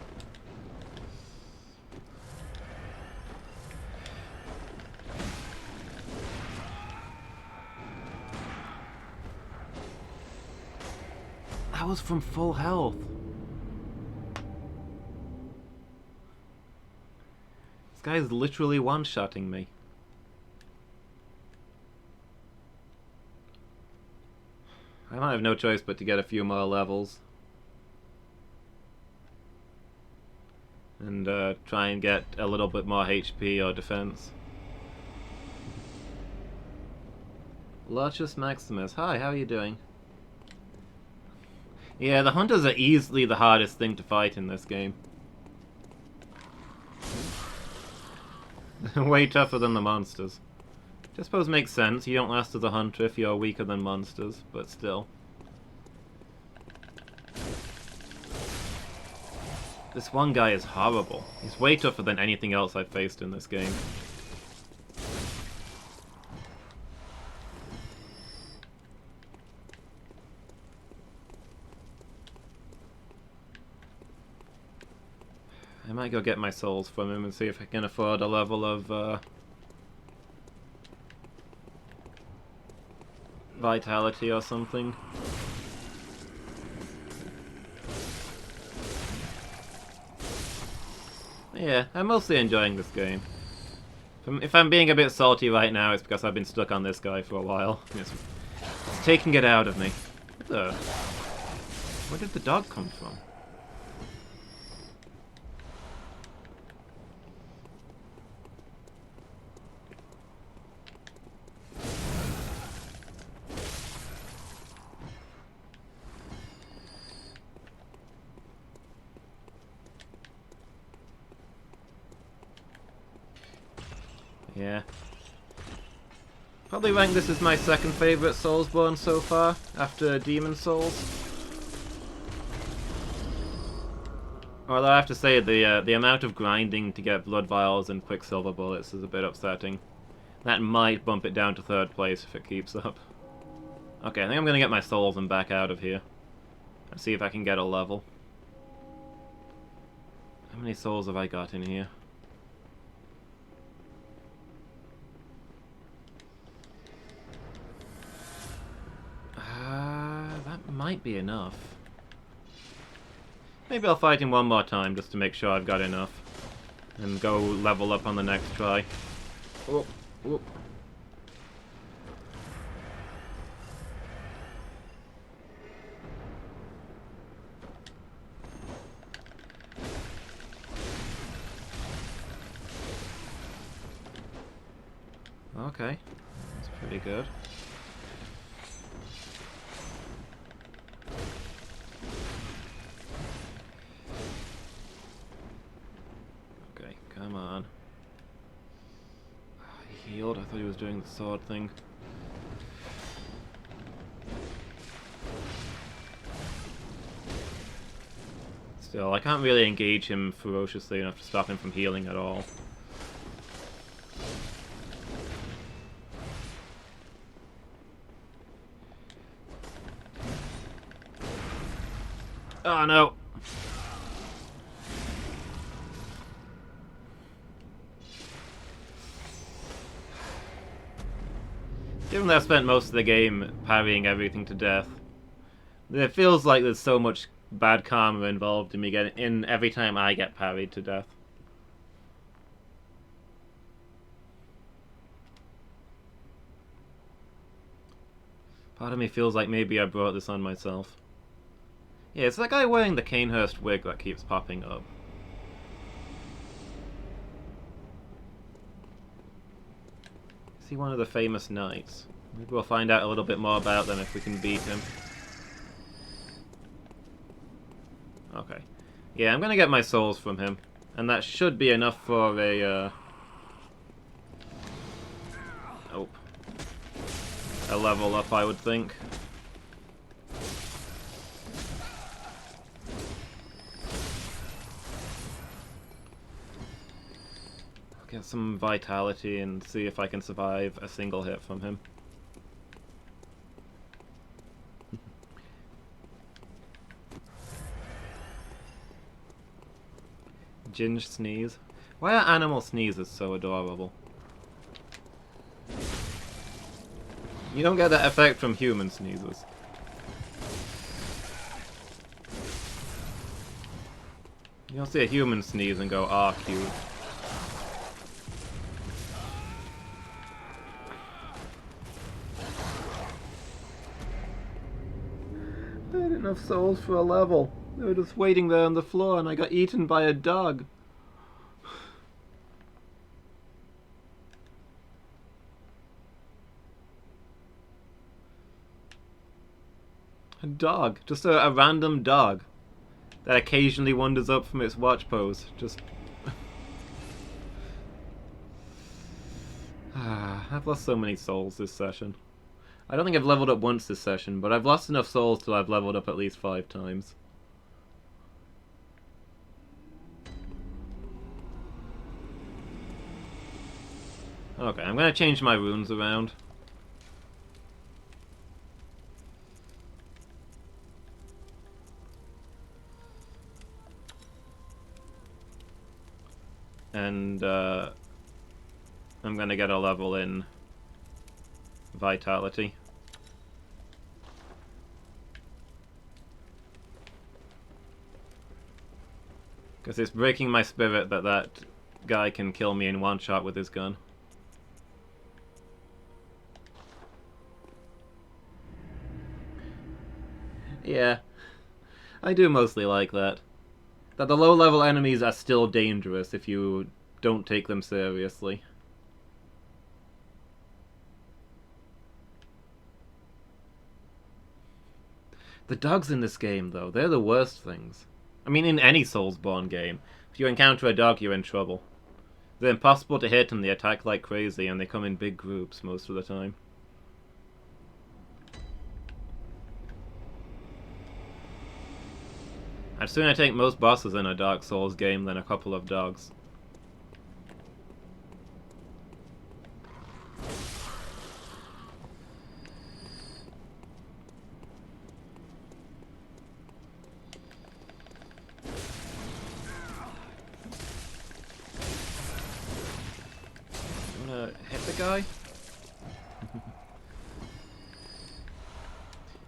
That was from full health. This guy's literally one-shotting me. I might have no choice but to get a few more levels. And try and get a little bit more HP or defense. Larchus Maximus, hi, how are you doing? Yeah, the hunters are easily the hardest thing to fight in this game. Way tougher than the monsters. Which I suppose makes sense, you don't last as a hunter if you're weaker than monsters, but still. This one guy is horrible. He's way tougher than anything else I've faced in this game. I might go get my souls from him and see if I can afford a level of vitality or something. Yeah, I'm mostly enjoying this game. If I'm being a bit salty right now, it's because I've been stuck on this guy for a while. It's taking it out of me. Where did the dog come from? Yeah. Probably rank this as my second favourite Soulsborne so far, after Demon Souls. Although I have to say, the amount of grinding to get blood vials and quicksilver bullets is a bit upsetting. That might bump it down to third place if it keeps up. Okay, I think I'm gonna get my souls and back out of here. And see if I can get a level. How many souls have I got in here? That might be enough. Maybe I'll fight him one more time just to make sure I've got enough. And go level up on the next try. Oh, oh. Okay, that's pretty good. Okay, come on. He healed, I thought he was doing the sword thing. Still, I can't really engage him ferociously enough to stop him from healing at all. Oh no! Given that I spent most of the game parrying everything to death, it feels like there's so much bad karma involved in me getting in every time I get parried to death. Part of me feels like maybe I brought this on myself. Yeah, it's that guy wearing the Canehurst wig that keeps popping up. Is he one of the famous knights? Maybe we'll find out a little bit more about them if we can beat him. Okay. Yeah, I'm gonna get my souls from him. And that should be enough for a, oh. A level up, I would think. Get some vitality and see if I can survive a single hit from him. Ginge sneeze. Why are animal sneezes so adorable? You don't get that effect from human sneezes. You don't see a human sneeze and go, ah, cute. I had enough souls for a level. They were just waiting there on the floor and I got eaten by a dog. A dog. Just a random dog. That occasionally wanders up from its watch pose. Just... I've lost so many souls this session. I don't think I've leveled up once this session, but I've lost enough souls till I've leveled up at least 5 times. Okay, I'm gonna change my runes around. And, I'm gonna get a level in Vitality. Because it's breaking my spirit that that guy can kill me in one shot with his gun. Yeah, I do mostly like that. That the low-level enemies are still dangerous if you don't take them seriously. The dogs in this game, though, they're the worst things. I mean, in any Soulsborne game, if you encounter a dog, you're in trouble. They're impossible to hit and they attack like crazy, and they come in big groups most of the time. I'd sooner take most bosses in a Dark Souls game than a couple of dogs. You wanna hit the guy?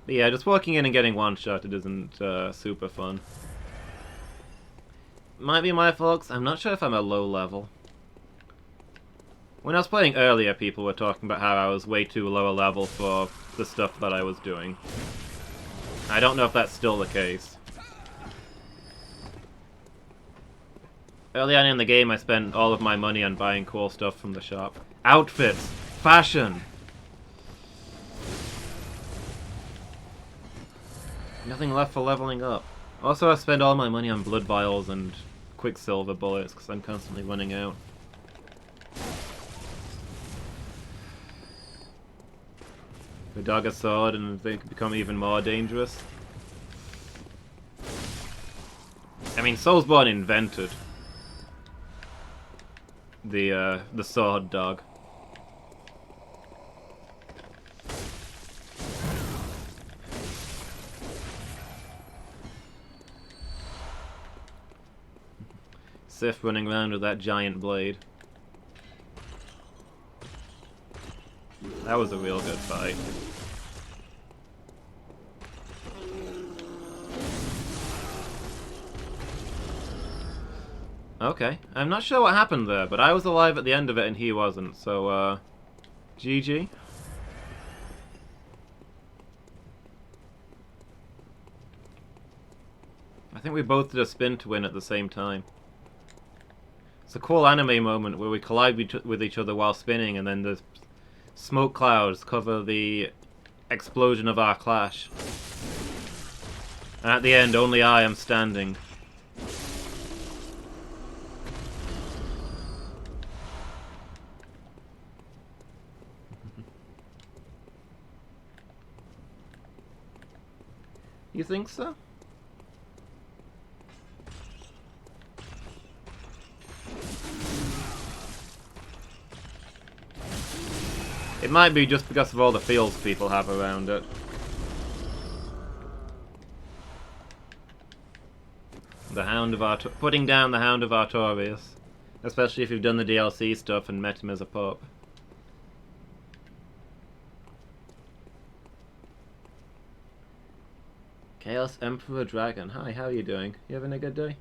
But yeah, just walking in and getting one-shotted isn't super fun. Might be my fault, I'm not sure if I'm a low level. When I was playing earlier, people were talking about how I was way too low a level for the stuff that I was doing. I don't know if that's still the case. Early on in the game, I spent all of my money on buying cool stuff from the shop. Outfits! Fashion! Nothing left for leveling up. Also, I spend all my money on blood vials and quicksilver bullets because I'm constantly running out. The dog a sword and they can become even more dangerous. I mean, Soulsborne invented the sword dog. Sith running around with that giant blade. That was a real good fight. Okay, I'm not sure what happened there, but I was alive at the end of it and he wasn't, so, GG. I think we both did a spin to win at the same time. It's a cool anime moment where we collide with each other while spinning and then the smoke clouds cover the explosion of our clash. And at the end, only I am standing. You think so? It might be just because of all the feels people have around it. The Hound of putting down the Hound of Artorias. Especially if you've done the DLC stuff and met him as a pup. Chaos Emperor Dragon. Hi, how are you doing? You having a good day?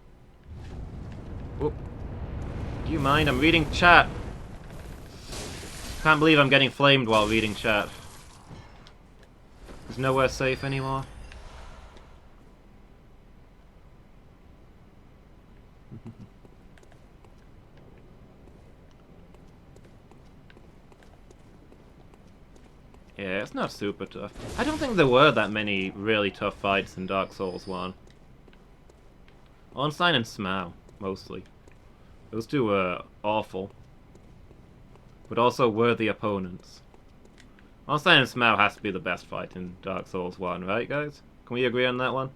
Whoop. Do you mind? I'm reading chat. Can't believe I'm getting flamed while reading chat. There's nowhere safe anymore. Yeah, it's not super tough. I don't think there were that many really tough fights in Dark Souls 1. Ornstein and Smough, mostly. Those two were awful. But also worthy opponents. Ornstein and Smough has to be the best fight in Dark Souls 1, right guys? Can we agree on that one?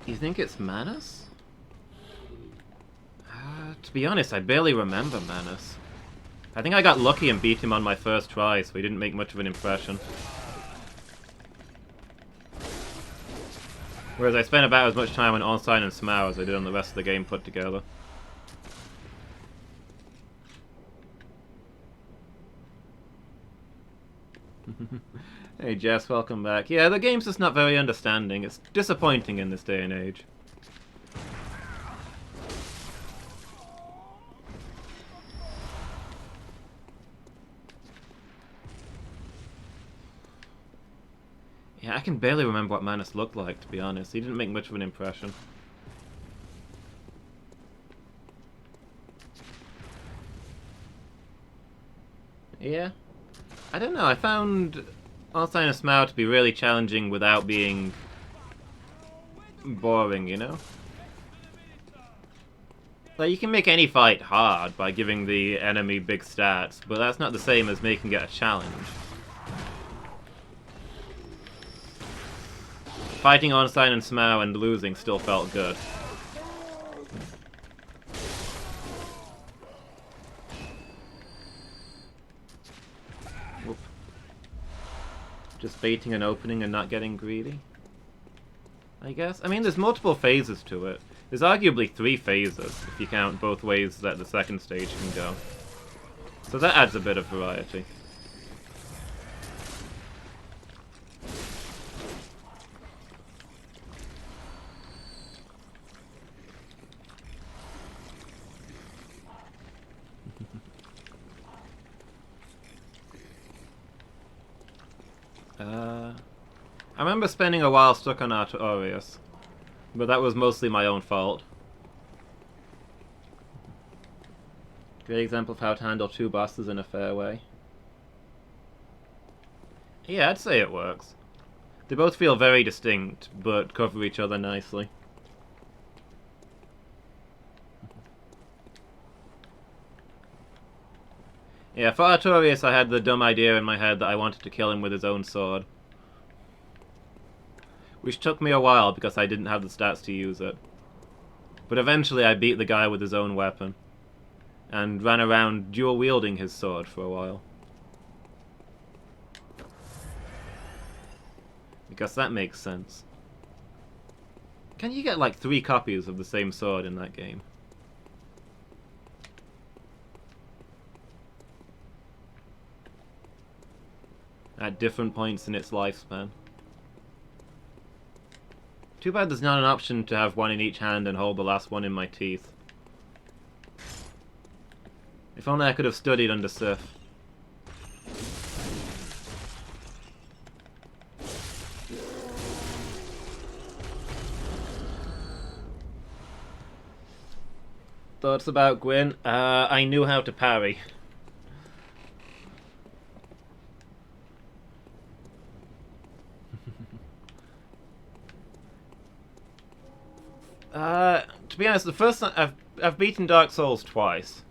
You think it's Manus? To be honest, I barely remember Manus. I think I got lucky and beat him on my first try, so he didn't make much of an impression. Whereas I spent about as much time on Ornstein and Smough as I did on the rest of the game put together. Hey Jess, welcome back. Yeah, the game's just not very understanding. It's disappointing in this day and age. Yeah, I can barely remember what Manus looked like, to be honest. He didn't make much of an impression. Yeah. I don't know, I found Ornstein and Smough to be really challenging without being boring, you know? Like, you can make any fight hard by giving the enemy big stats, but that's not the same as making it a challenge. Fighting Ornstein and Smough and losing still felt good. Whoop. Just baiting an opening and not getting greedy, I guess. I mean, there's multiple phases to it. There's arguably 3 phases, if you count both ways that the second stage can go. So that adds a bit of variety. I remember spending a while stuck on Artorias, but that was mostly my own fault. Great example of how to handle 2 bosses in a fair way. Yeah, I'd say it works. They both feel very distinct, but cover each other nicely. Yeah, for Artorias I had the dumb idea in my head that I wanted to kill him with his own sword. Which took me a while because I didn't have the stats to use it. But eventually I beat the guy with his own weapon. And ran around dual-wielding his sword for a while. Because that makes sense. Can you get like 3 copies of the same sword in that game? At different points in its lifespan. Too bad there's not an option to have one in each hand and hold the last one in my teeth. If only I could have studied under Sif. Thoughts about Gwyn? I knew how to parry. To be honest, the first time I've beaten Dark Souls twice.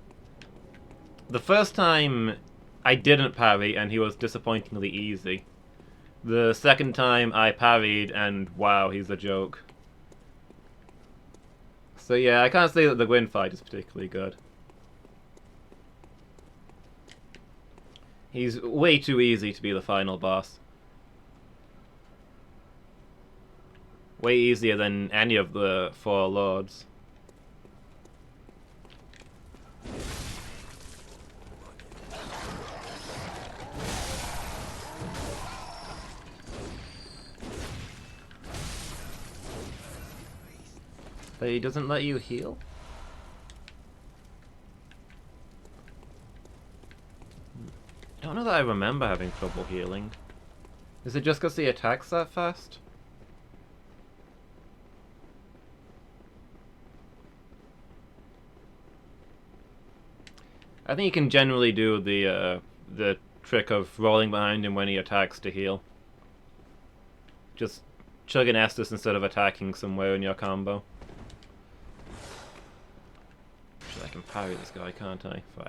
The first time I didn't parry and he was disappointingly easy. The second time I parried and wow, he's a joke. So yeah, I can't say that the Gwyn fight is particularly good. He's way too easy to be the final boss. Way easier than any of the 4 lords. But he doesn't let you heal? I don't know that I remember having trouble healing. Is it just because he attacks that fast? I think you can generally do the trick of rolling behind him when he attacks to heal. Just chug an Estus instead of attacking somewhere in your combo. Actually, I can parry this guy, can't I? For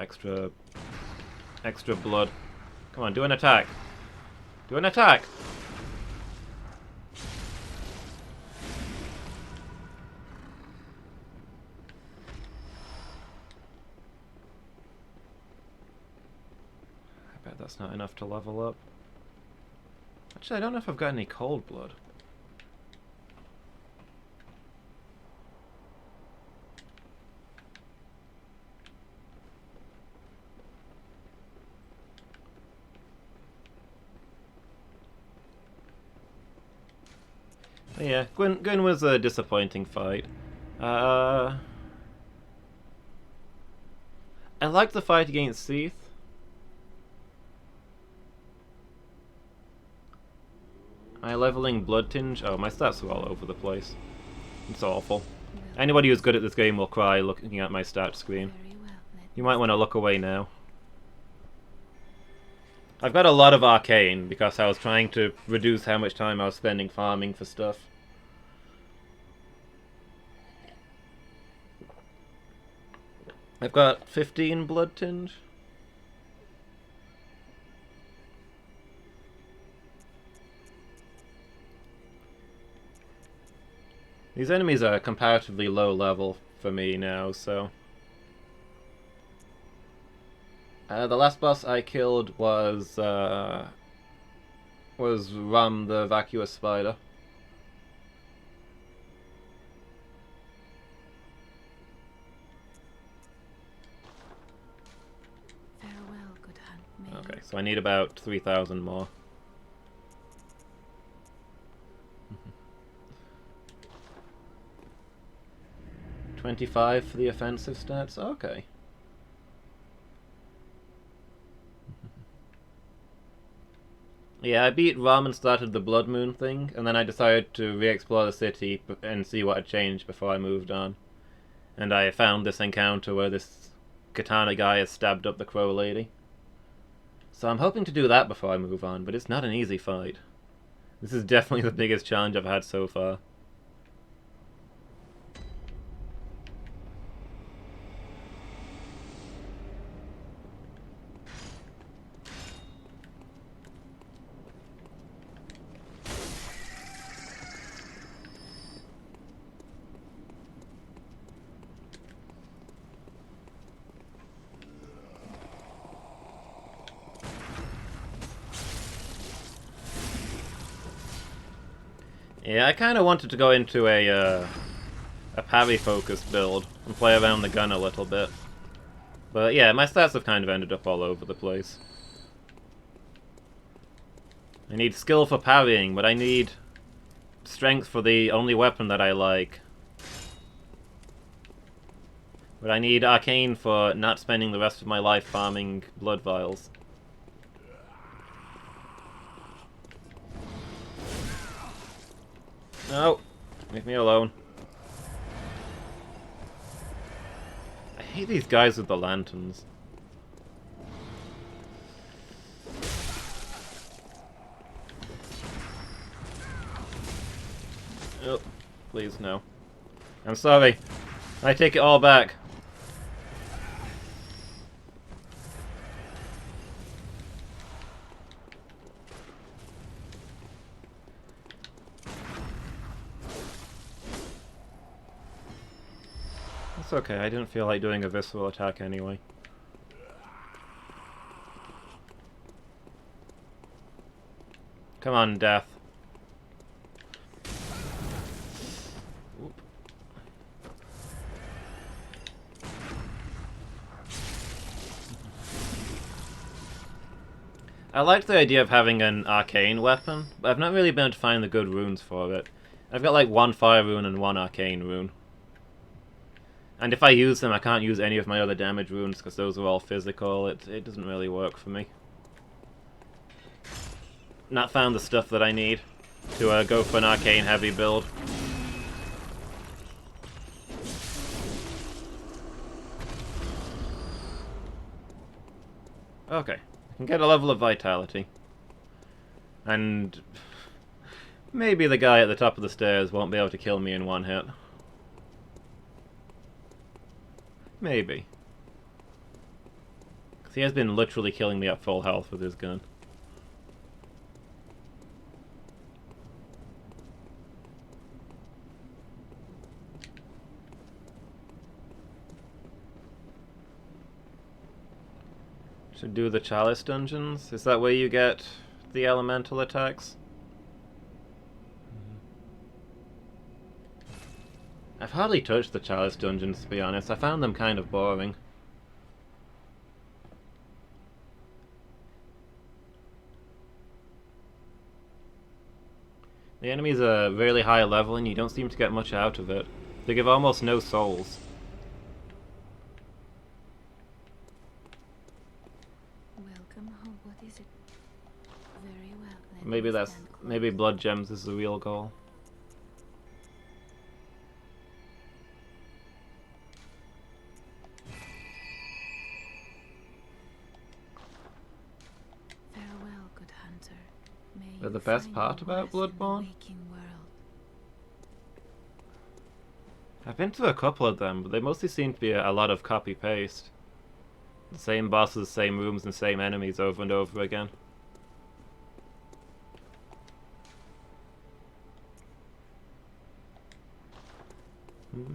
extra blood. Come on, do an attack. Do an attack! I bet that's not enough to level up. Actually, I don't know if I've got any cold blood. But yeah, Gwyn was a disappointing fight. I liked the fight against Seath. Am I leveling Blood Tinge? Oh, my stats are all over the place. It's awful. Anybody who's good at this game will cry looking at my stat screen. You might want to look away now. I've got a lot of arcane because I was trying to reduce how much time I was spending farming for stuff. I've got 15 Blood Tinge. These enemies are comparatively low level for me now, so... the last boss I killed was Ram the Vacuous Spider. Farewell, good handmaid. Okay, so I need about 3,000 more. $25 for the offensive stats? Okay. Yeah, I beat Ram and started the Blood Moon thing, and then I decided to re-explore the city and see what had changed before I moved on. And I found this encounter where this katana guy has stabbed up the Crow Lady. So I'm hoping to do that before I move on, but it's not an easy fight. This is definitely the biggest challenge I've had so far. Yeah, I kind of wanted to go into a parry-focused build and play around the gun a little bit. But yeah, my stats have kind of ended up all over the place. I need skill for parrying, but I need strength for the only weapon that I like. But I need arcane for not spending the rest of my life farming blood vials. No! Leave me alone. I hate these guys with the lanterns. Oh, please no. I'm sorry. I take it all back. It's okay, I didn't feel like doing a visceral attack anyway. Come on, death. Oop. I liked the idea of having an arcane weapon, but I've not really been able to find the good runes for it. I've got like one fire rune and one arcane rune. And if I use them, I can't use any of my other damage runes because those are all physical. It doesn't really work for me. Not found the stuff that I need to go for an arcane heavy build. Okay, I can get a level of vitality. And maybe the guy at the top of the stairs won't be able to kill me in one hit. Maybe. Because he has been literally killing me at full health with his gun. Should do the Chalice dungeons? Is that where you get the elemental attacks? I've hardly touched the Chalice dungeons, to be honest. I found them kind of boring. The enemies are really high level and you don't seem to get much out of it. They give almost no souls. Welcome home. What is it? Very well. Maybe blood gems is the real goal. Farewell, good hunter. May They're you the best find part your about worth in the Bloodborne? waking world. I've been to a couple of them, but they mostly seem to be a lot of copy-paste. The same bosses, same rooms, and same enemies over and over again. Hmm.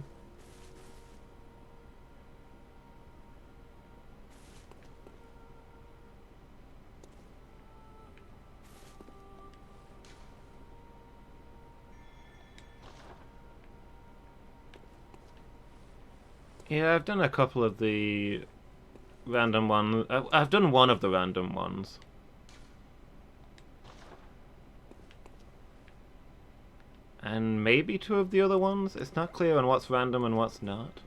Yeah, I've done a couple of the random ones. I've done one of the random ones. And maybe two of the other ones? It's not clear on what's random and what's not.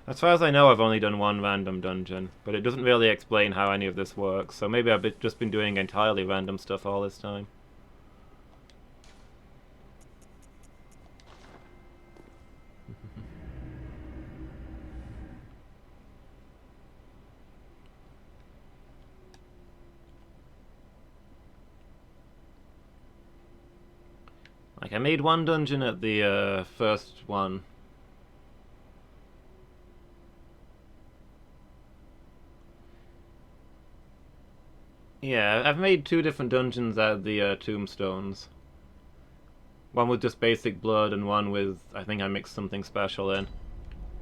As far as I know, I've only done one random dungeon, but it doesn't really explain how any of this works, so maybe I've just been doing entirely random stuff all this time. Like, I made one dungeon at the first one. Yeah, I've made two different dungeons out of the tombstones. One with just basic blood and one with, I think I mixed something special in.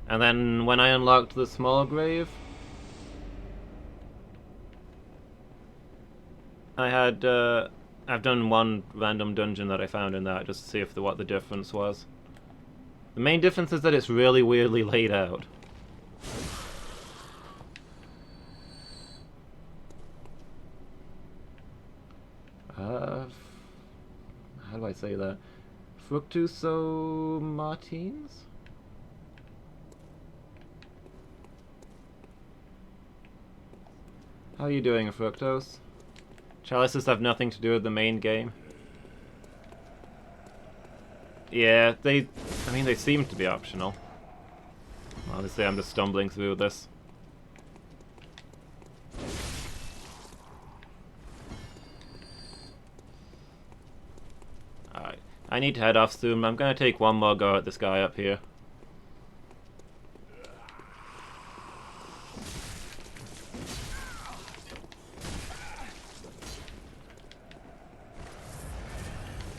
And then when I unlocked the small grave, I had, I've done one random dungeon that I found in that just to see if what the difference was. The main difference is that it's really weirdly laid out. How do I say that? Fructuoso Martins? How are you doing, Fructose? Chalices have nothing to do with the main game. Yeah, I mean, they seem to be optional. Honestly, I'm just stumbling through this. Alright, I need to head off soon. I'm gonna take one more go at this guy up here.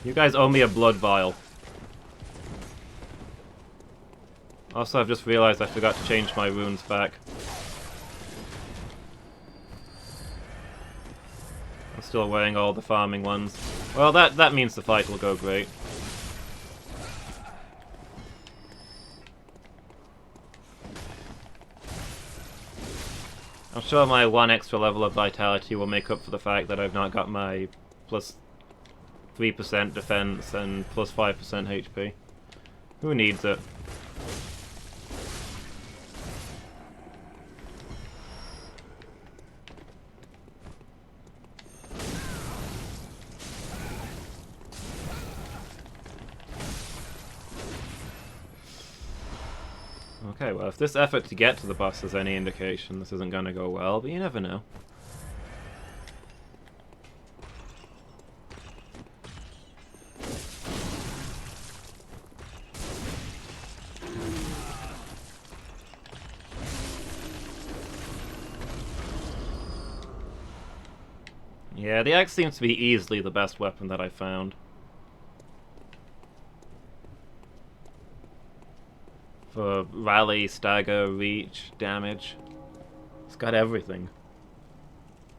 You guys owe me a blood vial. Also, I've just realized I forgot to change my runes back. I'm still wearing all the farming ones. Well, that means the fight will go great. I'm sure my one extra level of vitality will make up for the fact that I've not got my plus 3% defense and plus 5% HP. Who needs it? Okay, well, if this effort to get to the boss is any indication, this isn't gonna go well, but you never know. Yeah, the axe seems to be easily the best weapon that I found. For rally, stagger, reach, damage. It's got everything.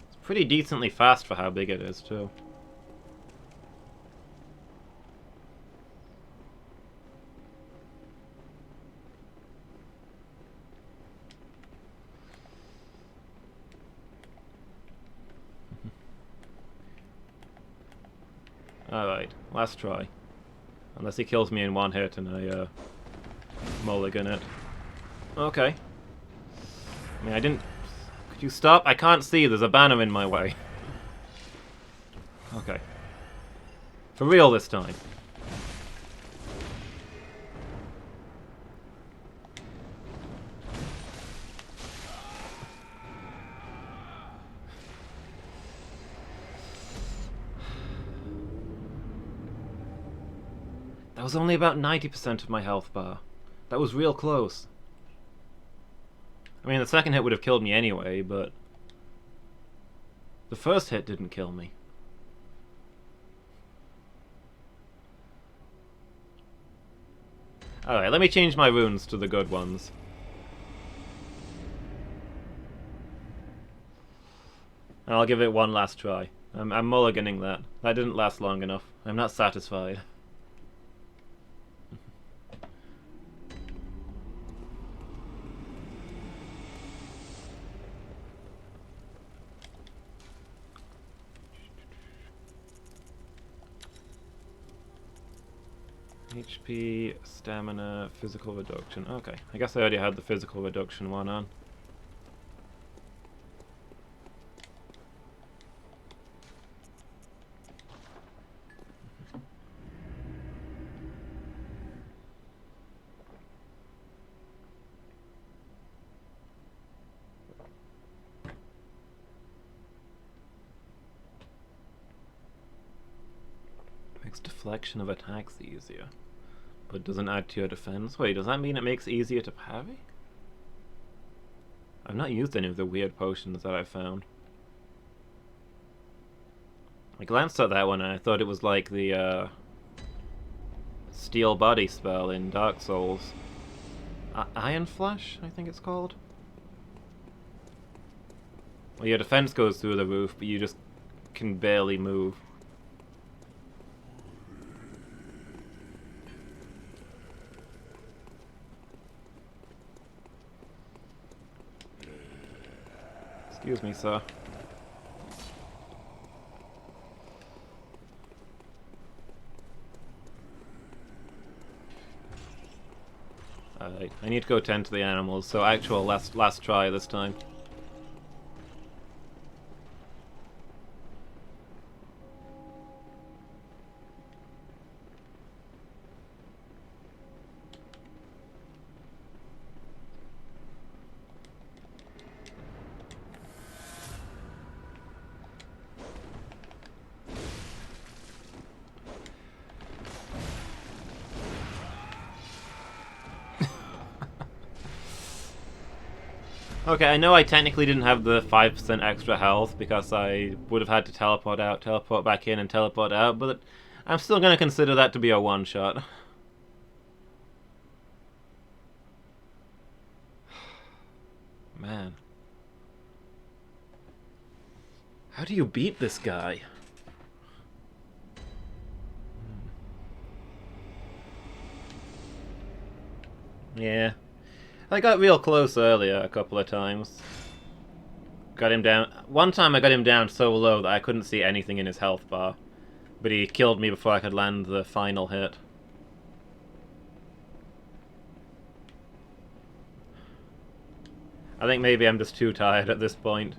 It's pretty decently fast for how big it is, too. Alright, last try. Unless he kills me in one hit and I, mulligan it. Okay. I mean, I didn't... Could you stop? I can't see, there's a banner in my way. Okay. For real this time. That was only about 90% of my health bar. That was real close. I mean, the second hit would have killed me anyway, but... the first hit didn't kill me. Alright, let me change my runes to the good ones. And I'll give it one last try. I'm mulliganing that. That didn't last long enough. I'm not satisfied. HP, stamina, physical reduction. Okay, I guess I already had the physical reduction one on. Makes deflection of attacks easier, but doesn't add to your defense. Wait, does that mean it makes it easier to parry? I've not used any of the weird potions that I've found. I glanced at that one and I thought it was like the steel body spell in Dark Souls. Iron Flash, I think it's called. Well, your defense goes through the roof, but you just can barely move. Excuse me, sir. Alright, I need to go tend to the animals, so actual last try this time. Okay, I know I technically didn't have the 5% extra health because I would have had to teleport out, teleport back in, and teleport out, but I'm still going to consider that to be a one-shot. Man. How do you beat this guy? Yeah. I got real close earlier a couple of times. Got him down. One time I got him down so low that I couldn't see anything in his health bar. But he killed me before I could land the final hit. I think maybe I'm just too tired at this point.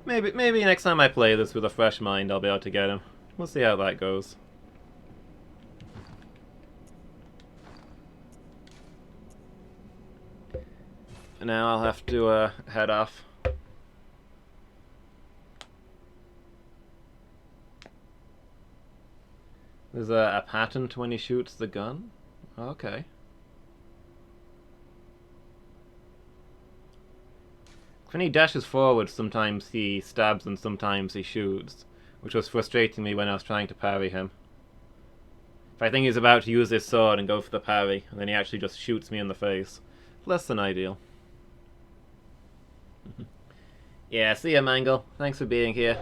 Maybe next time I play this with a fresh mind I'll be able to get him. We'll see how that goes. Now I'll have to head off. There's a pattern to when he shoots the gun? Okay. When he dashes forward, sometimes he stabs and sometimes he shoots, which was frustrating me when I was trying to parry him. If I think he's about to use his sword and go for the parry, and then he actually just shoots me in the face. Less than ideal. Yeah, see ya, Mangle. Thanks for being here.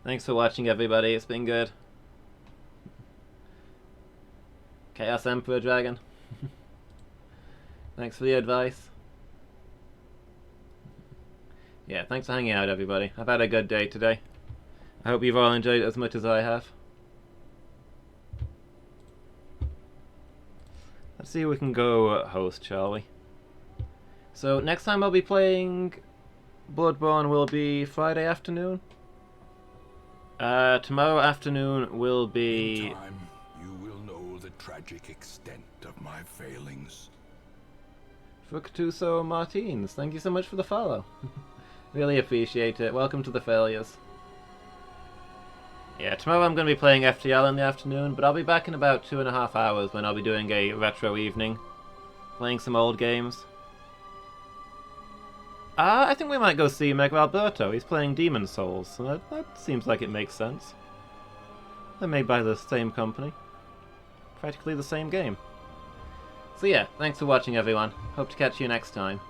Thanks for watching, everybody. It's been good. Chaos Emperor Dragon. Thanks for the advice. Yeah, thanks for hanging out, everybody. I've had a good day today. I hope you've all enjoyed it as much as I have. Let's see if we can go host, shall we? So next time I'll be playing Bloodborne will be Friday afternoon. Tomorrow afternoon will be... In time, you will know the tragic extent of my failings. Fructuoso Martins, thank you so much for the follow. Really appreciate it. Welcome to the failures. Yeah, tomorrow I'm going to be playing FTL in the afternoon, but I'll be back in about 2.5 hours when I'll be doing a retro evening. Playing some old games. I think we might go see Meg Alberto. He's playing Demon Souls, so that seems like it makes sense. They're made by the same company. Practically the same game. So yeah, thanks for watching everyone. Hope to catch you next time.